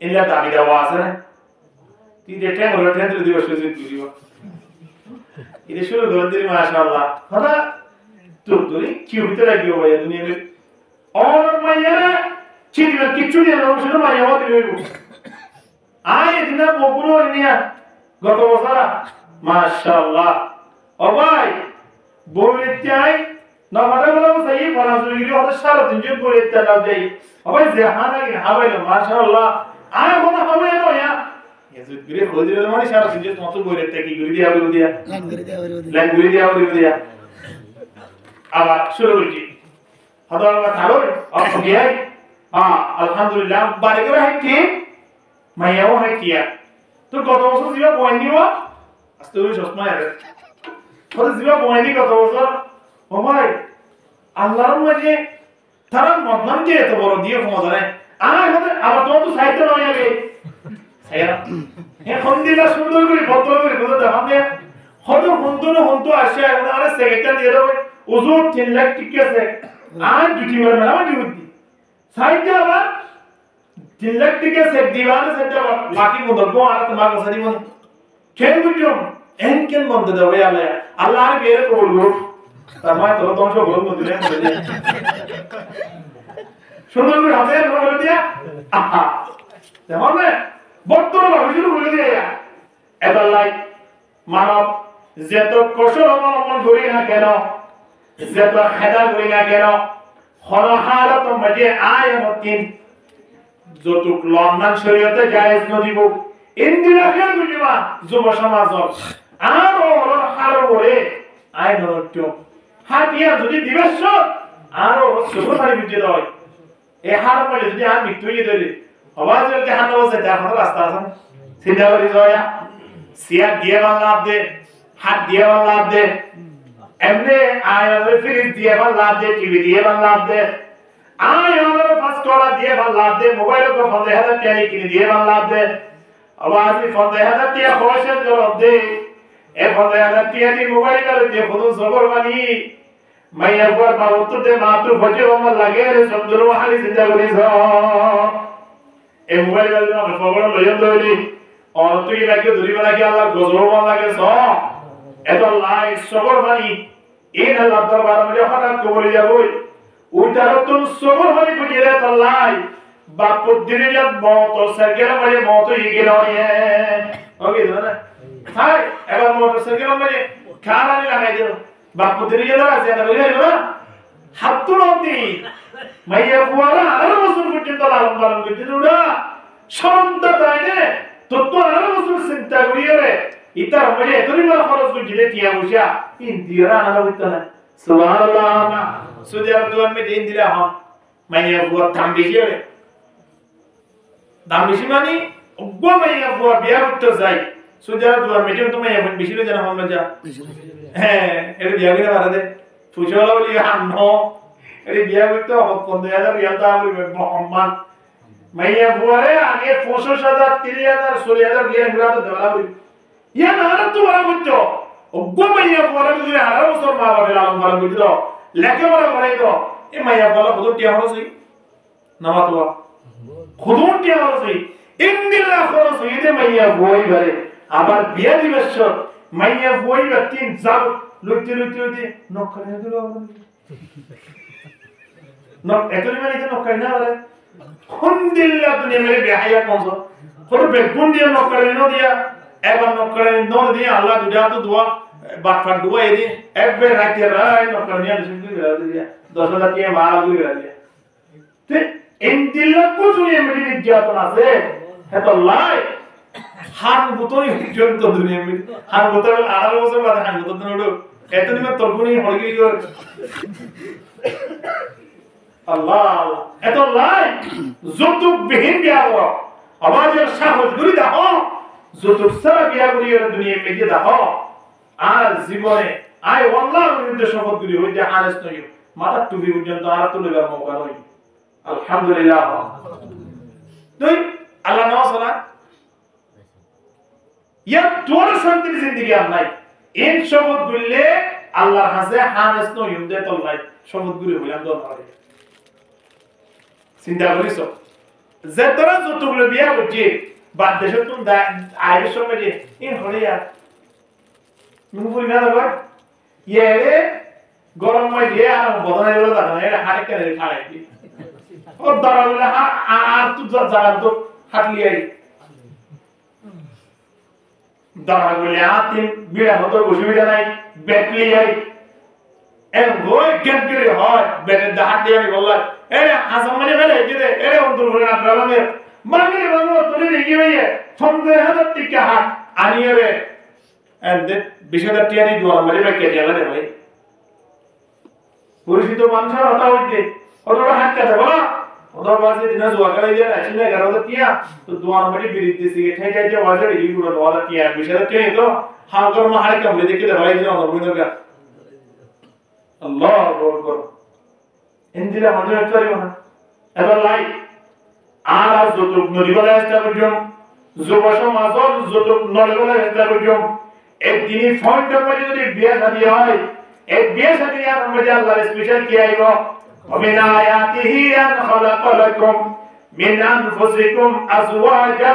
ইলা দাবি দেওয়া আছে না তুই দেখে ওর ঠেন্দ্র দিব সুযোগ দিব এটা শুরু করে দিলি মাশাআল্লাহ হঠাৎ তুই কি হইতে লাগিও ভাই দুনিয়াতে অন মাইয়ারা চিনিবা কিছু নিয়ে না শুধু মাইয়া হতে হইব আয় দিনা বকুলো নিয়া গত বছর মাশাআল্লাহ ও ভাই বউরে চাই না মাটা বলা সেই পড়াশোনা করে হতে সারা দিন যে বউরে চাই না দেই ও ভাই জাহানা কি হাবাইলো মাশাআল্লাহ আয় কোন হবে না ইয়া এজুত গরে খোঁজে মানে সারা দিন যে মত বউরে কি করে দিয়া লাইন করে দিয়া আবার শুরু করছি হদার কথা হলো অফিয়াই আলহামদুলিল্লাহ বাড়ি করে হাইতি মাইয়াও হাইতিয়া তো গত বছর জিবা বয়নিও আস্তে করে চশমা এর তো জিবা বয়নি গত বছর ও ভাই আল্লাহর মাঝে তারা মদনাম দিয়ে এত বড় দিয়ে ক্ষমতা নেই আবার তো সাহিত্য নয় আগে সাইরা এখন দিলা সুন্দর করে ভদ্র করে বুঝতে হবে হয়তো হন্তু আসে এখন আরে সেকেন্ড দিয়ে দেবে ওজোর 3 লাখ টিকে আছে আর দুটি বার না আমার ডিউটি সাইডে আবার 3 লাখ টিকে আছে দিওয়ানে সেটা বাকি মতো গো আর তোমার কথা দিব কেন বুঝছো কেন বন্ধ দাও আল্লাহ আল্লাহ আর বের করে বলবো তার মানে তো তোমার সব বন্ধ দিলেন সুন্দর করে হাতে বলে দিয়া আহা দেখো না বর্তমান ভাবে বলে দিয়া এটা লাই মানব যত কৌশল অবলম্বন করি না কেন যত খেদা করি না কেন হরহালত মাঝে আয়ামতিন যতুক লন্ডন শরীয়তে জায়েজ নদিব ইন্দিরা খেল বুঝিবা যুব সমাজ আর হরহার করে আইন নত্য হাতিয়া যদি দিবস আর সুবহানাল্লাহ বুঝে দয় এই হার মানে যদি আর মৃত্যু হয়ে দেবে আওয়াজ করতে হান বসে দেখো রাস্তা আছে চিন্তা করি জয়া সিয়া দিয়ে লাভ দে হাত দিয়ে লাভ দে এমনি আয়ালের ফ্রিজ দিয়ে লাভ দে টিভি দিয়ে লাভ দে আয়ালের পাঁচ টাকা দিয়ে লাভ দে মোবাইল কো 50,000 টাকা কিনে দিয়ে লাভ দে আওয়াজ 50,000 টাকা খরচের জবাব দে এ 50,000 টাকা দিয়ে মোবাইল করে দিয়ে খুদ জবর বানি মাইয়া পর পাবত দে মাত্র ফজে আমার লাগে রে সমুদ্র হালি চিন্তা করিস এ মোবাইল গেল না খবর লইয়া দইলি और तू ये लगे दूरी वाला क्या अल्लाह गजरों वाला के सो ये तो अल्लाह सबर बनी इन अल्लाह दरबार में जो हठात को बोली जाए उधर तुम सबर बनी को ये तो अल्लाह बाप दिन जब मौत और सरकेल में मौत ही गिरा है ओके ना हाय अगर मोटर सरकेल में खाना नहीं लगा दो बाप दिन जब ना से तो बोले ना हाथ तो नहीं मैं ये बुआरा अरे मसूर कुछ तो लालम लालम कुछ तो ना शांत ताईने तो আলাদা বছর চিন্তা করিয়ে রে ইতা মানে এতদিন খরচ করে দিলে টিয়া বসা ইন্দিরা আলাদা হইতো না সুবহানাল্লাহ মা সুদিয়া দুয়ার মে দিন দিলা হম মাইয়া বুয়া দাম বেশি রে দাম বেশি মানে ওগো মাইয়া বুয়া বিয়া করতে যাই সুদিয়া দুয়ার মে দিন তুমি এখন বেশি রে জানা হম যা হ্যাঁ এর বিয়া করে বাড়া দে ফুসলা বলি আনো এর বিয়া করতে 15,000 রিয়াল দাম মোহাম্মদ মাইয়া বুয়ারে আগে 25,000 30,000 40,000 দিয়ে আমরা তো দেওয়া হই ইয়া না আর তো বড় বুঝছো ওগো মাইয়া বুয়ারে যদি 18 বছর মা বাবা লালন পালন করে দিল লেখে বড় করে তো এ মাইয়া বুয়ারে কত টিয়া হলো নামাতোয়া খুদুন টিয়া হলো ইন্দিল্লাহ খরচ হইতে মাইয়া বুয়াই বারে আবার বিয়া দিবস মাইয়া বুয়াই বা তিন যাব লুইতে নকরে দিল নক এতরি মানে তো নকরে না বারে খুন্দিল্লাহ দুনিয়া মেরে বেহায়া পৌঁছ কত বেগুন দিয়ে নকরে ন দিয়া এবার নকরে ন দিয়ে আল্লাহ দুটা তো দোয়া বাটফাট দোয়া এ দিয়ে একবার রাতে রাই নকরে নিয়ে দিয়া 10,000 টাকা মারা গুলি দিয়া তে ইন্দিল্লাহ কো দুনিয়া মেরে নির্যাতন আছে এত লাই হান বুতনি পর্যন্ত দুনিয়া মেরে হান বুতর 18 বছর বাদে হান বুতর নড়ো এত নিমে তরগুনি হড়গি গো আল্লাহ এত লাই যৌতুক বিহীন বিয়া করো আমাদের সাহস করি দেখো যৌতুক ছাড়া বিয়া করি এর দুনিয়া মেয়ে দেখো আর জীবনে আয় আল্লাহর বিরুদ্ধে শপথ করি হই যে আরেস নই মাথা টুপি পর্যন্ত আর তুলবার মৌকা নই আলহামদুলিল্লাহ তুই আল্লাহ নাও সালা ইয়া তোর শান্তির জিন্দেগি আর নাই এই শপথ করলে আল্লাহর কাছে আরেস নই দে তো নাই শপথ করি হইলাম তো পারে চিন্তা করিস যে তোরা যতগুলো বিয়া করছি বাদ দেশে তুমি আয়ের সঙ্গে যে ইন হলিয়া মুফুরি না দাবার ইয়ে গরম মাই দিয়ে আর বদনাই হলো দাদা এটা হাতে কেন খায় কি ও দরা বলে আর তুই জায়গা তো হাঁটলি আই দরা বলে তিন বিড়া হতো অসুবিধা নাই ব্যাটলি আই এর গোয় গেম করে হয় বেটের হাত দিয়ে আমি বললাম এরে আসাম মানে ফেলে এজে এরে অন্তর করে না প্রবলেমে মানে বাবু তোরে দেখি ভাইয়ে 50,000 টাকা হাত আনিয়ে রে এন্ড 20,000 টাকা দিয়ে দোয়া মানে ব্যাগ কেটে আলাদা ভাই পরিচিত মানুষের হতা হইতে ওরা হাত কাটে বলা ওরা বাজে দিনা জোয়া করে দিয়ে আছে না 11,000 টাকা তো দোয়া মানে বিরিত দিছি ঠাই ঠাই যে বাজারে এই গুলো দোয়া টাকা 20,000 টাকা তো হালকার মা হাড় কামড়ে দেখে ভাই দিন অন্য বুঝা আল্লাহ আকবার ইন্দিরা মধ্যে চলিও না এবার লাই আর যতক নদীবেলা চেষ্টা করছিলাম যুব সমাজর যতক নদীবেলা চেষ্টা করছিলাম একদিনই ফোনটা মধ্যে যদি বিয়ে শাদী হয় এক বিয়ে শাদী আর মধ্যে আল্লাহ স্পেশাল কি আইব ومن آياته أن خلق لكم من أنفسكم أزواجا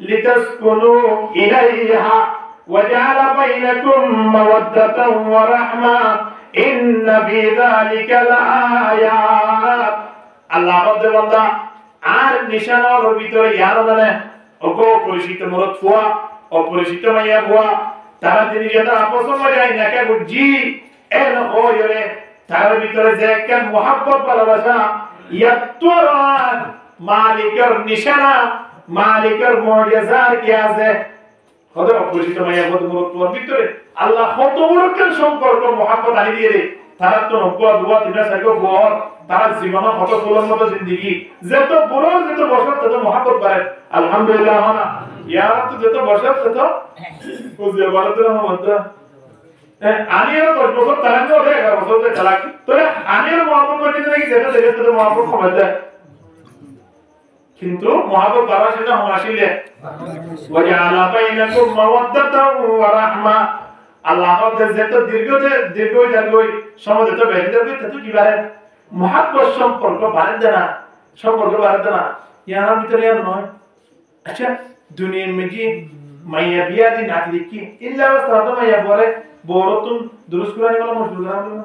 لتسكنوا إليها وجعل بينكم مودة ورحمة إن في ذلك لآيات الله رب بندا আর নিশানার ভিতরে ইয়ার মানে ওগো পরিচিত মরদ ফুয়া অপরিচিত মাইয়া ফুয়া তারা তিনি যেটা আপসম যায় না কে বুঝি এর হইরে তার ভিতরে যে একটা মোহাব্বত ভালোবাসা ইয়াতুরান মালিকের নিশানা মালিকের মুজিজার কি আছে কত অপরিচিত মাইয়া কত মরদ ভিতরে আল্লাহ কত বড় একটা সম্পর্ক মোহাব্বত আনি দিয়ে দেয় তারা তো নব্বই দুয়া তিনটা সাইকো বর তারা জীবন কত ফুলের মতো জিন্দেগি যত বড় যত বছর তত মহব্বত বাড়ে আলহামদুলিল্লাহ না ইয়ার তো যত বছর তত বুঝে বড় তো মধ্যে আনিও 10 বছর তারা তো 11 বছর যে চালাক তোরা আনিও মহব্বত করতে নাকি যেটা দেখে তো মহব্বত কমে যায় কিন্তু মহব্বত বাড়া সেটা হাসিলে ওয়াজআলা বাইনাকুম মাওয়াদ্দাতাও ওয়া রাহমা আল্লাহ যত দীর্ঘ সমাজে তো বেশি তত কি বাড়ে মহাব্বত সম্পর্ক বাড়ে না সম্পর্ক বাড়ে না ইয়ার ভিতরে আর নয় আচ্ছা দুনিয়ার মধ্যে মাইয়া বিয়া দি নাতি দেখি ইল্লা ওয়াস্তাদ মাইয়া পরে বড়তুন দুরুস কুরআনি বলা মশগুল করা না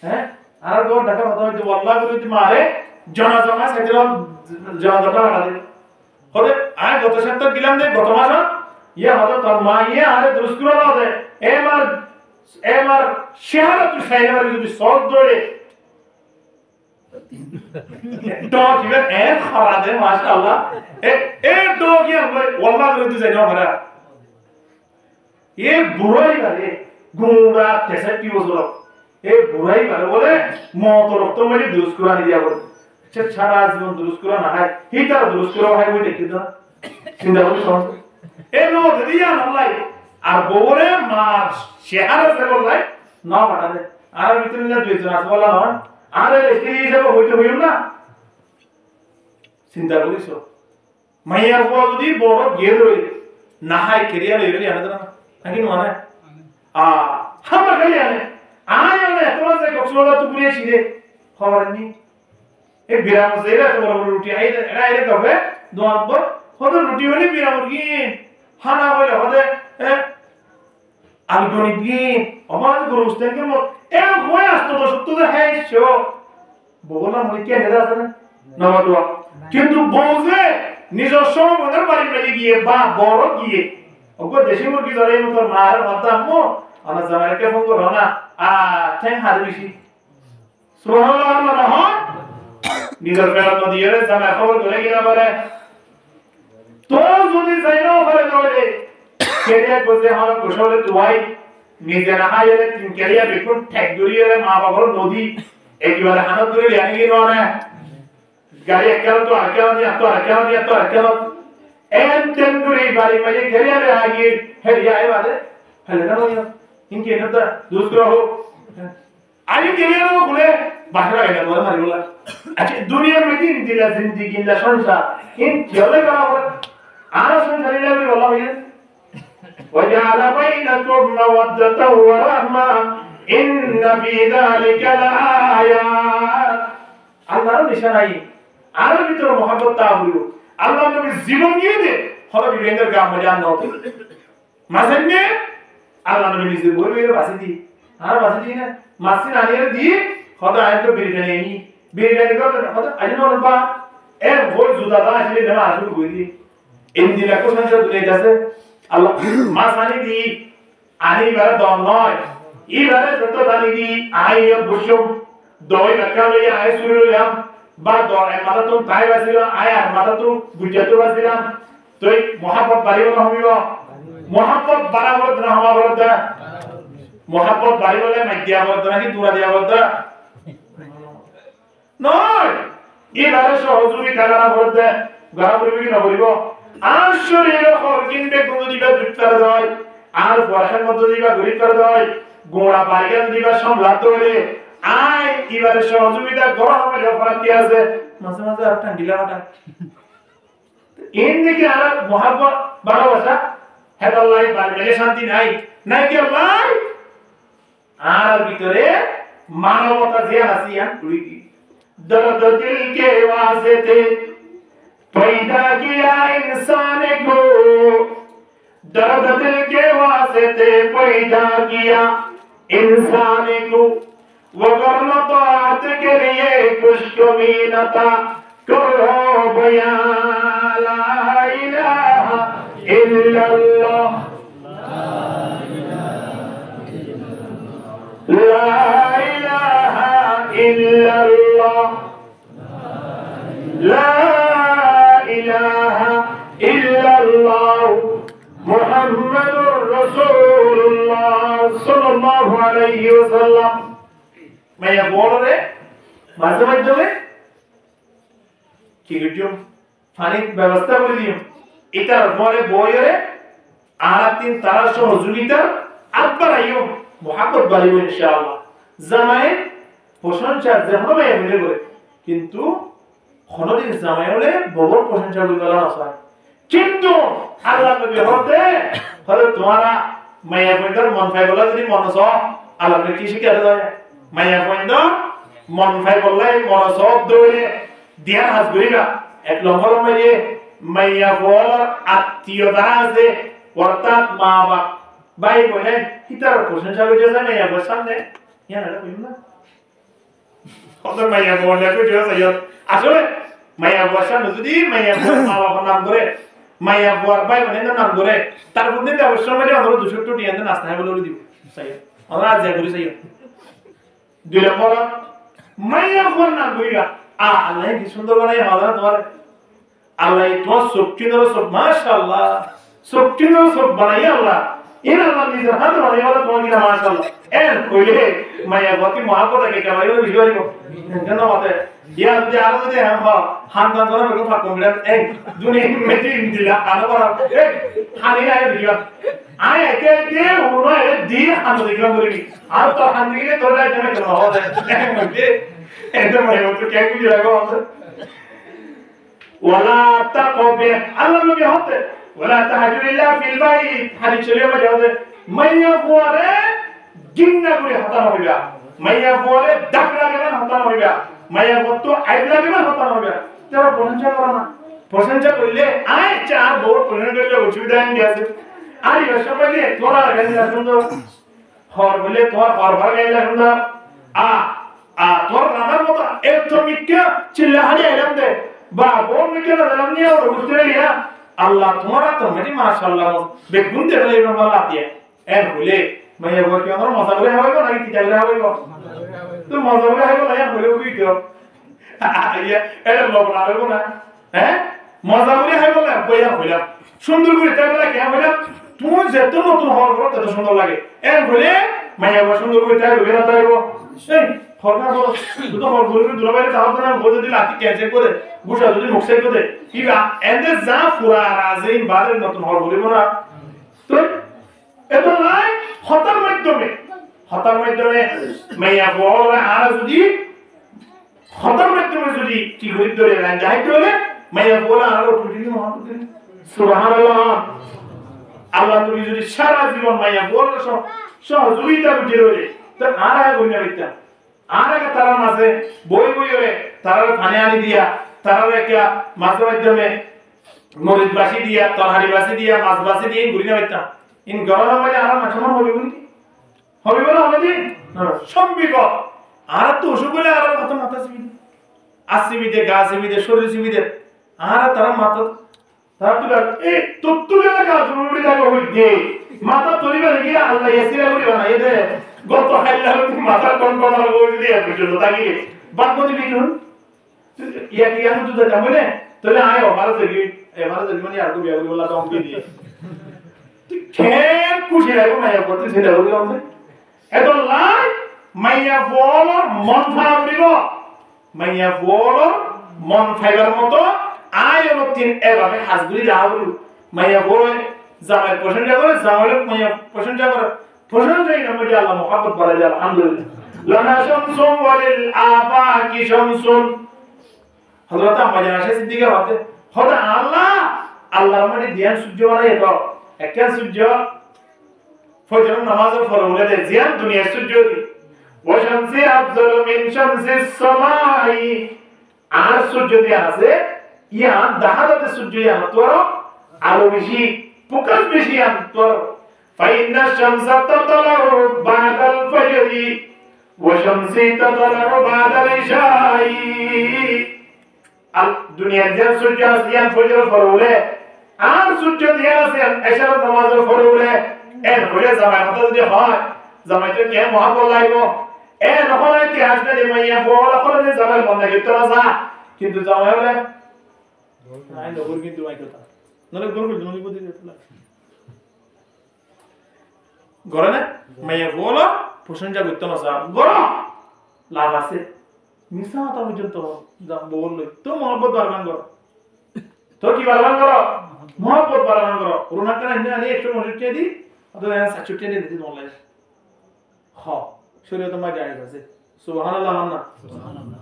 হ্যাঁ আর গো ঢাকা কথা হইতে আল্লাহ করে মারে জানাজা সাইতে জানাজাটা হারাতে হবে আয় গত সপ্তাহ দিলাম দে গত মাস ইয়া হলো তোর মা ইয়া আরে দুরুস কুরআন হবে এমার শাহাদাতু সাইনার যদি সল ধরে ডগ ইভেন এ খারাদে মাশাআল্লাহ এ ডগ ইয়া ওয়াল্লাহ করে দিছে না মারা এ বুড়াই বারে গুড়া 63 বছর এ বুড়াই বারে বলে মত রক্ত মানে দুরুস কুরআন দিয়া বলে সে সারা জীবন দুরুস কুরআন হয় হিতার দুরুস কুরআন হয় ওই দেখি তো চিন্তা করে সমস্ত এ নো দিয়া আল্লাহ আর বউরে মার শেহারে সে বললাই না বাড়ালে আর ভিতরে না দুইজন আছে বলা হয় আর স্ত্রী হিসেবে হইতে হইল না চিন্তা করিছো মাইয়া হওয়া যদি বড় গিয়ে রই না হাই কেরিয়ার এর আনে না নাকি মানে হামা খালি আনে আয় আনে তোমার যে কক্সবাজার তো ঘুরে এসি রে খবর নি এই বিরাম সেরা তো বড় রুটি আই এটা আইরে কবে দোয়াত বর কত রুটি হলি বিরাম কি হানা বলে হদে আলগনি কি অবাজ গরুস্তেন কে মত এ হয় আসতো তো সত্য যে হ্যাঁ শো বগলা মনে কে নেদা আছে না নবাদুয়া কিন্তু বউজে নিজস্ব মনের বাড়ি মেলে গিয়ে বা বড় গিয়ে ওগো দেশি মুরগি ধরে মতো মার মাতামো ana zamane ke fongo rona ten hadi bishi subhanallah na ha নিজের ফেরত নদীয়ে জামা খবর ধরে গিয়ে বলে তো যদি যাইনো ফলে ধরে কেরিয়া বসে আমার কুশলে তুই নিজে না হাইলে তিন কেরিয়া বিকুন ঠেক দড়িয়ে মা বাবার নদী একবারে হানত ধরে লিয়ে গিয়ে না গাড়ি এককাল তো আকাল নিয়ে তো আকাল নিয়ে তো আকাল এন তেন্দুরি বাড়ি মাঝে কেরিয়া রে আগি হেরিয়া আই বাদে হেলে না নয় ইনকে নতা দুসগ্রহ আই কেরিয়া নো খুলে বাহরা গেলে বলে মারি বলা আচ্ছা দুনিয়ার মধ্যে দিলা জিন্দেগি লা সংসার ইন চলে গেল আর সংসার লাগবে বলা হইছে وجعل بينكم مودة ورحمة إن في ذلك لآيات আল্লাহর নিশানাই আর ভিতর মহব্বত তাহলে আল্লাহ নবী জীবন দিয়ে দে হলো বিবেকের গাম মজান নতে মাসেনে আল্লাহ নবী নিজে বলবে বাসি দি আর বাসি দি না মাসিন আনিয়ে দি খোদা আয় তো বিরিয়ানি নি বিরিয়ানি কর খোদা আজ নো বা এ ভোর জুতা দা আসলে না আসলে কই দি ইন্দিরা কো সংসার দুনিয়া যাচ্ছে আল্লাহ মাসানি দি আনি বারে দম নয় ই বারে যত দানি দি আই বসুম দই কাকালে আই সুরুলাম বা দয় মাথা তো তাই বাসিল আয় আর মাথা তো বুঝাতে বাসিলাম তুই মহব্বত বাড়িব না হইব মহব্বত বাড়াবত না হওয়া বলদ মহব্বত বাড়িবলে মাইয়া বলদ নাকি দূরা দিয়া বলদ নয় ই বারে সহযোগী কারা বলদ গড়া পড়বি না বলিব আর শরীরে খরকিন বে গুণ দিবা দুটার দয় আর বর্ষার মধ্যে দিবা গরিব কর দয় গোড়া বাইগান দিবা সম্রাট হলে আয় এবারে সহযোগিতা গরম হলে অপরাধ কি আছে মাঝে মাঝে আর ঠান্ডিলা মাটা ইনদিকে আর মহব্বত ভালোবাসা হেদাল্লাহ বারমেলে শান্তি নাই নাই কি আল্লাহ আর ভিতরে মানবতা যে আসিয়া কুড়ি দর্দ দিল কে ওয়াসিতে पैदा किया इंसान को दर्द दिल के वास्ते पैदा किया इंसान को वगरना तो आत के लिए कुछ कमी न था करो बयान ला इलाहा इल्लल्लाह ला इलाहा इल्लल्लाह ला ইলাহা ইল্লাল্লাহ মুহাম্মাদুর রাসূলুল্লাহ সাল্লাল্লাহু আলাইহি ওয়াসাল্লাম মাইয়া বলরে মাঝে মাঝে কি গিয়ে পানির ব্যবস্থা করে দিও এটার পরে বইরে আর তিন তারা সহযোগিতা আত্মারাইও মুহাব্বত বাড়িব ইনশাআল্লাহ জামাই প্রশংসা যেমন মাইয়া বলে করে কিন্তু কোনদিন জামাই হলে বড় প্রশংসা করি বলা না কিন্তু আল্লাহ নবী হতে হলে তোমারা মাইয়া পয়দার মন ফাই বলা যদি মন স আল্লাহ নবী কি শিখাতে দেয় মাইয়া পয়দা মন ফাই বললাই মন সব দৌড়ে দিয়া হাত করিবা এক নম্বর মাইয়ে মাইয়া বল আত্মীয়তা আছে অর্থাৎ মা বাবা ভাই বোনে হিতার প্রশংসা করে যায় মাইয়া বল সামনে ইয়ানা কইম না কত মাইয়া বল একটু যায় আসলে মাইয়া বসা যদি মাইয়া মা বাবার নাম ধরে মাইয়া বর ভাই বোনের নাম ধরে তার মধ্যে অবশ্যই মানে আমরা 200 টি এনে নাস্তা হবে বলে দিব চাই আমরা আজ যা করি চাই দুই নম্বর মাইয়া বর নাম কইরা আল্লাহ কি সুন্দর বানাই হাজার তোমার আল্লাহ তোমার শক্তি ধরো সব মাশাআল্লাহ শক্তি ধরো সব বানাই আল্লাহ এর আল্লাহ নিজের হাতে বানাই বলে তোমার কি মাশাআল্লাহ এর কইলে মাইয়া বতি মহাপতা কে কেমন বুঝি পারিব কেন মতে ইয়া যদি আরো যদি হান্দান করা বেগম ফাক কমপ্লিট এই দুনিয়া মেটি দিলা আলো করা এই হানি আয় দিবা আয় একে কে ওনো এ দি হানো দিবা করিবি আর তো হান দিলে তোর রাইতে মে কেন হবে মধ্যে এটা মানে তো কে বুঝি লাগো আমরা ওয়ালা তাকবে আল্লাহ নবী হতে ওয়ালা তাহাজুরিল্লাহ ফিল বাইত হাদিস শরীফে মধ্যে হতে মাইয়া ফুয়ারে জিন্না করে হতানো হইবা মাইয়া ফুয়ারে ডাক লাগাবেন হতানো হইবা মাইয়া কত আইব লাগাবেন হতানো হইবা তারা প্রশংসা করে না প্রশংসা করলে আয় চার বড় প্রশংসা করলে অসুবিধা নেই আছে আর এসব বলে তোরা গাইলা সুন্দর হর বলে তোর হর গাইলা সুন্দর তোর রানার মতো এত মিথ্যা চিল্লাহানি এলাম দে বা বড় মিথ্যা এলাম নিয়ে ওর বুঝতে গিয়া আল্লাহ তোমারা তো মেরি মাশাআল্লাহ বেগুন দেখলে এরকম আল্লাহ দিয়ে এর বলে মাইয়া বল কি আমার মজা করে হইব নাকি তিতালে হইব তো মজা করে হইব না বলে উঠি তো এটা লোক না হইব না হ্যাঁ মজা করে হইব না বইয়া হইলাম সুন্দর করে তাহলে কি হইলাম তুমি যেত নতুন হওয়ার পর তত সুন্দর লাগে এর বলে মাইয়া বল সুন্দর করে তাই হইব না তাইব এই ফরনা বল দুটো হল বলে দুলাবাইরে তাও না বলে দিলে আতি ক্যান্সেল করে গুছা যদি মুখসেল করে কিবা এন্ডে যা ফুরা রাজিন বারের নতুন হল বলিব না তো এত নাই হতার মাধ্যমে মাইয়া বল আর যদি হতার মাধ্যমে যদি কি হইত ধরে না যাইতে হলে মাইয়া বল আর টুটি মহব্বত করি সুবহানাল্লাহ আল্লাহ তুমি যদি সারা জীবন মাইয়া বল সহযোগিতা বুঝে রইলে তো আর আগে বইনা বিতা আর আগে তারা মাঝে বই হয়ে তারা পানি আনি দিয়া তারা একটা মাছের মাধ্যমে মরিচ বাসি দিয়া তরহারি বাসি দিয়া মাছ বাসি দিয়ে ঘুরিনা বিতা ইন গরম মানে আর মাছ মন হবে বলে হবে সম্বিগ আর তো অসুখ বলে আর কত মাথা আসিবিদে গাছিবিদে শরীরছিবিদে আর তারা মাথা তারা তো এই তত্তুলে লাগা জরুরি লাগা হইছে মাথা তরিবা গিয়ে আল্লাহ এসিরা করে বানাই দে গত হাইলা মাথা কোন কোন লাগা দিয়ে পর্যন্ত তাকি বাদবদি বিনুন ইয়া কি আমি তো জানা বলে তাহলে আয় ভালো থেকে এবারে যদি মানে আর তো বিয়া করে বলা তো অঙ্ক দিয়ে কেন খুশি লাগবে মাইয়া করতে সেটা বলি আমরা এত লাই মাইয়া বল মন খারাপ দিব মাইয়া বল মন ফাইবার মতো আয় তিন এভাবে হাসগুলি রাহুল মাইয়া বল জামাই প্রশংসা করে জামাই মাইয়া প্রশংসা করে প্রশংসাই না মধ্যে আল্লাহ মুহাব্বত বলা যায় আলহামদুলিল্লাহ লানা শামসুন ওয়ালিল আফাকি শামসুন হযরত আম্মা জানা সিদ্দিকা হতে হতে আল্লাহর মানে ধ্যান সূর্য বানায় তো একটা সূর্য ফজর নামাজের পরে উঠে জিয়ান দুনিয়ার সূর্য ওয়া শামসি আফজালু মিন শামসিস সামাই আর সূর্য দিয়ে আছে ইয়া দাহাতে সূর্য ইয়া তোর আলো বেশি প্রকাশ বেশি আন তোর ফাইন্না শামসা তাতালু বাদাল ফজরি ওয়া শামসি তাতালু বাদাল ইশাই আল দুনিয়ার যে সূর্য আসিয়ান ফজর পরে উঠে আর সূর্য দিয়ে আছে এশার নামাজের পরে উঠে এর হলে জামাই হতে যদি হয় জামাইতে কে মহাপল লাগব এ নখন ইতিহাস না মাইয়া বল এখন জামাই বন্ধ করতে রাজা কিন্তু জামাই হলে নাই নগর কিন্তু মাই কথা নলে গরগল নলি বদি দিতলা গরে না মাইয়া বল প্রশংসা করতে না যা গর লাভ আছে মিছা তা পর্যন্ত জাম বল তো মহব্বত বারবান কর তো কি বারবান কর মহব্বত বারবান কর করোনা কানে আনি 160 দি অথবা 60 দি দিন অনলাইন হ শরীয়ত মা জায়েজ আছে সুবহানাল্লাহ না সুবহানাল্লাহ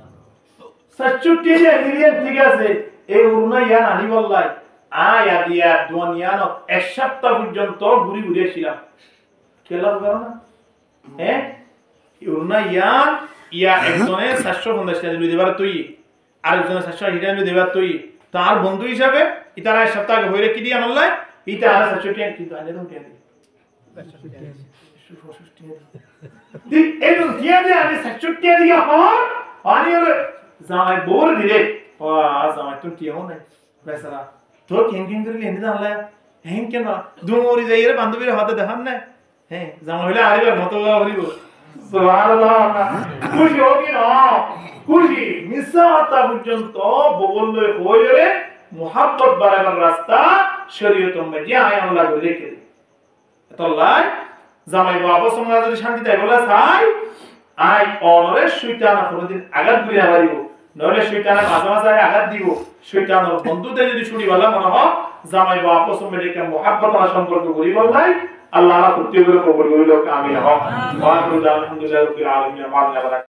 60 দি এরিয়া ঠিক আছে এই করোনা ইয়ান আনি বললাই আয়া দিয়া দুনিয়ানো এক সপ্তাহ পর্যন্ত ঘুরি ঘুরে ছিলাম কেলা করো না হ্যাঁ করোনা ইয়ান ইয়া একজনে 750 টাকা দিলে দেবার তুই আরেকজনে 700 টাকা দেবার তুই তার বন্ধু হিসাবে ইতারা এক সপ্তাহ হইরে কি দিয়া আনলাই ইতা আর 700 টাকা কিন্তু আনে দাও কেন দি এনো দিয়া দে আমি 700 টাকা দিয়া হন আনি জামাই বোর দিলে জামাই তো কি হন বেচারা তো কেন করে এনে দাঁড়ালে হ্যাঁ কেন দুমরি যাইরে বান্ধবীর হাতে দেখান না হ্যাঁ জামাই হইলে আরিবার মতো হরিব সুবহানাল্লাহ খুশি হবি না খুশি মিসাতা পর্যন্ত বগলে হইরে মুহাব্বত বাড়াবার রাস্তা শরীয়ত মধ্যে আয় আল্লাহ করে রেখে এতলাই জামাই বাবা সঙ্গে যদি শান্তি দেয় বলে চাই আই অনরে শয়তান কোনদিন আঘাত করে হারিব নলে শয়তানের মাঝে মাঝে আঘাত দিব শয়তানের বন্ধুতে যদি ছুটি বলা মনে হয় জামাই বাবা সঙ্গে রেখে মুহাব্বত আর সম্পর্ক করি বললাই আল্লাহ প্রত্যেকের কবুল করিল আমিন। ওয়া আলহামদুলিল্লাহি রাব্বিল আলামিন।